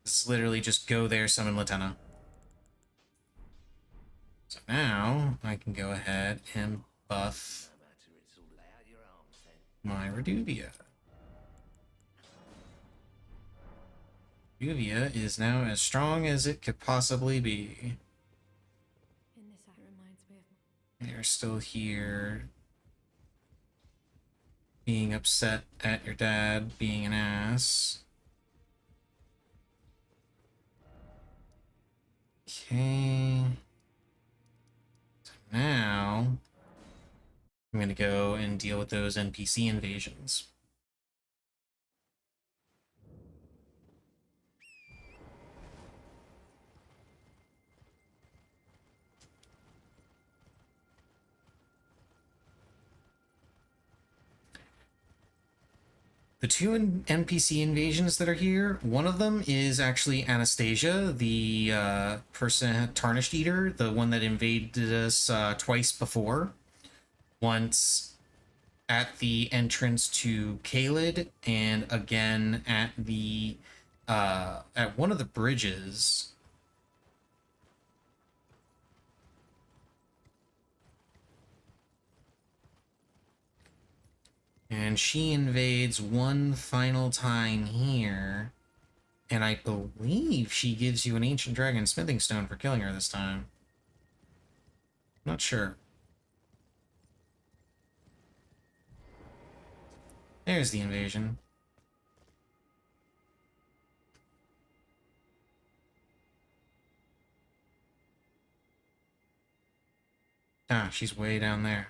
It's literally just go there, summon Latenna. So now I can go ahead and buff my Reduvia. Juvia is now as strong as it could possibly be. In this act reminds me of You're still here, being upset at your dad being an ass. Okay. So now I'm gonna go and deal with those NPC invasions. The two NPC invasions that are here, one of them is actually Anastasia, the person, Tarnished Eater, the one that invaded us twice before. Once at the entrance to Kaled, and again at one of the bridges. And she invades one final time here. And I believe she gives you an Ancient Dragon Smithing Stone for killing her this time. Not sure. There's the invasion. Ah, she's way down there.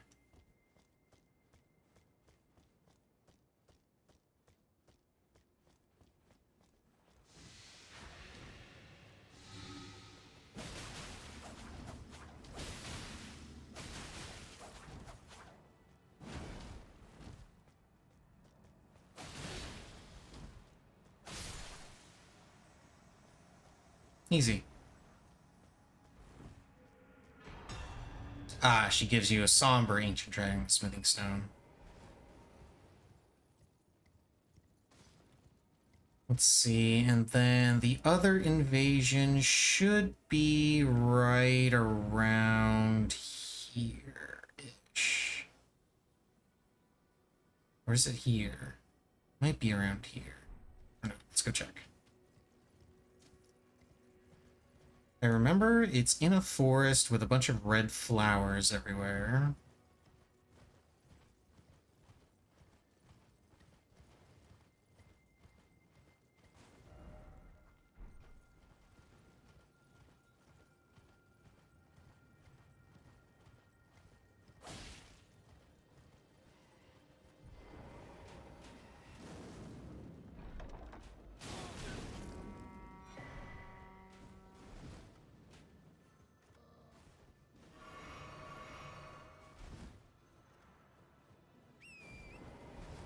Easy. Ah, she gives you a somber Ancient Dragon Smithing Stone. Let's see, and then the other invasion should be right around here-ish. Or is it here? Might be around here. Or no, let's go check. I remember it's in a forest with a bunch of red flowers everywhere.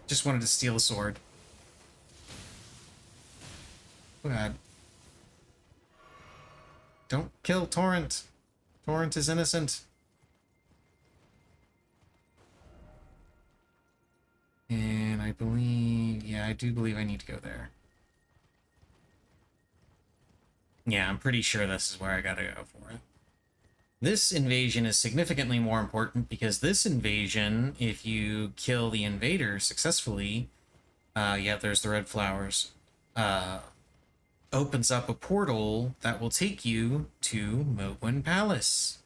Just wanted to steal a sword. Go ahead. Don't kill Torrent. Torrent is innocent. And I believe... yeah, I do believe I need to go there. Yeah, I'm pretty sure this is where I gotta go for it. This invasion is significantly more important because this invasion, if you kill the invader successfully, yeah, there's the red flowers, opens up a portal that will take you to Mogwin Palace.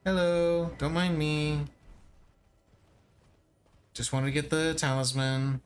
Hello, don't mind me. Just wanted to get the talisman.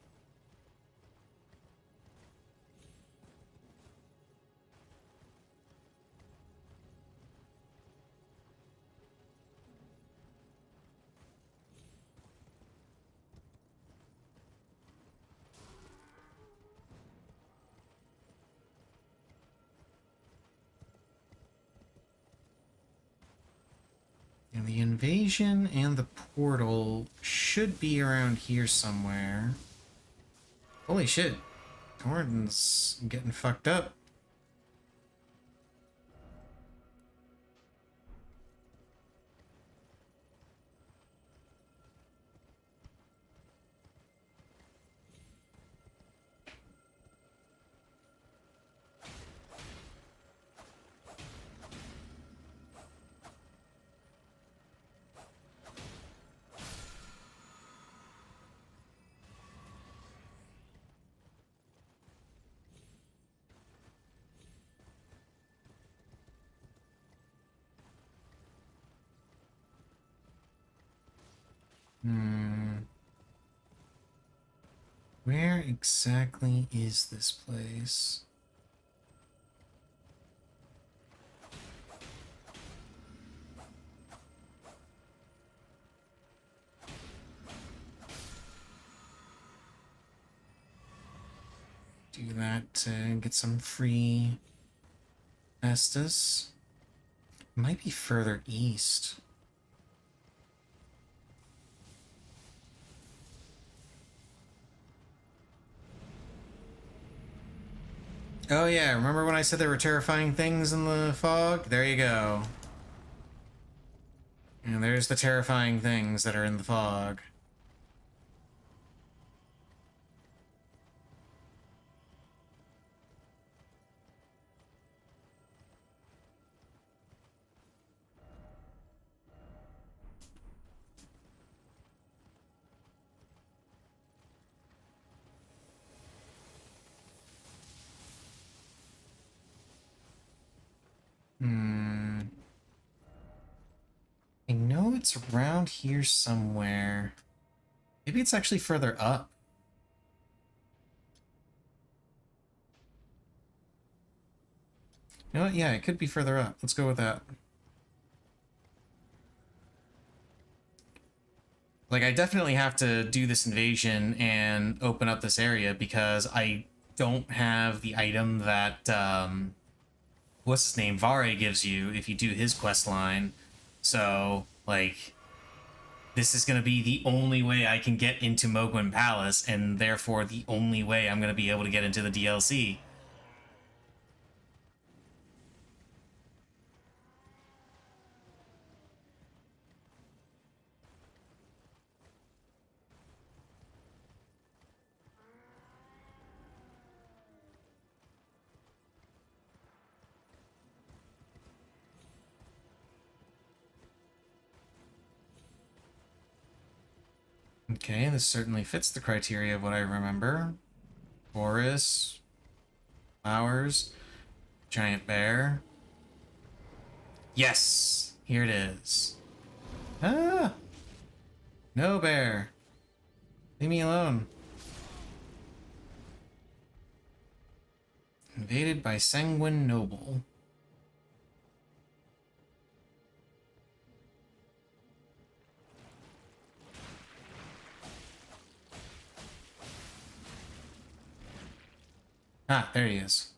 And the invasion and the portal should be around here somewhere. Holy shit. Torrent's getting fucked up. Where exactly is this place? Do that to get some free Estus. Might be further east. Oh yeah, remember when I said there were terrifying things in the fog? There you go. And there's the terrifying things that are in the fog. I know it's around here somewhere. Maybe it's actually further up. You know what? Yeah, it could be further up. Let's go with that. Like, I definitely have to do this invasion and open up this area because I don't have the item that, what's his name, Vare gives you if you do his quest line. So, like, this is going to be the only way I can get into Mogwin Palace, and therefore the only way I'm going to be able to get into the DLC. Okay, this certainly fits the criteria of what I remember. Forest, flowers, giant bear. Yes, here it is. Ah! No bear. Leave me alone. Invaded by Sanguine Noble. Ah, there he is.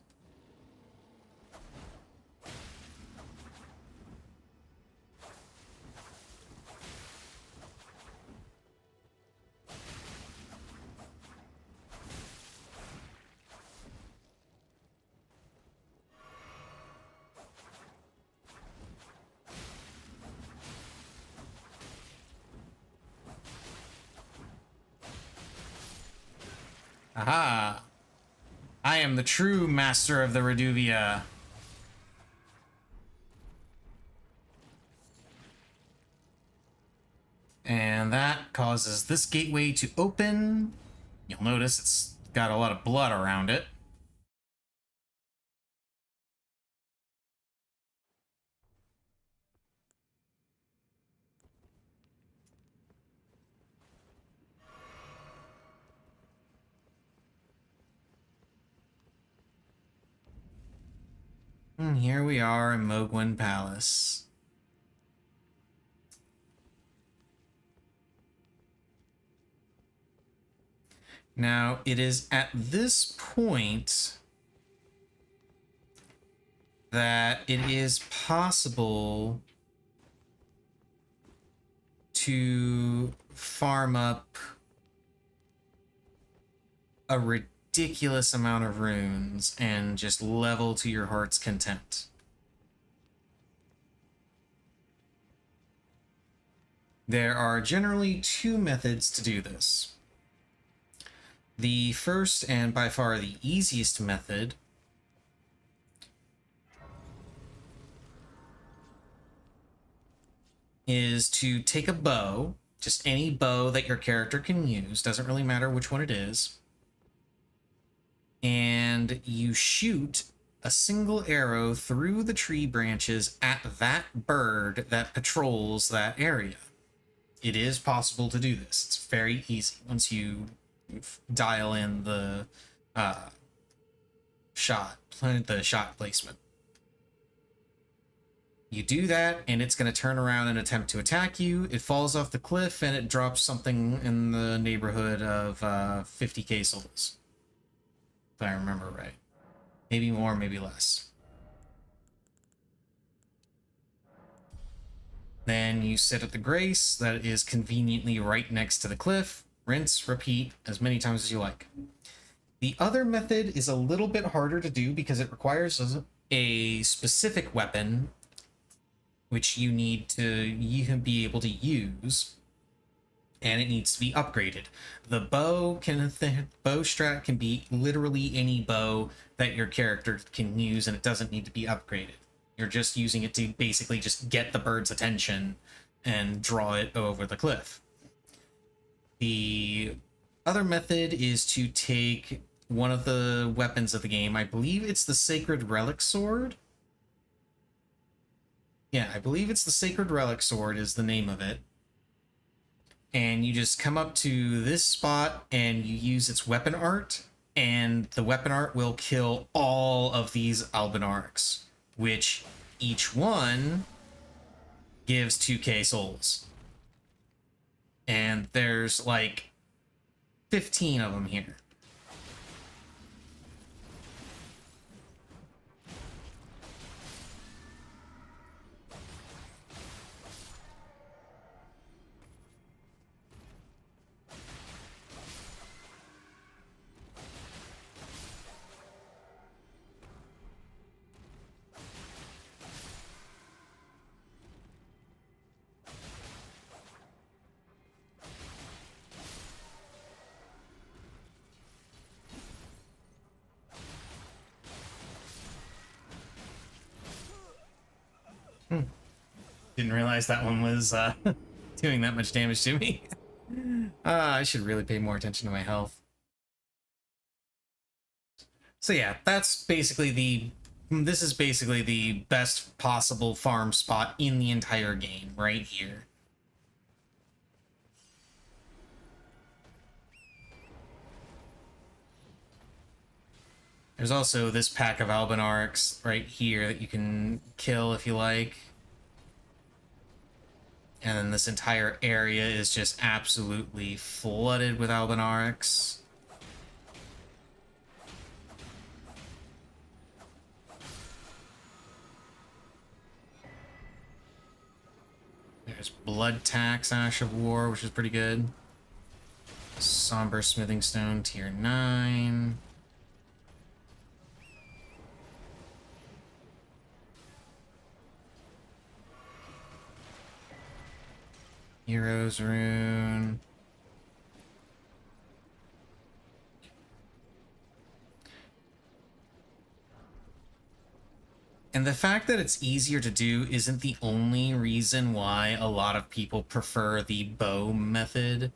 Aha! I am the true master of the Reduvia. And that causes this gateway to open. You'll notice it's got a lot of blood around it. And here we are in Mogwin Palace. Now, it is at this point that it is possible to farm up a ridiculous amount of runes and just level to your heart's content. There are generally two methods to do this. The first, and by far the easiest method, is to take a bow, just any bow that your character can use, doesn't really matter which one it is, and you shoot a single arrow through the tree branches at that bird that patrols that area. it is possible to do this. It's very easy once you dial in the shot placement. You do that, and it's going to turn around and attempt to attack you. It falls off the cliff, and it drops something in the neighborhood of 50k souls. If I remember right. Maybe more, maybe less. Then you sit at the Grace that is conveniently right next to the cliff. Rinse, repeat as many times as you like. The other method is a little bit harder to do because it requires a specific weapon which you need to be able to use, and it needs to be upgraded. The bow strat can be literally any bow that your character can use, and it doesn't need to be upgraded. You're just using it to basically just get the bird's attention and draw it over the cliff. The other method is to take one of the weapons of the game. I believe it's the Sacred Relic Sword. Yeah, I believe it's the Sacred Relic Sword is the name of it. And you just come up to this spot and you use its weapon art, and the weapon art will kill all of these Albinarchs, which each one gives 2k souls. And there's like 15 of them here. Didn't realize that one was doing that much damage to me. I should really pay more attention to my health. So yeah, this is basically the best possible farm spot in the entire game, right here. There's also this pack of Albinarchs right here that you can kill if you like. And then this entire area is just absolutely flooded with Albinarchs. There's Blood Tax, Ash of War, which is pretty good. Somber Smithing Stone, tier 9. Heroes Rune. And the fact that it's easier to do isn't the only reason why a lot of people prefer the bow method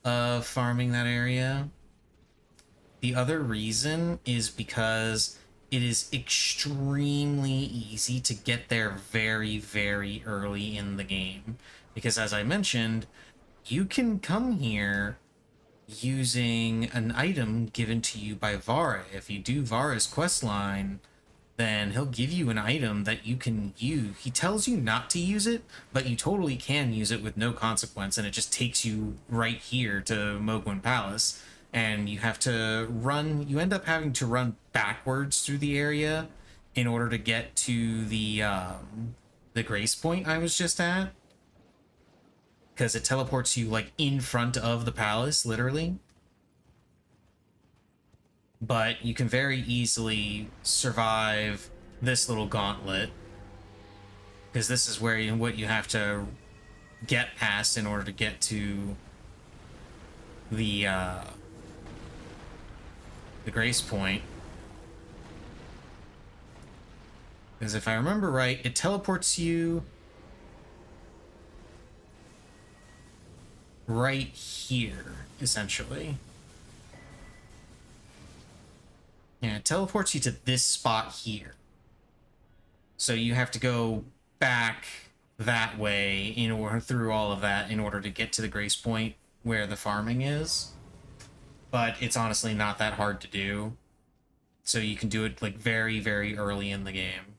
of farming that area. The other reason is because it is extremely easy to get there very, very early in the game. Because as I mentioned, you can come here using an item given to you by Vara. If you do Vara's questline, then he'll give you an item that you can use. He tells you not to use it, but you totally can use it with no consequence, and it just takes you right here to Mogwin Palace. And you end up having to run backwards through the area in order to get to the Grace Point I was just at. Because it teleports you, like, in front of the palace, literally. But you can very easily survive this little gauntlet. Because this is what you have to get past in order to get to the Grace Point. Because if I remember right, it teleports you right here, essentially. Yeah, it teleports you to this spot here. So you have to go back that way in order through all of that in order to get to the Grace Point where the farming is. But it's honestly not that hard to do. So you can do it like very, very early in the game.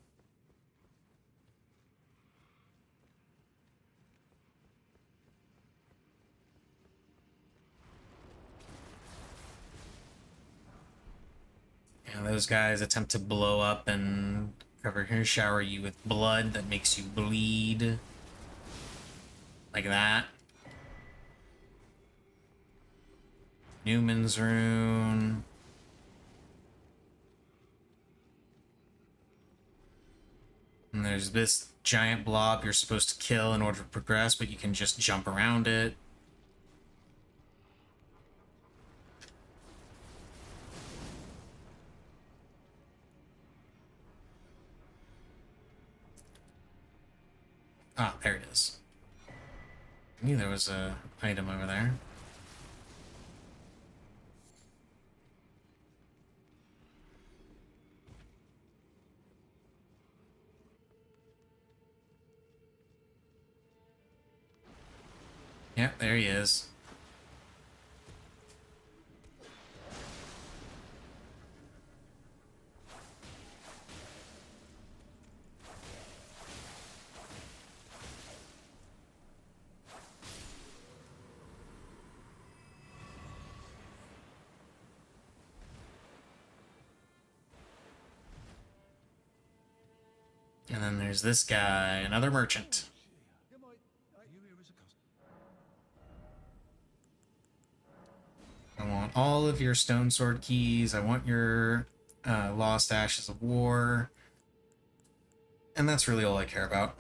And those guys attempt to blow up and shower you with blood that makes you bleed. Like that. Newman's Rune. And there's this giant blob you're supposed to kill in order to progress, but you can just jump around it. Ah, there it is. I knew there was a item over there. Yep, there he is. And then there's this guy, another merchant. I want all of your stone sword keys. I want your lost ashes of war. And that's really all I care about.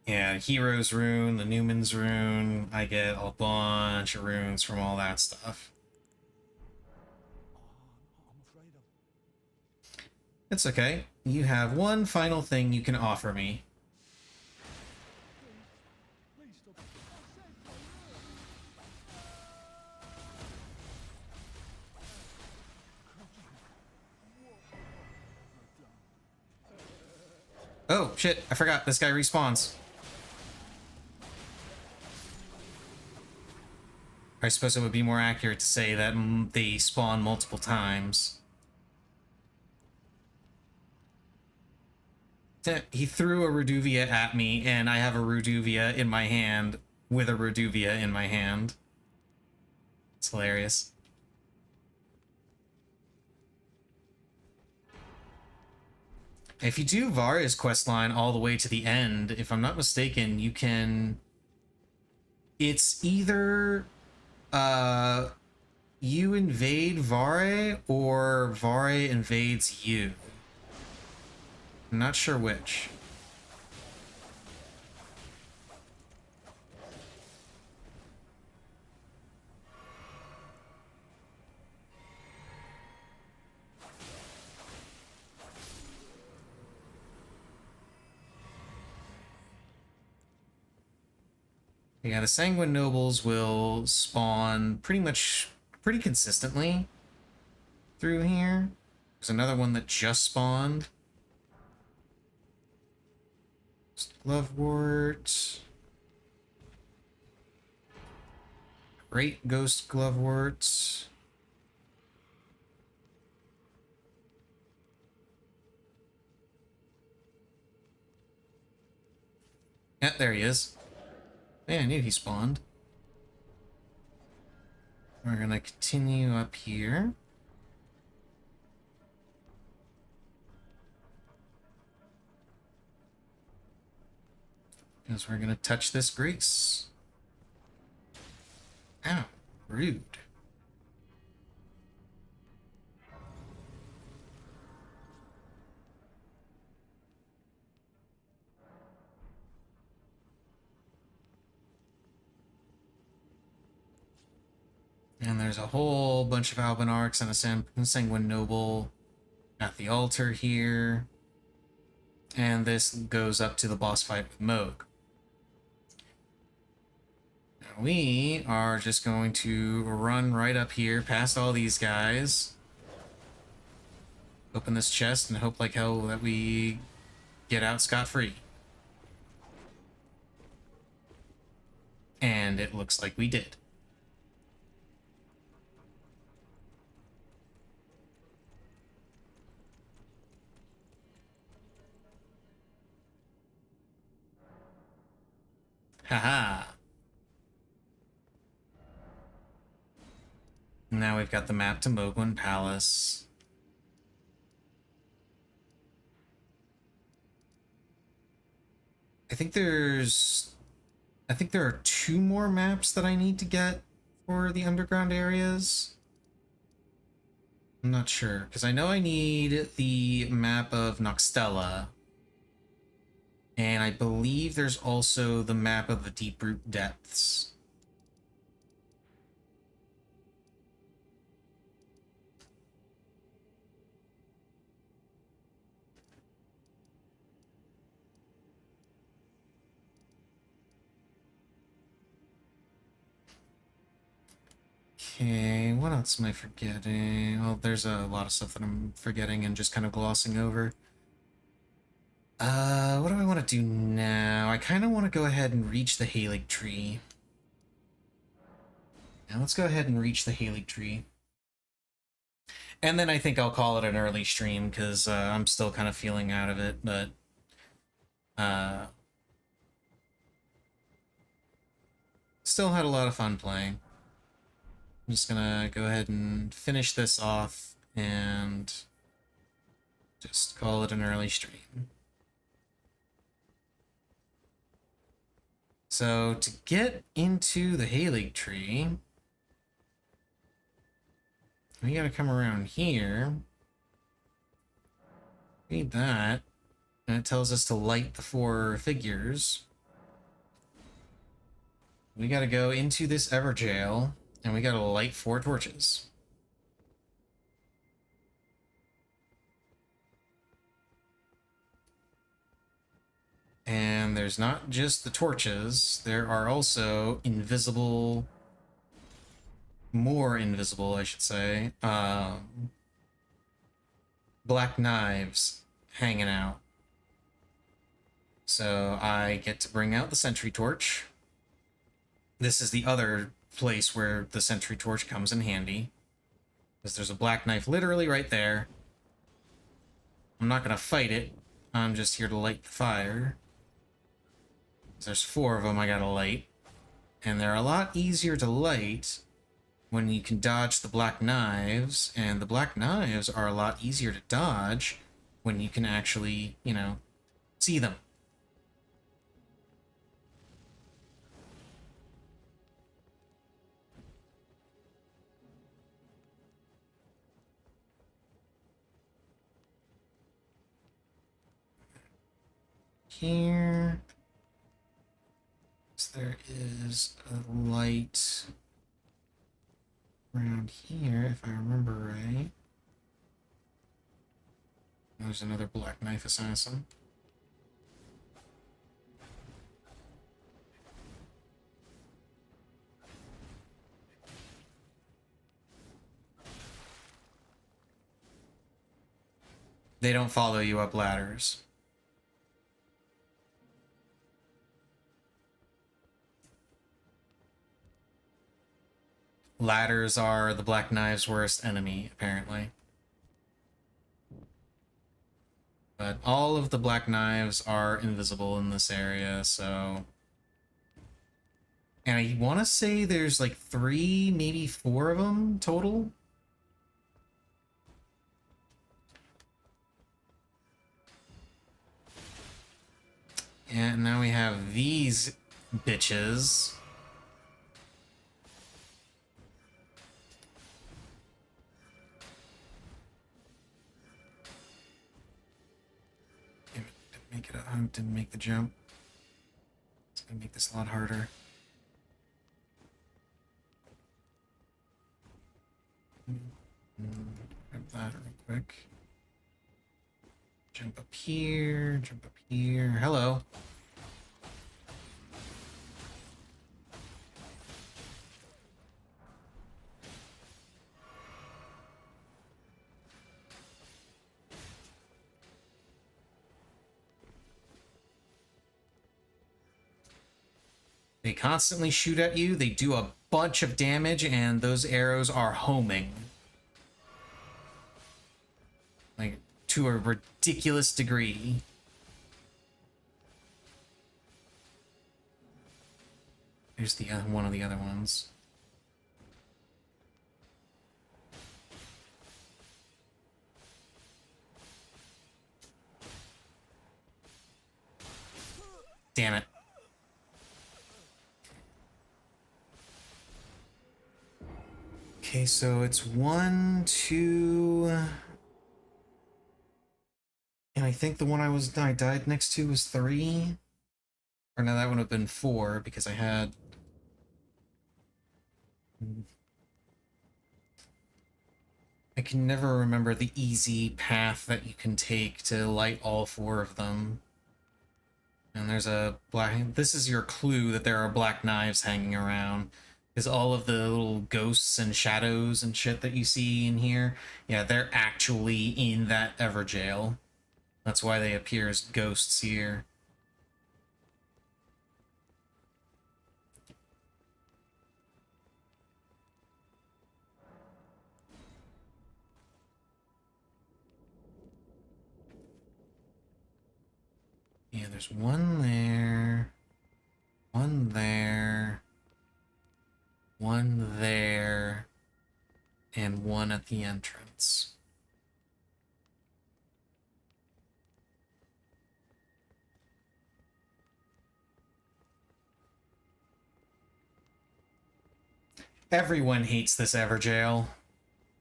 Yeah, Hero's Rune, the Newman's Rune. I get a bunch of runes from all that stuff. It's okay. You have one final thing you can offer me. Oh, shit. I forgot. This guy respawns. I suppose it would be more accurate to say that they spawn multiple times. He threw a Reduvia at me, and I have a Reduvia in my hand with a Reduvia in my hand. It's hilarious. If you do Varya's questline all the way to the end, if I'm not mistaken, you can... It's either... you invade Vare, or Vare invades you. I'm not sure which. Yeah, the Sanguine Nobles will spawn pretty consistently through here. There's another one that just spawned. Glovewort. Great Ghost Glovewort. Yeah, there he is. Yeah, I knew he spawned. We're gonna continue up here. Because we're gonna touch this grease. Ow, rude. And there's a whole bunch of Albinarchs and a Sanguine Noble at the altar here. And this goes up to the boss fight with Moog. Now we are just going to run right up here past all these guys. Open this chest and hope like hell that we get out scot-free. And it looks like we did. Haha. Now we've got the map to Mogwin Palace. I think there are 2 more maps that I need to get for the underground areas. I'm not sure, because I know I need the map of Noxtella. And I believe there's also the map of the Deep Root Depths. Okay, what else am I forgetting? Well, there's a lot of stuff that I'm forgetting and just kind of glossing over. What do I want to do now? I kind of want to go ahead and reach the Halig Tree. Now let's go ahead and reach the Halig Tree. And then I think I'll call it an early stream, because I'm still kind of feeling out of it, but... still had a lot of fun playing. I'm just gonna go ahead and finish this off and just call it an early stream. So to get into the Halig Tree, we gotta come around here. Read that. And it tells us to light the 4 figures. We gotta go into this Everjail, and we gotta light 4 torches. And there's not just the torches, there are also invisible... more invisible, I should say, black knives hanging out. So I get to bring out the sentry torch. This is the other place where the sentry torch comes in handy, because there's a black knife literally right there. I'm not gonna fight it, I'm just here to light the fire. There's 4 of them I gotta light, and they're a lot easier to light when you can dodge the black knives, and the black knives are a lot easier to dodge when you can actually, you know, see them. Here, so there is a light around here, if I remember right. There's another black knife assassin. They don't follow you up ladders. Ladders are the Black Knife's worst enemy, apparently. But all of the Black Knives are invisible in this area, so... And I want to say there's like 3, maybe 4 of them total. And now we have these bitches. Didn't make the jump. It's gonna make this a lot harder. Grab that real quick. Jump up here, jump up here. Hello. They constantly shoot at you, they do a bunch of damage, and those arrows are homing. Like, to a ridiculous degree. Here's the one of the other ones. Damn it. Okay, so it's 1, 2... And I think the one I died next to was 3. Or no, that would have been 4, because I had... I can never remember the easy path that you can take to light all 4 of them. And there's a black... This is your clue that there are black knives hanging around. Because all of the little ghosts and shadows and shit that you see in here, yeah, they're actually in that Everjail. That's why they appear as ghosts here. Yeah, there's one there, one there, one there, and one at the entrance. Everyone hates this Everjail.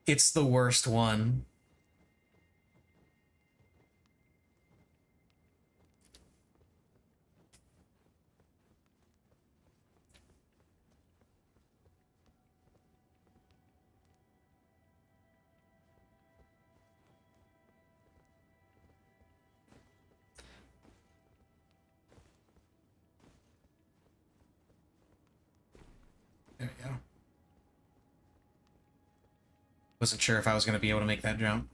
It's the worst one. There we go. Wasn't sure if I was going to be able to make that jump.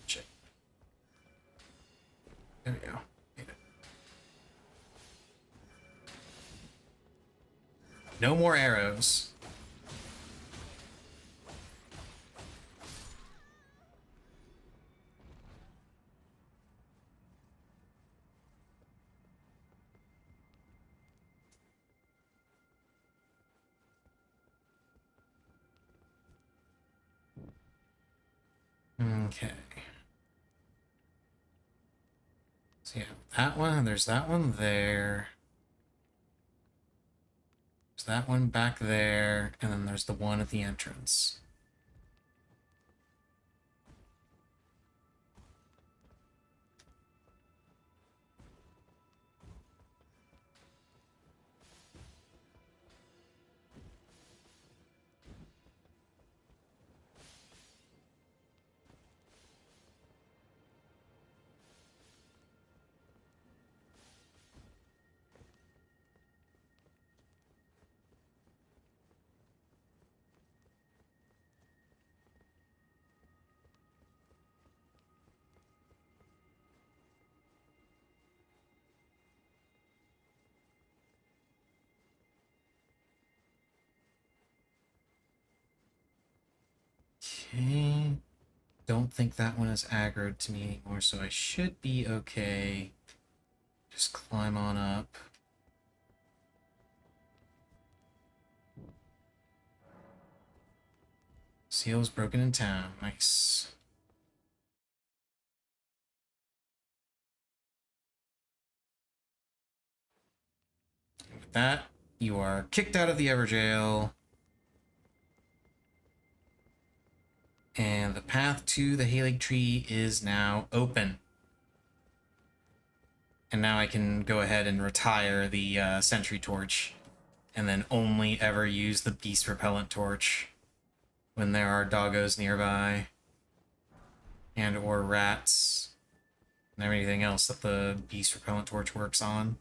Shit. There we go. Made it. No more arrows. Okay. So yeah, that one, there's that one there. There's that one back there, and then there's the one at the entrance. Okay. Don't think that one is aggroed to me anymore, so I should be okay. Just climb on up. Seal's broken in town. Nice. And with that, you are kicked out of the Everjail. And the path to the Halig Tree is now open. And now I can go ahead and retire the Sentry Torch. And then only ever use the Beast Repellent Torch when there are doggos nearby. And or rats. And everything else that the Beast Repellent Torch works on.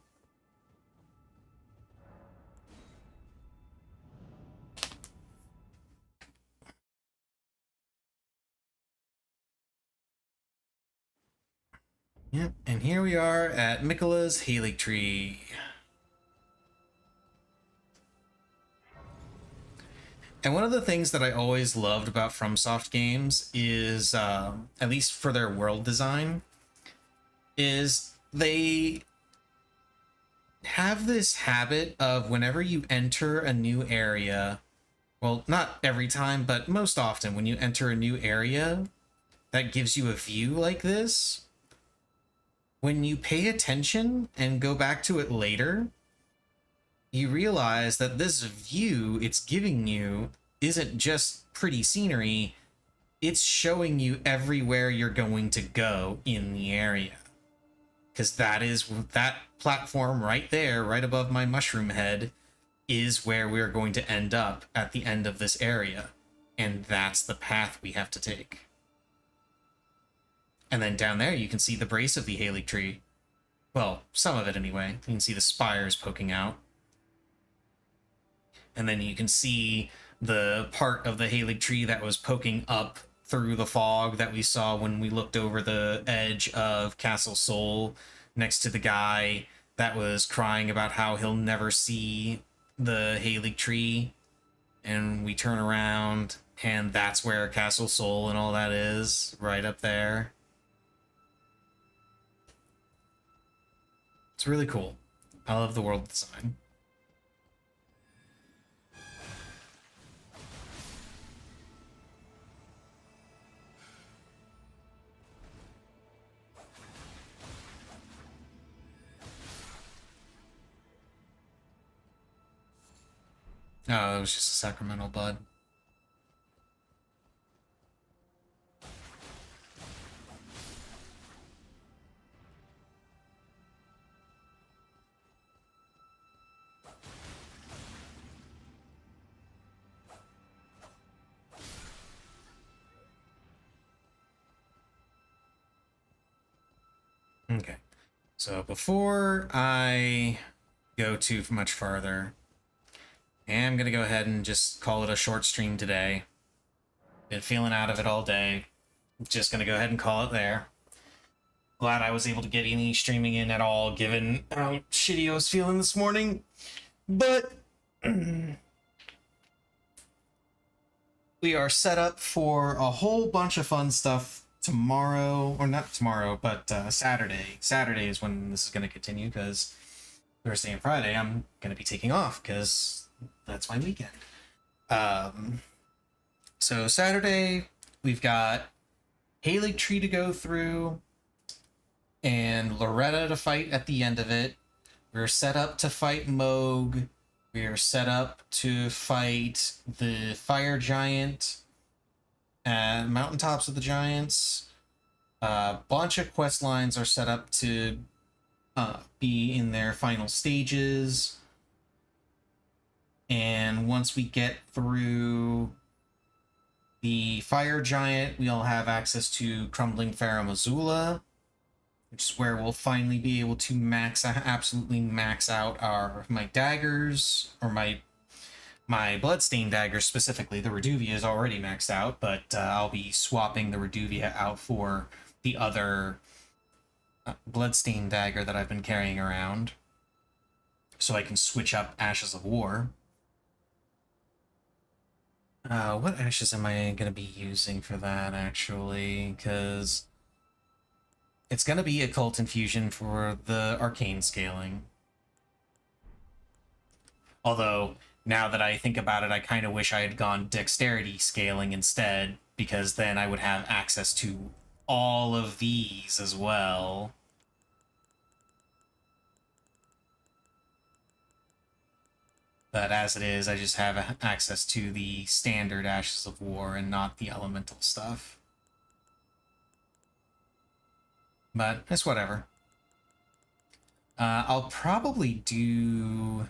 Yep, and here we are at Mikola's Haley Tree. And one of the things that I always loved about FromSoft games is, at least for their world design, is they have this habit of whenever you enter a new area, well, not every time, but most often when you enter a new area that gives you a view like this, when you pay attention and go back to it later, you realize that this view it's giving you isn't just pretty scenery, it's showing you everywhere you're going to go in the area. Because that platform right there, right above my mushroom head, is where we're going to end up at the end of this area. And that's the path we have to take. And then down there, you can see the brace of the Haley tree. Well, some of it anyway. You can see the spires poking out. And then you can see the part of the Haley tree that was poking up through the fog that we saw when we looked over the edge of Castle Sol next to the guy that was crying about how he'll never see the Haley tree. And we turn around, and that's where Castle Sol and all that is, right up there. It's really cool. I love the world design. Oh, it was just a sacramental bud. Okay, so before I go too much farther, I'm gonna go ahead and just call it a short stream today. Been feeling out of it all day. Just gonna go ahead and call it there. Glad I was able to get any streaming in at all, given how shitty I was feeling this morning. But we are set up for a whole bunch of fun stuff tomorrow, or not tomorrow, but Saturday. Saturday is when this is going to continue, because Thursday and Friday I'm going to be taking off, because that's my weekend. So Saturday, we've got Haley Tree to go through, and Loretta to fight at the end of it. We're set up to fight Moog. We are set up to fight the fire giant at Mountaintops of the Giants. A bunch of quest lines are set up to be in their final stages. And once we get through the fire giant, we'll have access to Crumbling Pharaoh Missoula, which is where we'll finally be able to absolutely max out my daggers, or my Bloodstained daggers specifically. The Reduvia is already maxed out, but I'll be swapping the Reduvia out for the other Bloodstained dagger that I've been carrying around, so I can switch up Ashes of War. What ashes am I going to be using for that, actually? Because it's going to be Occult Infusion for the Arcane Scaling. Although, now that I think about it, I kind of wish I had gone Dexterity Scaling instead, because then I would have access to all of these as well. But as it is, I just have access to the standard Ashes of War and not the elemental stuff. But it's whatever. I'll probably do...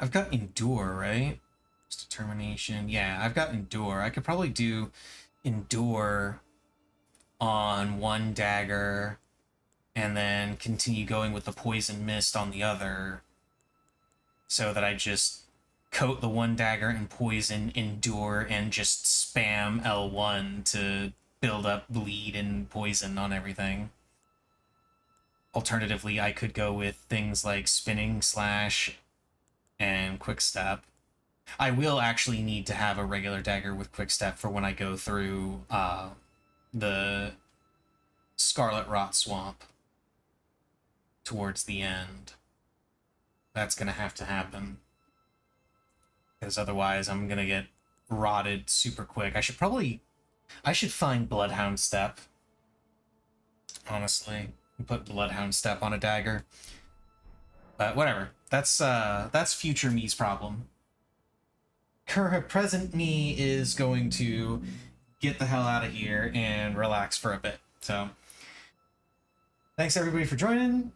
I've got Endure, right? It's Determination. Yeah, I've got Endure. I could probably do Endure on one dagger and then continue going with the Poison Mist on the other, so that I just coat the one dagger in poison, endure, and just spam L1 to build up bleed and poison on everything. Alternatively, I could go with things like spinning, slash, and quick step. I will actually need to have a regular dagger with quick step for when I go through the Scarlet Rot Swamp towards the end. That's gonna have to happen. Because otherwise I'm gonna get rotted super quick. I should find Bloodhound Step. Honestly. Put Bloodhound Step on a dagger. But whatever. That's future me's problem. Current present me is going to get the hell out of here and relax for a bit. So thanks everybody for joining.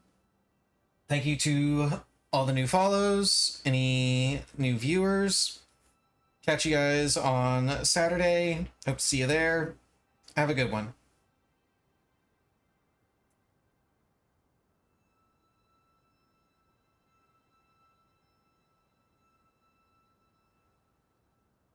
Thank you to all the new follows, any new viewers. Catch you guys on Saturday. Hope to see you there. Have a good one.